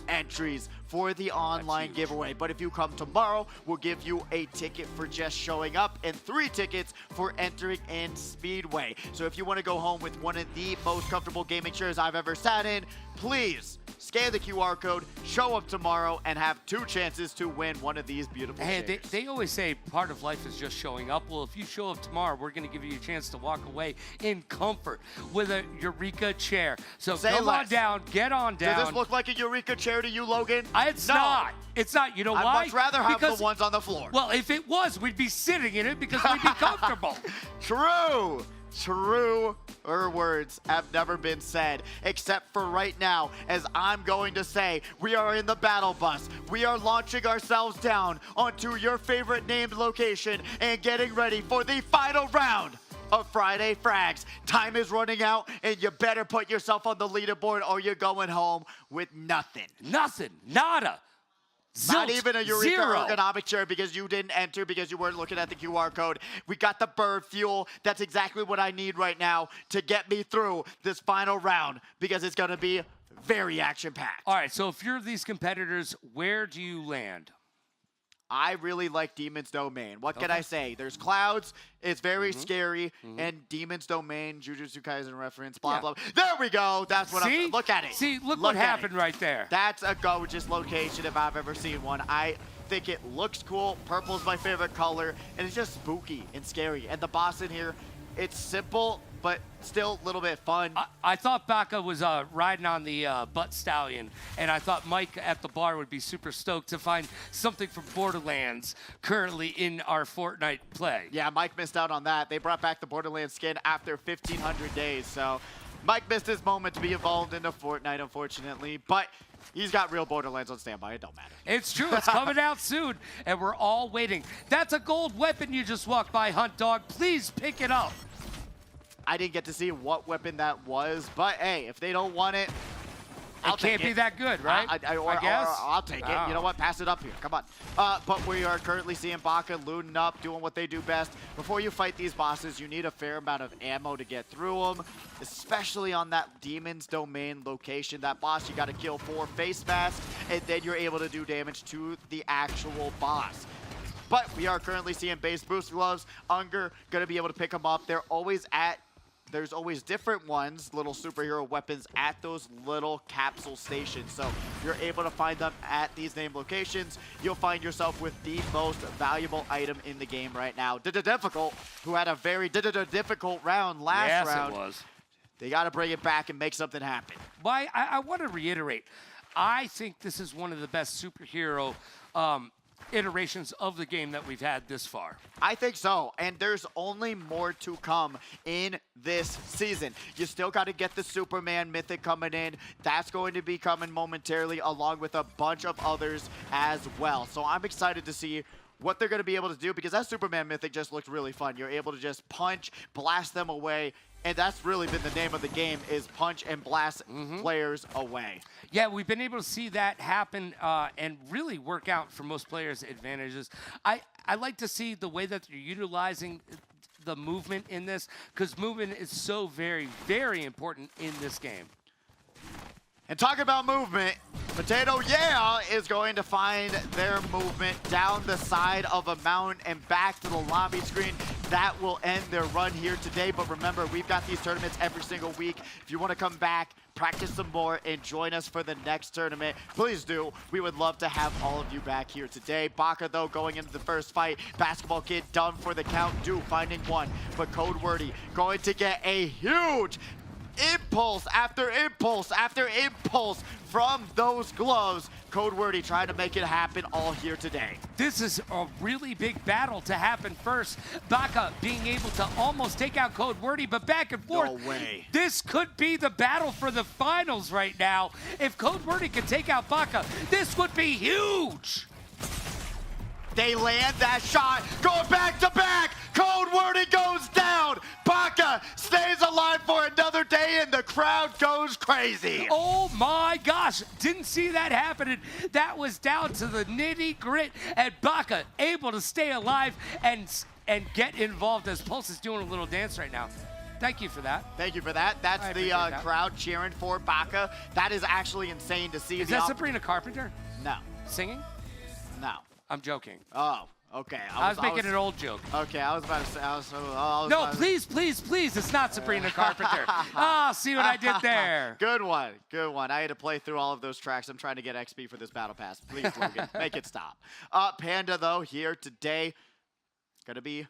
Speaker 1: entries for the online giveaway. But if you come tomorrow, we'll give you a ticket for just showing up and 3 tickets for entering in Speedway. So if you want to go home with one of the most comfortable gaming chairs I've ever sat in, please scan the QR code, show up tomorrow, and have 2 chances to win one of these beautiful chairs.
Speaker 2: They always say part of life is just showing up. Well, if you show up tomorrow, we're going to give you a chance to walk away in comfort with a Eureka chair. So come on down, get on down.
Speaker 1: Does this look like a Eureka chair to you, Logan?
Speaker 2: It's not. It's not. You know why?
Speaker 1: I'd much rather have the ones on the floor.
Speaker 2: Well, if it was, we'd be sitting in it because we'd be comfortable.
Speaker 1: True. Truer words have never been said, except for right now, as I'm going to say, we are in the battle bus. We are launching ourselves down onto your favorite named location and getting ready for the final round of Friday Frags. Time is running out, and you better put yourself on the leaderboard or you're going home with nothing.
Speaker 2: Nothing. Nada. Zilch,
Speaker 1: not even a Eureka
Speaker 2: zero.
Speaker 1: ergonomic chair because you didn't enter because you weren't looking at the QR code. We got the bird fuel. That's exactly what I need right now to get me through this final round because it's going to be very action-packed.
Speaker 2: All right, so if you're these competitors, where do you land?
Speaker 1: I really like Demon's Domain. What can I say? There's clouds. It's very scary. And Demon's Domain, Jujutsu Kaisen reference, blah, blah. There we go. That's what I'm... Look at it.
Speaker 2: See, look what happened right there.
Speaker 1: That's a gorgeous location if I've ever seen one. I think it looks cool. Purple's my favorite color. And it's just spooky and scary. And the boss in here, It's simple, but still a little bit fun.
Speaker 2: I thought Baka was riding on the butt stallion, and I thought Mike at the bar would be super stoked to find something from Borderlands currently in our Fortnite play.
Speaker 1: Yeah, Mike missed out on that. They brought back the Borderlands skin after 1,500 days, so Mike missed his moment to be involved into Fortnite, unfortunately, but he's got real Borderlands on standby. It don't matter.
Speaker 2: It's true. It's coming out soon, and we're all waiting. That's a gold weapon you just walked by, Hunt Dog. Please pick it up.
Speaker 1: I didn't get to see what weapon that was, but hey, if they don't want it, I'll take it.
Speaker 2: It can't be that good, right?
Speaker 1: I
Speaker 2: guess.
Speaker 1: Or I'll take it. You know what? Pass it up here. Come on. But we are currently seeing Baka looting up, doing what they do best. Before you fight these bosses, you need a fair amount of ammo to get through them, especially on that Demon's Domain location. That boss, you got to kill 4 face masks, and then you're able to do damage to the actual boss. But we are currently seeing base boost gloves. Unger going to be able to pick them up. There's always different ones, little superhero weapons at those little capsule stations. So you're able to find them at these named locations. You'll find yourself with the most valuable item in the game right now. Difficult, who had a very difficult round last round.
Speaker 2: Yes, it was.
Speaker 1: They got to bring it back and make something happen.
Speaker 2: Well, I want to reiterate, I think this is one of the best superhero iterations of the game that we've had this far.
Speaker 1: I think so, and there's only more to come in this season. You still got to get the Superman Mythic coming in. That's going to be coming momentarily, along with a bunch of others as well. So I'm excited to see what they're going to be able to do, because that Superman Mythic just looked really fun. You're able to just punch, blast them away, and that's really been the name of the game, is punch and blast players away.
Speaker 2: Yeah, we've been able to see that happen and really work out for most players' advantages. I like to see the way that they're utilizing the movement in this, because movement is so very, very important in this game.
Speaker 1: And talking about movement, Potato Yeah is going to find their movement down the side of a mountain and back to the lobby screen. That will end their run here today. But remember, we've got these tournaments every single week. If you want to come back, practice some more, and join us for the next tournament, please do. We would love to have all of you back here today. Baka, though, going into the first fight. Basketball Kid done for the count. Finding one. But Code Wordy going to get a huge impulse after impulse after impulse from those gloves. Code Wordy trying to make it happen all here today.
Speaker 2: This is a really big battle to happen first. Baka being able to almost take out Code Wordy, but back and forth.
Speaker 1: No way.
Speaker 2: This could be the battle for the finals right now. If Code Wordy could take out Baka, this would be huge.
Speaker 1: They land that shot, going back to back. Code Wordy goes down. Baka stays alive for another day, and the crowd goes crazy.
Speaker 2: Oh my gosh, didn't see that happening. That was down to the nitty grit, and Baka able to stay alive and get involved as Pulse is doing a little dance right now. Thank you for that.
Speaker 1: Thank you for that. That's the
Speaker 2: that.
Speaker 1: crowd cheering for Baka. That is actually insane to see.
Speaker 2: Is that Sabrina Carpenter?
Speaker 1: No.
Speaker 2: Singing?
Speaker 1: No.
Speaker 2: I'm joking.
Speaker 1: Oh, okay.
Speaker 2: I was making an old joke.
Speaker 1: Okay, I was about to say.
Speaker 2: No, please, please, please. It's not Sabrina Carpenter. Ah, see what I did there.
Speaker 1: Good one. Good one. I had to play through all of those tracks. I'm trying to get XP for this battle pass. Please, Logan, make it stop. Panda, though, here today, going to be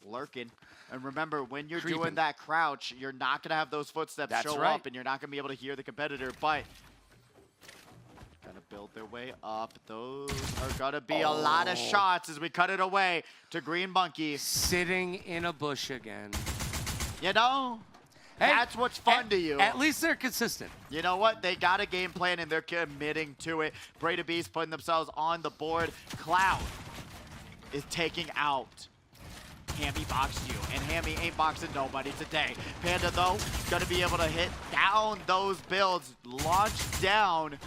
Speaker 1: lurking. And remember, when you're doing that crouch, you're not going to have those footsteps show up, and you're not going to be able to hear the competitor. But gonna build their way up. Those are gonna be a lot of shots as we cut it away to Green Monkey.
Speaker 2: Sitting in a bush again.
Speaker 1: You know,
Speaker 2: hey,
Speaker 1: that's what's fun to you.
Speaker 2: At least they're consistent.
Speaker 1: You know what? They got a game plan and they're committing to it. Breda Beast putting themselves on the board. Cloud is taking out Hammy boxed you, and Hammy ain't boxing nobody today. Panda, though, gonna be able to hit down those builds, launch down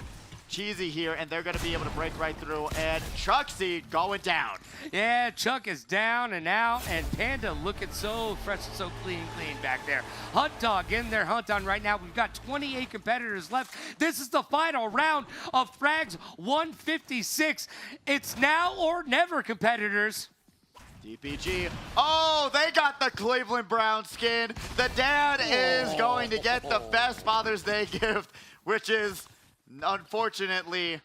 Speaker 1: Cheesy here, and they're going to be able to break right through, and Chucksy going down.
Speaker 2: Yeah, Chuck is down and out, and Panda looking so fresh and so clean back there. Hunt Dog in their hunt on right now. We've got 28 competitors left. This is the final round of Frags 156. It's now or never, competitors.
Speaker 1: DPG. Oh, they got the Cleveland Brown skin. The dad is going to get the best Father's Day gift, which is unfortunately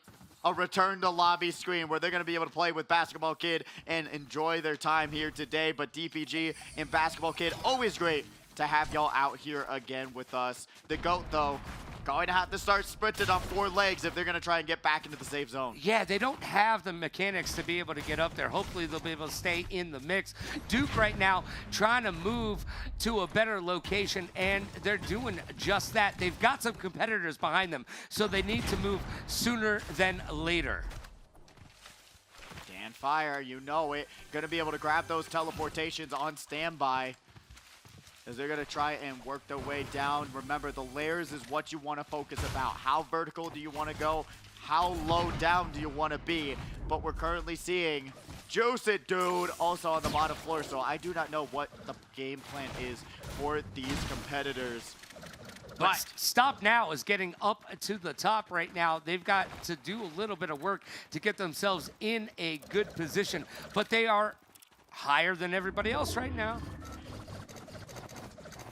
Speaker 1: a return to lobby screen where they're going to be able to play with Basketball Kid and enjoy their time here today. But DPG and Basketball Kid, always great to have y'all out here again with us. The GOAT, though, going to have to start sprinting on 4 legs if they're going to try and get back into the safe zone.
Speaker 2: Yeah, they don't have the mechanics to be able to get up there. Hopefully they'll be able to stay in the mix. Duke right now trying to move to a better location, and they're doing just that. They've got some competitors behind them, so they need to move sooner than later.
Speaker 1: Dan Fire, you know it. Going to be able to grab those teleportations on standby, as they're going to try and work their way down. Remember, the layers is what you want to focus about. How vertical do you want to go? How low down do you want to be? But we're currently seeing Juice It Dude also on the bottom floor, so I do not know what the game plan is for these competitors.
Speaker 2: But Stop Now is getting up to the top right now. They've got to do a little bit of work to get themselves in a good position, but they are higher than everybody else right now.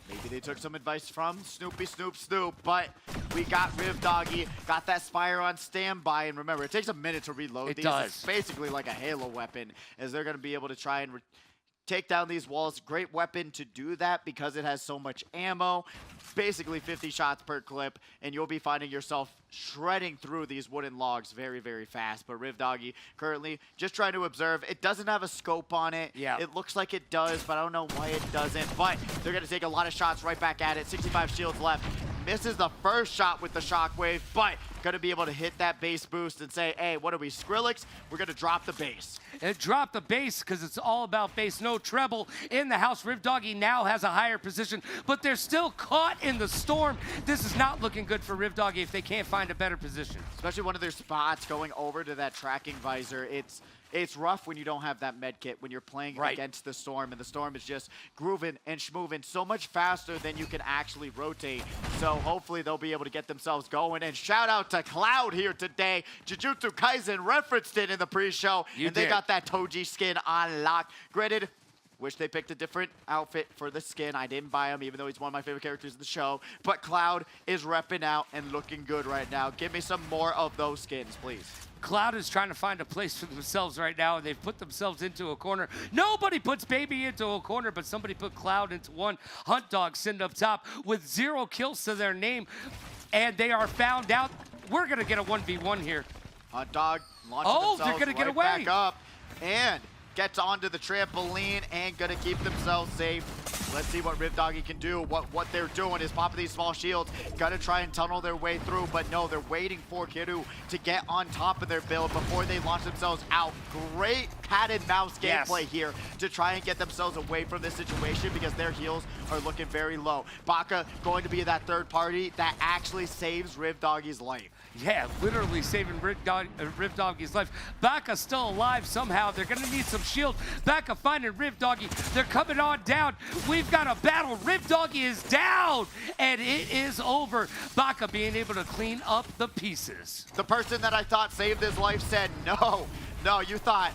Speaker 1: Maybe they took some advice from Snoopy Snoop Snoop, but we got Riv Doggy, got that Spire on standby, and remember, it takes a minute to reload these. It's basically like a Halo weapon, as they're going to be able to try and take down these walls. Great weapon to do that because it has so much ammo, basically 50 shots per clip, and you'll be finding yourself shredding through these wooden logs very, very fast. But Riv Doggy currently just trying to observe. It doesn't have a scope on it.
Speaker 2: Yeah.
Speaker 1: It looks like it does, but I don't know why it doesn't. But they're going to take a lot of shots right back at it. 65 shields left. Misses the first shot with the shockwave, but going to be able to hit that base boost and say, hey, what are we, Skrillex? We're going to drop the base.
Speaker 2: And drop the base because it's all about base. No treble in the house. Riv Doggy now has a higher position, but they're still caught in the storm. This is not looking good for Riv Doggy if they can't find a better position.
Speaker 1: Especially one of their spots going over to that tracking visor. It's rough when you don't have that med kit, when you're playing against the storm, and the storm is just grooving and schmoving so much faster than you can actually rotate. So hopefully they'll be able to get themselves going. And shout out to Cloud here today. Jujutsu Kaisen referenced it in the pre-show, and they got that Toji skin on lock. Granted, wish they picked a different outfit for the skin. I didn't buy him, even though he's one of my favorite characters in the show. But Cloud is repping out and looking good right now. Give me some more of those skins, please.
Speaker 2: Cloud is trying to find a place for themselves right now, and they've put themselves into a corner. Nobody puts Baby into a corner, but somebody put Cloud into one. Hunt Dog sitting up top with 0 kills to their name, and they are found out. We're going to get a 1v1 here.
Speaker 1: Hunt Dog launching
Speaker 2: they're going to get away.
Speaker 1: Back up, and gets onto the trampoline and going to keep themselves safe. Let's see what Riv Doggy can do. What they're doing is popping these small shields. Gonna try and tunnel their way through, but no, they're waiting for Kiru to get on top of their build before they launch themselves out. Great cat and mouse gameplay here to try and get themselves away from this situation because their heals are looking very low. Baka going to be that third party that actually saves Riv Doggy's life.
Speaker 2: Yeah, literally saving Riv Doggy's life. Baka still alive somehow. They're going to need some shield. Baka finding Riv Doggy. They're coming on down. We've got a battle. Riv Doggy is down, and it is over. Baka being able to clean up the pieces.
Speaker 1: The person that I thought saved his life said, no, you thought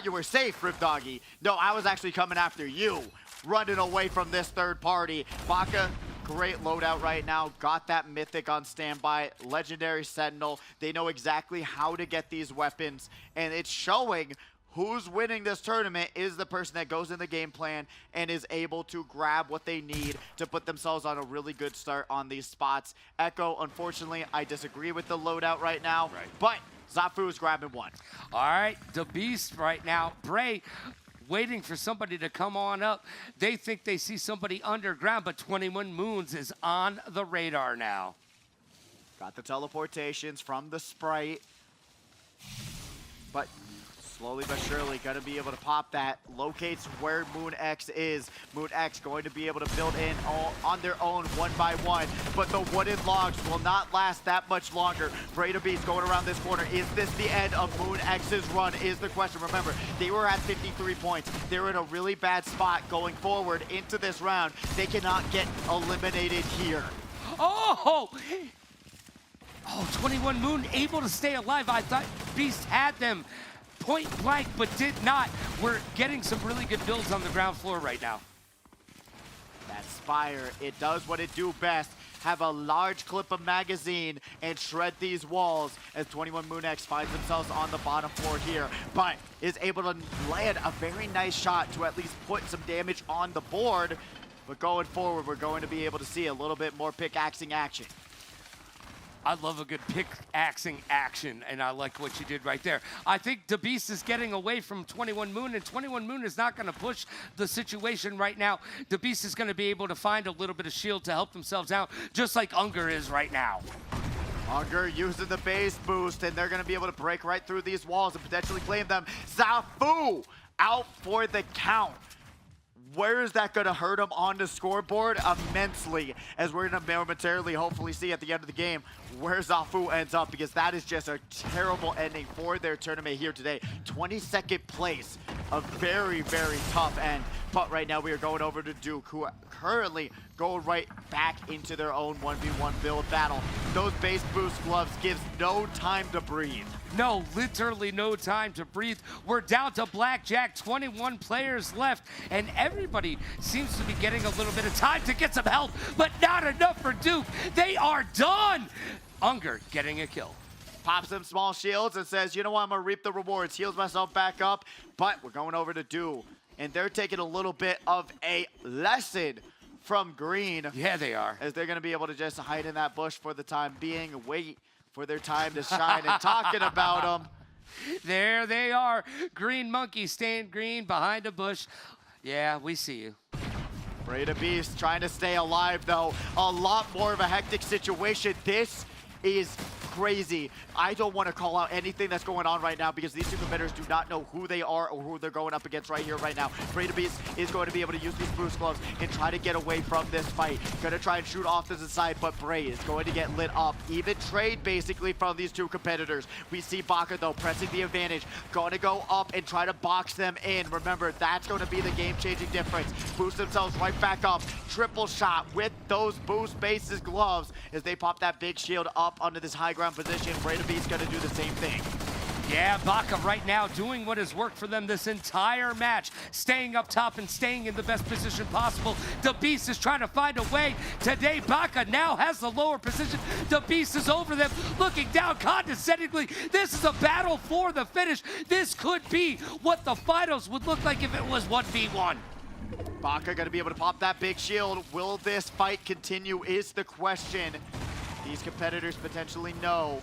Speaker 1: you were safe, Riv Doggy. No, I was actually coming after you, running away from this third party. Baka, great loadout right now. Got that Mythic on standby. Legendary Sentinel. They know exactly how to get these weapons, and it's showing who's winning this tournament is the person that goes in the game plan and is able to grab what they need to put themselves on a really good start on these spots. Echo, unfortunately, I disagree with the loadout right now, but Zafu is grabbing one.
Speaker 2: All right, the Beast right now. Bray waiting for somebody to come on up. They think they see somebody underground, but 21 Moons is on the radar now.
Speaker 1: Got the teleportations from the Sprite, but slowly but surely gonna be able to pop that. Locates where Moon X is. Moon X going to be able to build in all on their own one by one, but the wooden logs will not last that much longer. Breda Beast going around this corner. Is this the end of Moon X's run is the question. Remember, they were at 53 points. They're in a really bad spot going forward into this round. They cannot get eliminated here.
Speaker 2: Oh, 21 Moon able to stay alive. I thought Beast had them point blank, but did not. We're getting some really good builds on the ground floor right now.
Speaker 1: That Spire, it does what it do best. have a large clip of magazine and shred these walls as 21 Moon X finds themselves on the bottom floor here, but is able to land a very nice shot to at least put some damage on the board. But going forward, we're going to be able to see a little bit more pickaxing action.
Speaker 2: I love a good pickaxing action, and I like what you did right there. I think DeBeast is getting away from 21 Moon, and 21 Moon is not going to push the situation right now. DeBeast is going to be able to find a little bit of shield to help themselves out, just like Unger is right now.
Speaker 1: Unger using the base boost, and they're going to be able to break right through these walls and potentially claim them. Zafu out for the count. Where is that going to hurt him on the scoreboard? Immensely, as we're going to momentarily hopefully see at the end of the game where Zafu ends up, because that is just a terrible ending for their tournament here today. 22nd place, a very, very tough end. But right now we are going over to Duke, who currently go right back into their own 1v1 build battle. Those base boost gloves gives no time to breathe.
Speaker 2: No, literally no time to breathe. We're down to blackjack, 21 players left, and everybody seems to be getting a little bit of time to get some help, but not enough for Duke. They are done. Unger getting a kill.
Speaker 1: Pops some small shields and says, you know what, I'm gonna reap the rewards. Heals myself back up, but we're going over to Do, and they're taking a little bit of a lesson from Green.
Speaker 2: Yeah, they are.
Speaker 1: As they're gonna be able to just hide in that bush for the time being, wait for their time to shine. And talking about them,
Speaker 2: there they are. Green monkey staying green behind a bush. Yeah, we see you.
Speaker 1: Breda Beast trying to stay alive though. A lot more of a hectic situation. This is crazy. I don't want to call out anything that's going on right now because these two competitors do not know who they are or who they're going up against right here, right now. Breda Beast is going to be able to use these boost gloves and try to get away from this fight. Gonna try and shoot off to the side, but Bray is going to get lit up. Even trade basically from these two competitors. We see Baka though pressing the advantage. Going to go up and try to box them in. Remember, that's going to be the game-changing difference. Boost themselves right back up. Triple shot with those boost bases gloves as they pop that big shield up onto this high ground position. Breda Beast gonna do the same thing.
Speaker 2: Yeah, Baka right now doing what has worked for them this entire match, staying up top and staying in the best position possible. The Beast is trying to find a way. Today, Baka now has the lower position. The Beast is over them, looking down condescendingly. This is a battle for the finish. This could be what the finals would look like if it was 1v1.
Speaker 1: Baka gonna be able to pop that big shield. Will this fight continue is the question. These competitors potentially know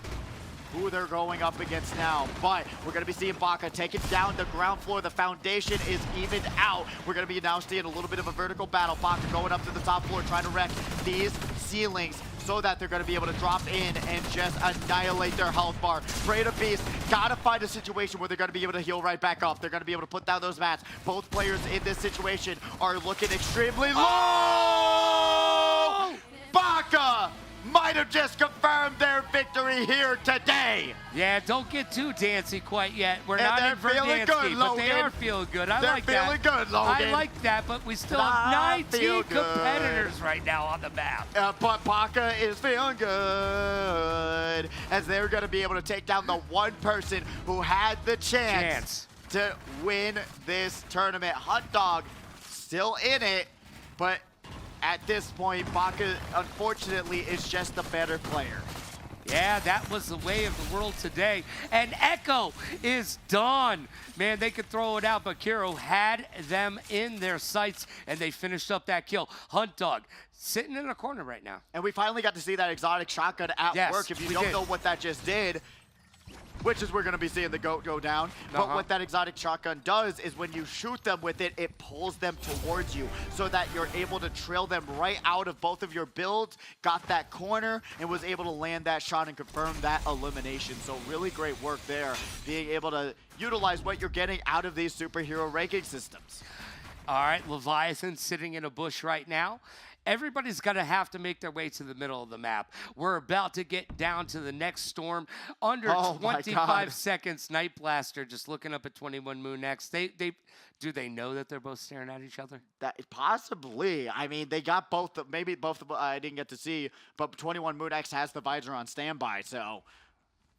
Speaker 1: who they're going up against now, but we're gonna be seeing Baka take it down the ground floor. The foundation is evened out. We're gonna be now seeing a little bit of a vertical battle. Baka going up to the top floor, trying to wreck these ceilings so that they're gonna be able to drop in and just annihilate their health bar. Breda Beast gotta find a situation where they're gonna be able to heal right back up. They're gonna be able to put down those mats. Both players in this situation are looking extremely low.
Speaker 2: Oh!
Speaker 1: Baka might have just confirmed their victory here today.
Speaker 2: Yeah, don't get too dancy quite yet. We're
Speaker 1: And
Speaker 2: not
Speaker 1: they're
Speaker 2: in for
Speaker 1: feeling
Speaker 2: Nancy,
Speaker 1: good,
Speaker 2: but they
Speaker 1: Logan.
Speaker 2: are feeling good. I
Speaker 1: They're
Speaker 2: like that.
Speaker 1: feeling good, Logan.
Speaker 2: I like that, but we still
Speaker 1: I
Speaker 2: have 19
Speaker 1: feel good.
Speaker 2: competitors right now on the map.
Speaker 1: But Baka is feeling good as they're going to be able to take down the one person who had the chance to win this tournament. Hot Dog still in it, but at this point, Baka, unfortunately, is just the better player.
Speaker 2: Yeah, that was the way of the world today. And Echo is done. Man, they could throw it out, but Kiro had them in their sights, and they finished up that kill. Hunt Dog sitting in a corner right now.
Speaker 1: And we finally got to see that exotic shotgun at work. If you don't know what that just did, which is we're going to be seeing the GOAT go down. But what that exotic shotgun does is when you shoot them with it, it pulls them towards you so that you're able to trail them right out of both of your builds, got that corner, and was able to land that shot and confirm that elimination. So really great work there, being able to utilize what you're getting out of these superhero ranking systems.
Speaker 2: All right, Leviathan sitting in a bush right now. Everybody's going to have to make their way to the middle of the map. We're about to get down to the next storm. Under 25 seconds, Night Blaster just looking up at 21 Moon X. Do they know that they're both staring at each other?
Speaker 1: That possibly. I mean, they got both. Maybe both. I didn't get to see, but 21 Moon X has the visor on standby, so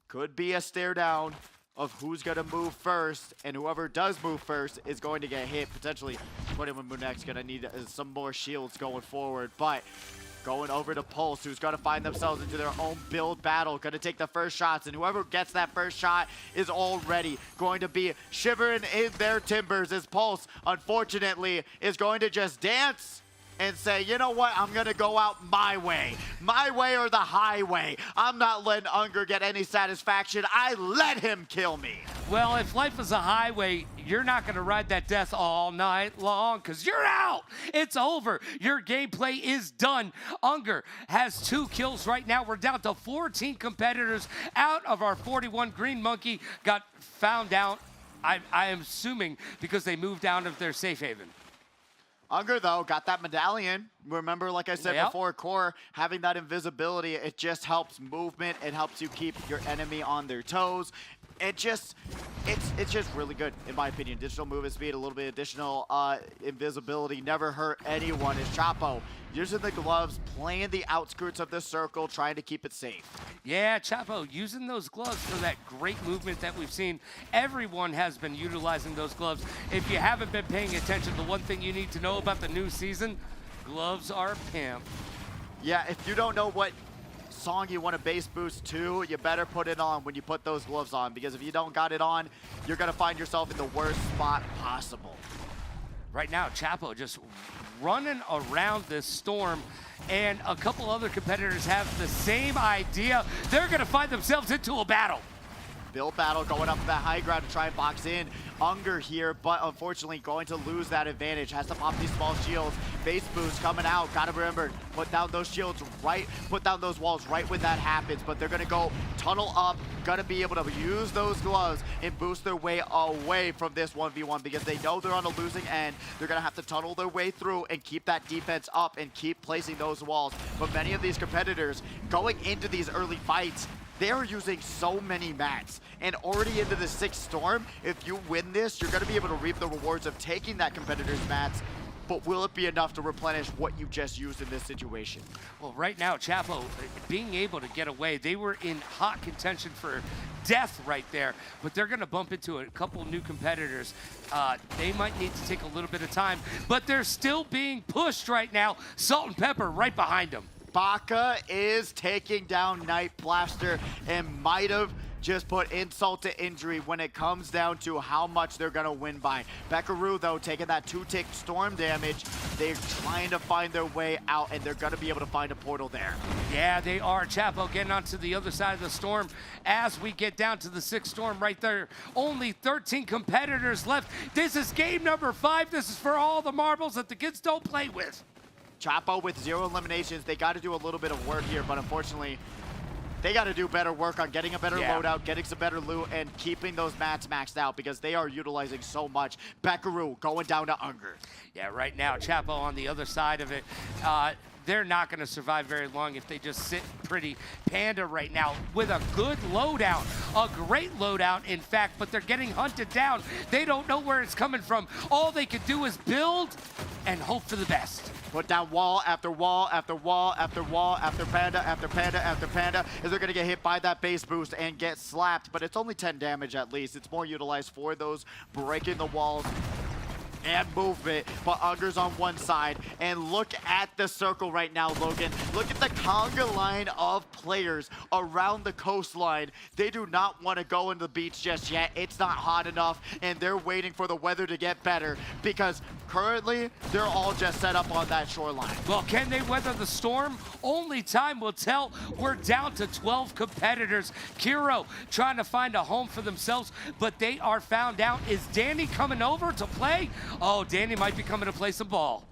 Speaker 1: could be a stare down of who's going to move first, and whoever does move first is going to get hit. Potentially, 21 Moon X going to need some more shields going forward, but going over to Pulse, who's going to find themselves into their own build battle, going to take the first shots, and whoever gets that first shot is already going to be shivering in their timbers, as Pulse, unfortunately, is going to just dance and say, you know what, I'm going to go out my way or the highway. I'm not letting Unger get any satisfaction. I let him kill me.
Speaker 2: Well, if life is a highway, you're not going to ride that death all night long because you're out. It's over. Your gameplay is done. Unger has 2 kills right now. We're down to 14 competitors out of our 41. Green Monkey got found out, I am assuming, because they moved out of their safe haven.
Speaker 1: Unger, though, got that medallion. Remember, like I said before, Core, having that invisibility, it just helps movement. It helps you keep your enemy on their toes. It's just really good, in my opinion. Additional movement speed, a little bit additional invisibility, never hurt anyone. Is Chapo using the gloves, playing the outskirts of the circle, trying to keep it safe.
Speaker 2: Yeah, Chapo using those gloves for that great movement that we've seen. Everyone has been utilizing those gloves. If you haven't been paying attention, the one thing you need to know about the new season, gloves are pimp.
Speaker 1: Yeah, if you don't know what song you want to base boost to, you better put it on when you put those gloves on, because if you don't got it on, you're going to find yourself in the worst spot possible.
Speaker 2: Right now, Chapo just running around this storm, and a couple other competitors have the same idea. They're going to find themselves into a battle.
Speaker 1: Build battle going up that high ground to try and box in Unger here, but unfortunately going to lose that advantage. Has to pop these small shields. Base boost coming out. Gotta remember, put down those shields right, put down those walls right when that happens, but they're gonna go tunnel up, gonna be able to use those gloves and boost their way away from this 1v1 because they know they're on a losing end. They're gonna have to tunnel their way through and keep that defense up and keep placing those walls. But many of these competitors going into these early fights, they're using so many mats, and already into the 6th storm, if you win this, you're gonna be able to reap the rewards of taking that competitor's mats, but will it be enough to replenish what you just used in this situation?
Speaker 2: Well, right now, Chapo, being able to get away, they were in hot contention for death right there, but they're gonna bump into a couple new competitors. They might need to take a little bit of time, but they're still being pushed right now. Salt and Pepper right behind them.
Speaker 1: Baka is taking down Night Blaster and might have just put insult to injury when it comes down to how much they're going to win by. Beckaroo, though, taking that 2-tick storm damage. They're trying to find their way out, and they're going to be able to find a portal there.
Speaker 2: Yeah, they are. Chapo getting onto the other side of the storm as we get down to the 6th storm right there. Only 13 competitors left. This is game number 5. This is for all the marbles that the kids don't play with.
Speaker 1: Chapo with 0 eliminations. They got to do a little bit of work here, but unfortunately, they got to do better work on getting a better loadout, getting some better loot, and keeping those mats maxed out because they are utilizing so much. Beckaroo going down to Unger.
Speaker 2: Yeah, right now, Chapo on the other side of it. They're not going to survive very long if they just sit pretty. Panda right now with a good loadout, a great loadout, in fact, but they're getting hunted down. They don't know where it's coming from. All they can do is build and hope for the best.
Speaker 1: Put down wall after wall after wall after wall after Panda after Panda after Panda as they're going to get hit by that base boost and get slapped, but it's only 10 damage at least. It's more utilized for those breaking the walls and movement, but Unger's on one side. And look at the circle right now, Logan. Look at the conga line of players around the coastline. They do not want to go into the beach just yet. It's not hot enough, and they're waiting for the weather to get better because currently they're all just set up on that shoreline.
Speaker 2: Well, can they weather the storm? Only time will tell. We're down to 12 competitors. Kiro trying to find a home for themselves, but they are found out. Is Danny coming over to play? Oh, Danny might be coming to play some ball.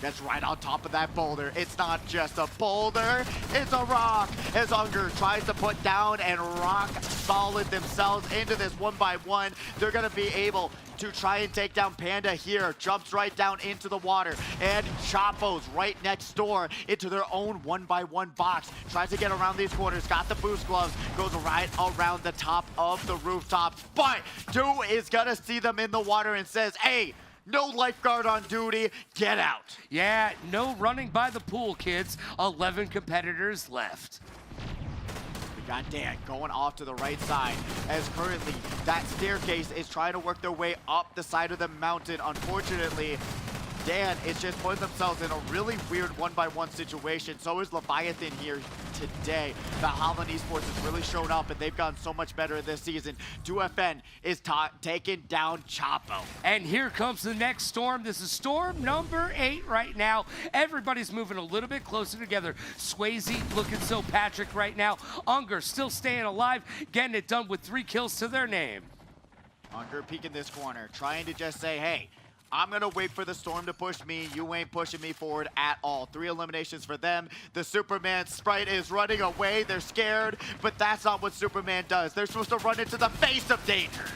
Speaker 1: That's right on top of that boulder. It's not just a boulder, it's a rock. As Unger tries to put down and rock solid themselves into this 1-by-1, they're gonna be able to try and take down Panda here. Jumps right down into the water. And Chapo's right next door into their own 1-by-1 box. Tries to get around these corners. Got the boost gloves. Goes right around the top of the rooftops. But Dew is gonna see them in the water and says, hey, no lifeguard on duty, get out.
Speaker 2: Yeah, no running by the pool, kids. 11 competitors left.
Speaker 1: We got Dan going off to the right side as currently that staircase is trying to work their way up the side of the mountain. Unfortunately, Dan is just putting themselves in a really weird one-by-one situation. So is Leviathan here today. The Holland Esports has really shown up, and they've gotten so much better this season. 2FN is taking down Chapo.
Speaker 2: And here comes the next storm. This is storm number 8 right now. Everybody's moving a little bit closer together. Swayze looking so Patrick right now. Unger still staying alive, getting it done with 3 kills to their name.
Speaker 1: Unger peeking this corner, trying to just say, hey, I'm going to wait for the storm to push me. You ain't pushing me forward at all. 3 eliminations for them. The Superman sprite is running away. They're scared, but that's not what Superman does. They're supposed to run into the face of danger.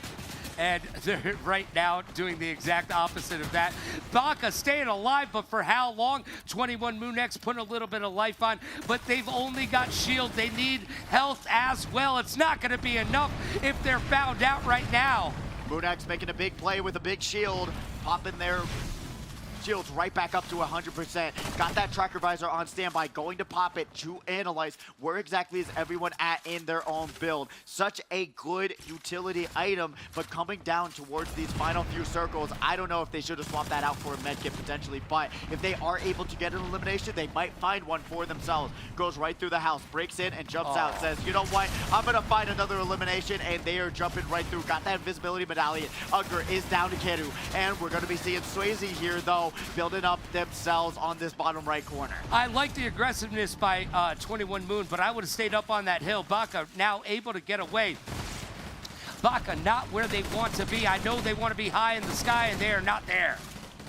Speaker 2: And they're right now doing the exact opposite of that. Baka staying alive, but for how long? 21 Moonex putting a little bit of life on, but they've only got shield. They need health as well. It's not going to be enough if they're found out right now.
Speaker 1: Moonex making a big play with a big shield, popping their shields right back up to 100%. Got that tracker visor on standby, going to pop it to analyze where exactly is everyone at in their own build. Such a good utility item, but coming down towards these final few circles, I don't know if they should have swapped that out for a medkit potentially, but if they are able to get an elimination, they might find one for themselves. Goes right through the house, breaks in and jumps out, says, you know what, I'm gonna find another elimination, and they are jumping right through. Got that invisibility medallion. Unger is down to Kedu, and we're gonna be seeing Swayze here though, building up themselves on this bottom right corner.
Speaker 2: I like the aggressiveness by 21 Moon, but I would have stayed up on that hill. Baka now able to get away. Baka not where they want to be. I know they want to be high in the sky, and they are not there.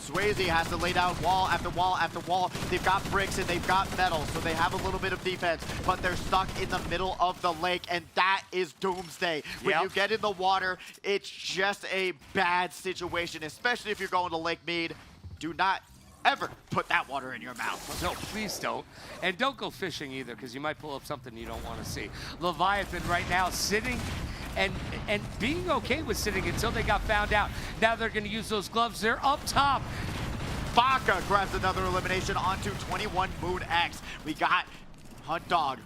Speaker 1: Swayze has to lay down wall after wall after wall. They've got bricks and they've got metal, so they have a little bit of defense, but they're stuck in the middle of the lake, and that is doomsday. When you get in the water, it's just a bad situation, especially if you're going to Lake Mead. Do not ever put that water in your mouth.
Speaker 2: No, please don't. And don't go fishing either, because you might pull up something you don't want to see. Leviathan right now sitting and being okay with sitting until they got found out. Now they're going to use those gloves. They're up top.
Speaker 1: Baka grabs another elimination onto 21 Moonex. We got Hunt Dog.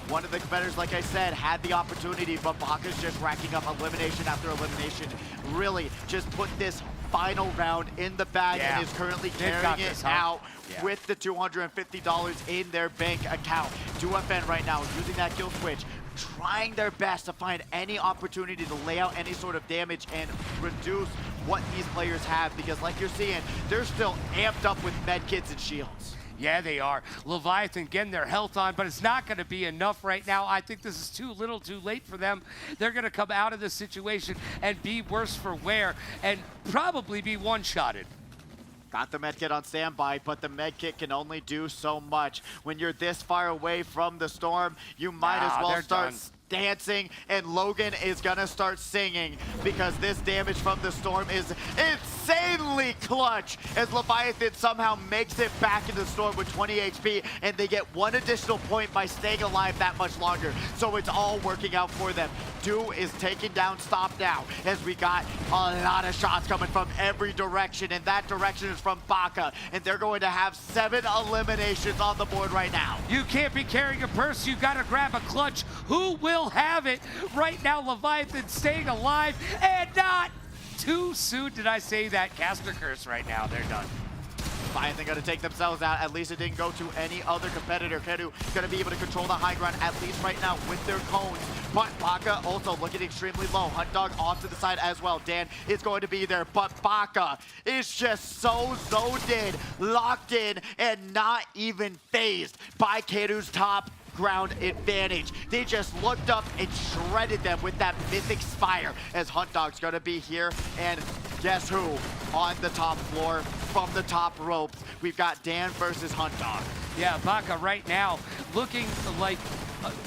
Speaker 1: One of the competitors, like I said, had the opportunity, but Baka's just racking up elimination after elimination. Really just put this final round in the bag and is currently carrying it out with the $250 in their bank account. 2FN right now using that kill switch, trying their best to find any opportunity to lay out any sort of damage and reduce what these players have, because like you're seeing, they're still amped up with medkits and shields.
Speaker 2: Yeah, they are. Leviathan getting their health on, but it's not going to be enough right now. I think this is too little too late for them. They're going to come out of this situation and be worse for wear and probably be one-shotted.
Speaker 1: Got the medkit on standby, but the medkit can only do so much. When you're this far away from the storm, you might as well start dancing, and Logan is gonna start singing, because this damage from the storm is insanely clutch, as Leviathan somehow makes it back into the storm with 20 HP, and they get 1 additional point by staying alive that much longer. So it's all working out for them. Do is taking down Stop now, as we got a lot of shots coming from every direction, and that direction is from Baka, and they're going to have 7 eliminations on the board right now.
Speaker 2: You can't be carrying a purse, you gotta grab a clutch. Who will have it right now? Leviathan staying alive, and not too soon did I say that. Caster curse right now, they're done.
Speaker 1: Leviathan gonna take themselves out. At least it didn't go to any other competitor. Kedu gonna be able to control the high ground, at least right now, with their cones. But Baka also looking extremely low. Hunt Dog off to the side as well. Dan is going to be there, but Baka is just so zoned in, locked in, and not even phased by Kedu's top ground advantage. They just looked up and shredded them with that mythic spire, as Hunt Dog's gonna be here, and guess who on the top floor from the top ropes? We've got Dan versus Hunt Dog.
Speaker 2: Yeah, Baka right now looking like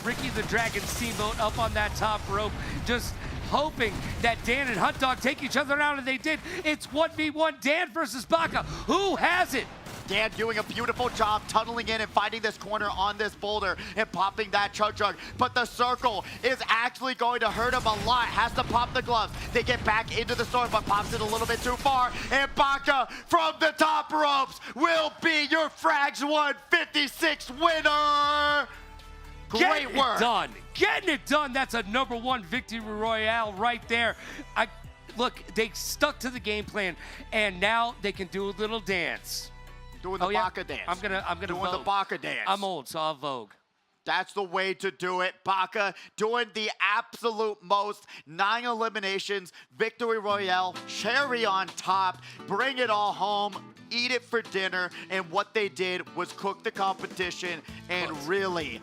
Speaker 2: Ricky the Dragon Steamboat up on that top rope, just hoping that Dan and Hunt Dog take each other out, and they did. It's 1v1 Dan versus Baka. Who has it?
Speaker 1: Dan doing a beautiful job tunneling in and finding this corner on this boulder and popping that chug jug. But the circle is actually going to hurt him a lot. Has to pop the gloves. They get back into the storm, but pops it a little bit too far. And Baka from the top ropes will be your Frags 156 winner. Great work.
Speaker 2: Getting it done. That's a #1 victory royale right there. look, they stuck to the game plan, and now they can do a little dance.
Speaker 1: Doing the Baka dance.
Speaker 2: I'm gonna
Speaker 1: doing
Speaker 2: Vogue.
Speaker 1: the Baka dance.
Speaker 2: I'm old, so I'll Vogue.
Speaker 1: That's the way to do it. Baka doing the absolute most. 9 eliminations, victory royale, cherry on top, bring it all home, eat it for dinner. And what they did was cook the competition and really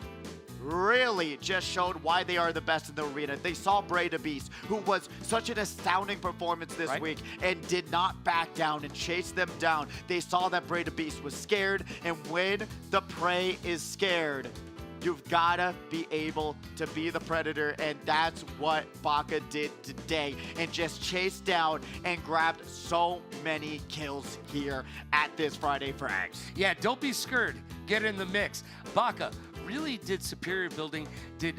Speaker 1: just showed why they are the best in the arena. They saw Bray the Beast, who was such an astounding performance this week and did not back down and chase them down. They saw that Bray the Beast was scared, and when the prey is scared, you've gotta be able to be the predator, and that's what Baka did today, and just chased down and grabbed so many kills here at this Friday Frags.
Speaker 2: Yeah, don't be scared. Get in the mix. Baka really did superior building, they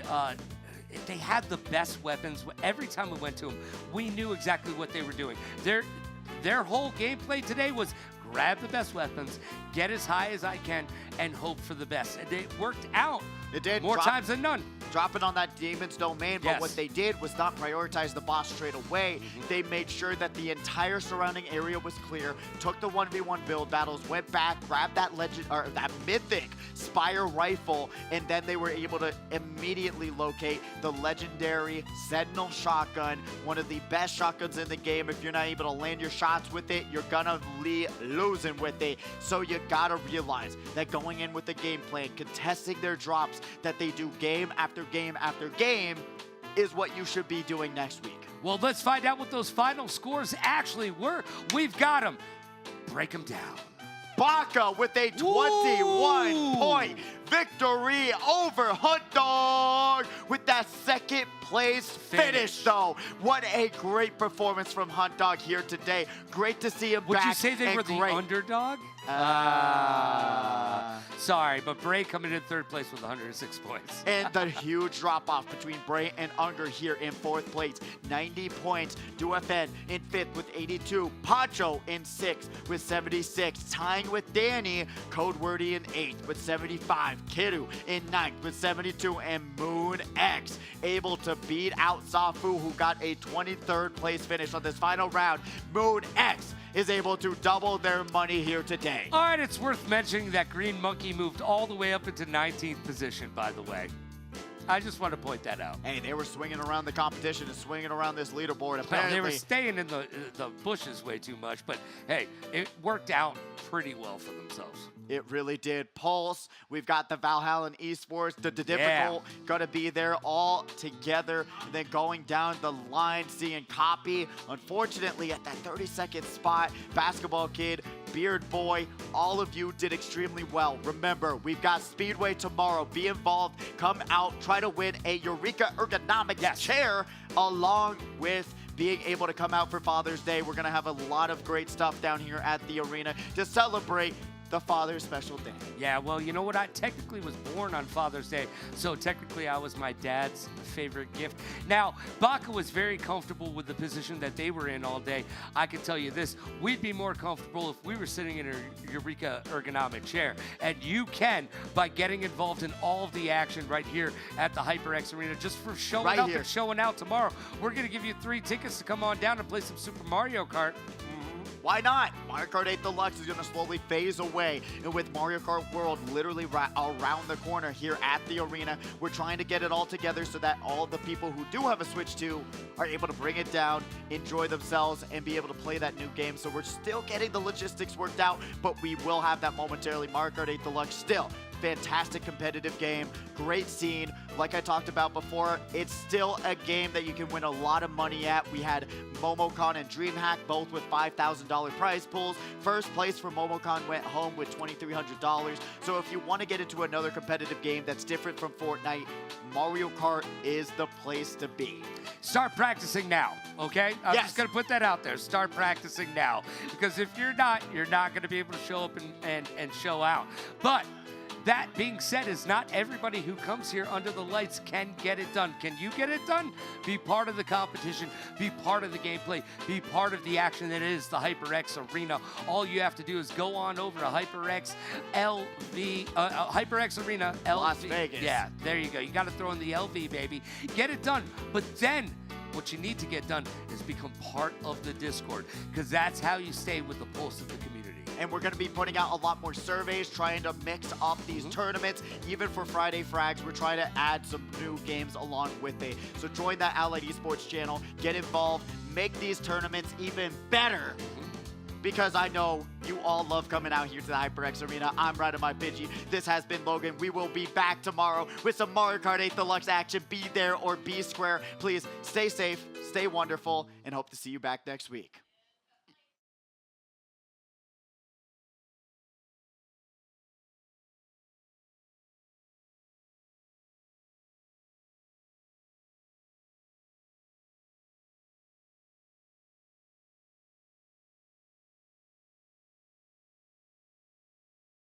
Speaker 2: had the best weapons. Every time we went to them, we knew exactly what they were doing. Their whole gameplay today was grab the best weapons, get as high as I can, and hope for the best. And it worked out.
Speaker 1: It did.
Speaker 2: More times than none.
Speaker 1: Dropping on that Demon's Domain, but what they did was not prioritize the boss straight away. They made sure that the entire surrounding area was clear, took the 1v1 build battles, went back, grabbed that that mythic Spire rifle, and then they were able to immediately locate the legendary Sentinel shotgun, one of the best shotguns in the game. If you're not able to land your shots with it, you're gonna be losing with it. So you gotta realize that going in with the game plan, contesting their drops that they do game after game after game is what you should be doing next week.
Speaker 2: Well, let's find out what those final scores actually were. We've got them. Break them down.
Speaker 1: Baka with a 21-point victory over Hunt Dog with that second place finish, though. What a great performance from Hunt Dog here today. Great to see him back.
Speaker 2: Would you say they were the underdog? Sorry, but Bray coming in third place with 106 points.
Speaker 1: And the huge drop-off between Bray and Unger here in fourth place. 90 points. DuFN in fifth with 82. Pacho in sixth with 76. Tying with Danny. Codewordy in eighth with 75. Kidu in ninth with 72. And Moon X able to beat out Safu, who got a 23rd place finish on this final round. Moon X is able to double their money here today.
Speaker 2: All right, it's worth mentioning that Green Monkey moved all the way up into 19th position, by the way. I just want to point that out.
Speaker 1: Hey, they were swinging around the competition and swinging around this leaderboard. Apparently,
Speaker 2: well, they were staying in the bushes way too much, but hey, it worked out pretty well for themselves.
Speaker 1: It really did. Pulse, we've got the Valhalla and Esports, the difficult, gonna be there all together. And then going down the line, seeing Copy, unfortunately at that 32nd spot, Basketball Kid, Beard Boy, all of you did extremely well. Remember, we've got Speedway tomorrow. Be involved, come out, try to win a Eureka Ergonomics chair along with being able to come out for Father's Day. We're gonna have a lot of great stuff down here at the arena to celebrate the Father's special day.
Speaker 2: Yeah, well, you know what? I technically was born on Father's Day, so technically I was my dad's favorite gift. Now, Baka was very comfortable with the position that they were in all day. I can tell you this, we'd be more comfortable if we were sitting in a Eureka ergonomic chair. And you can by getting involved in all of the action right here at the HyperX Arena, just for showing up and showing out tomorrow. We're going to give you 3 tickets to come on down and play some Super Mario Kart.
Speaker 1: Why not? Mario Kart 8 Deluxe is going to slowly phase away. And with Mario Kart World literally around the corner here at the arena, we're trying to get it all together so that all the people who do have a Switch 2 are able to bring it down, enjoy themselves, and be able to play that new game. So we're still getting the logistics worked out, but we will have that momentarily. Mario Kart 8 Deluxe still fantastic competitive game, great scene. Like I talked about before, it's still a game that you can win a lot of money at. We had Momocon and DreamHack both with $5,000 prize pools. First place for Momocon went home with $2,300. So if you want to get into another competitive game that's different from Fortnite, Mario Kart is the place to be.
Speaker 2: Start practicing now, okay? I'm just going to put that out there. Start practicing now. Because if you're not going to be able to show up and show out. But that being said, is not everybody who comes here under the lights can get it done. Can you get it done? Be part of the competition. Be part of the gameplay. Be part of the action that is the HyperX Arena. All you have to do is go on over to HyperX HyperX Arena LV.
Speaker 1: Las Vegas.
Speaker 2: Yeah, there you go. You got to throw in the LV, baby. Get it done. But then, what you need to get done is become part of the Discord, because that's how you stay with the pulse of the community.
Speaker 1: And we're going to be putting out a lot more surveys, trying to mix up these tournaments. Even for Friday Frags, we're trying to add some new games along with it. So join that Allied Esports channel, get involved, make these tournaments even better. Because I know you all love coming out here to the HyperX Arena. I'm Ryder My Pidgey. This has been Logan. We will be back tomorrow with some Mario Kart 8 Deluxe action. Be there or be square. Please stay safe, stay wonderful, and hope to see you back next week.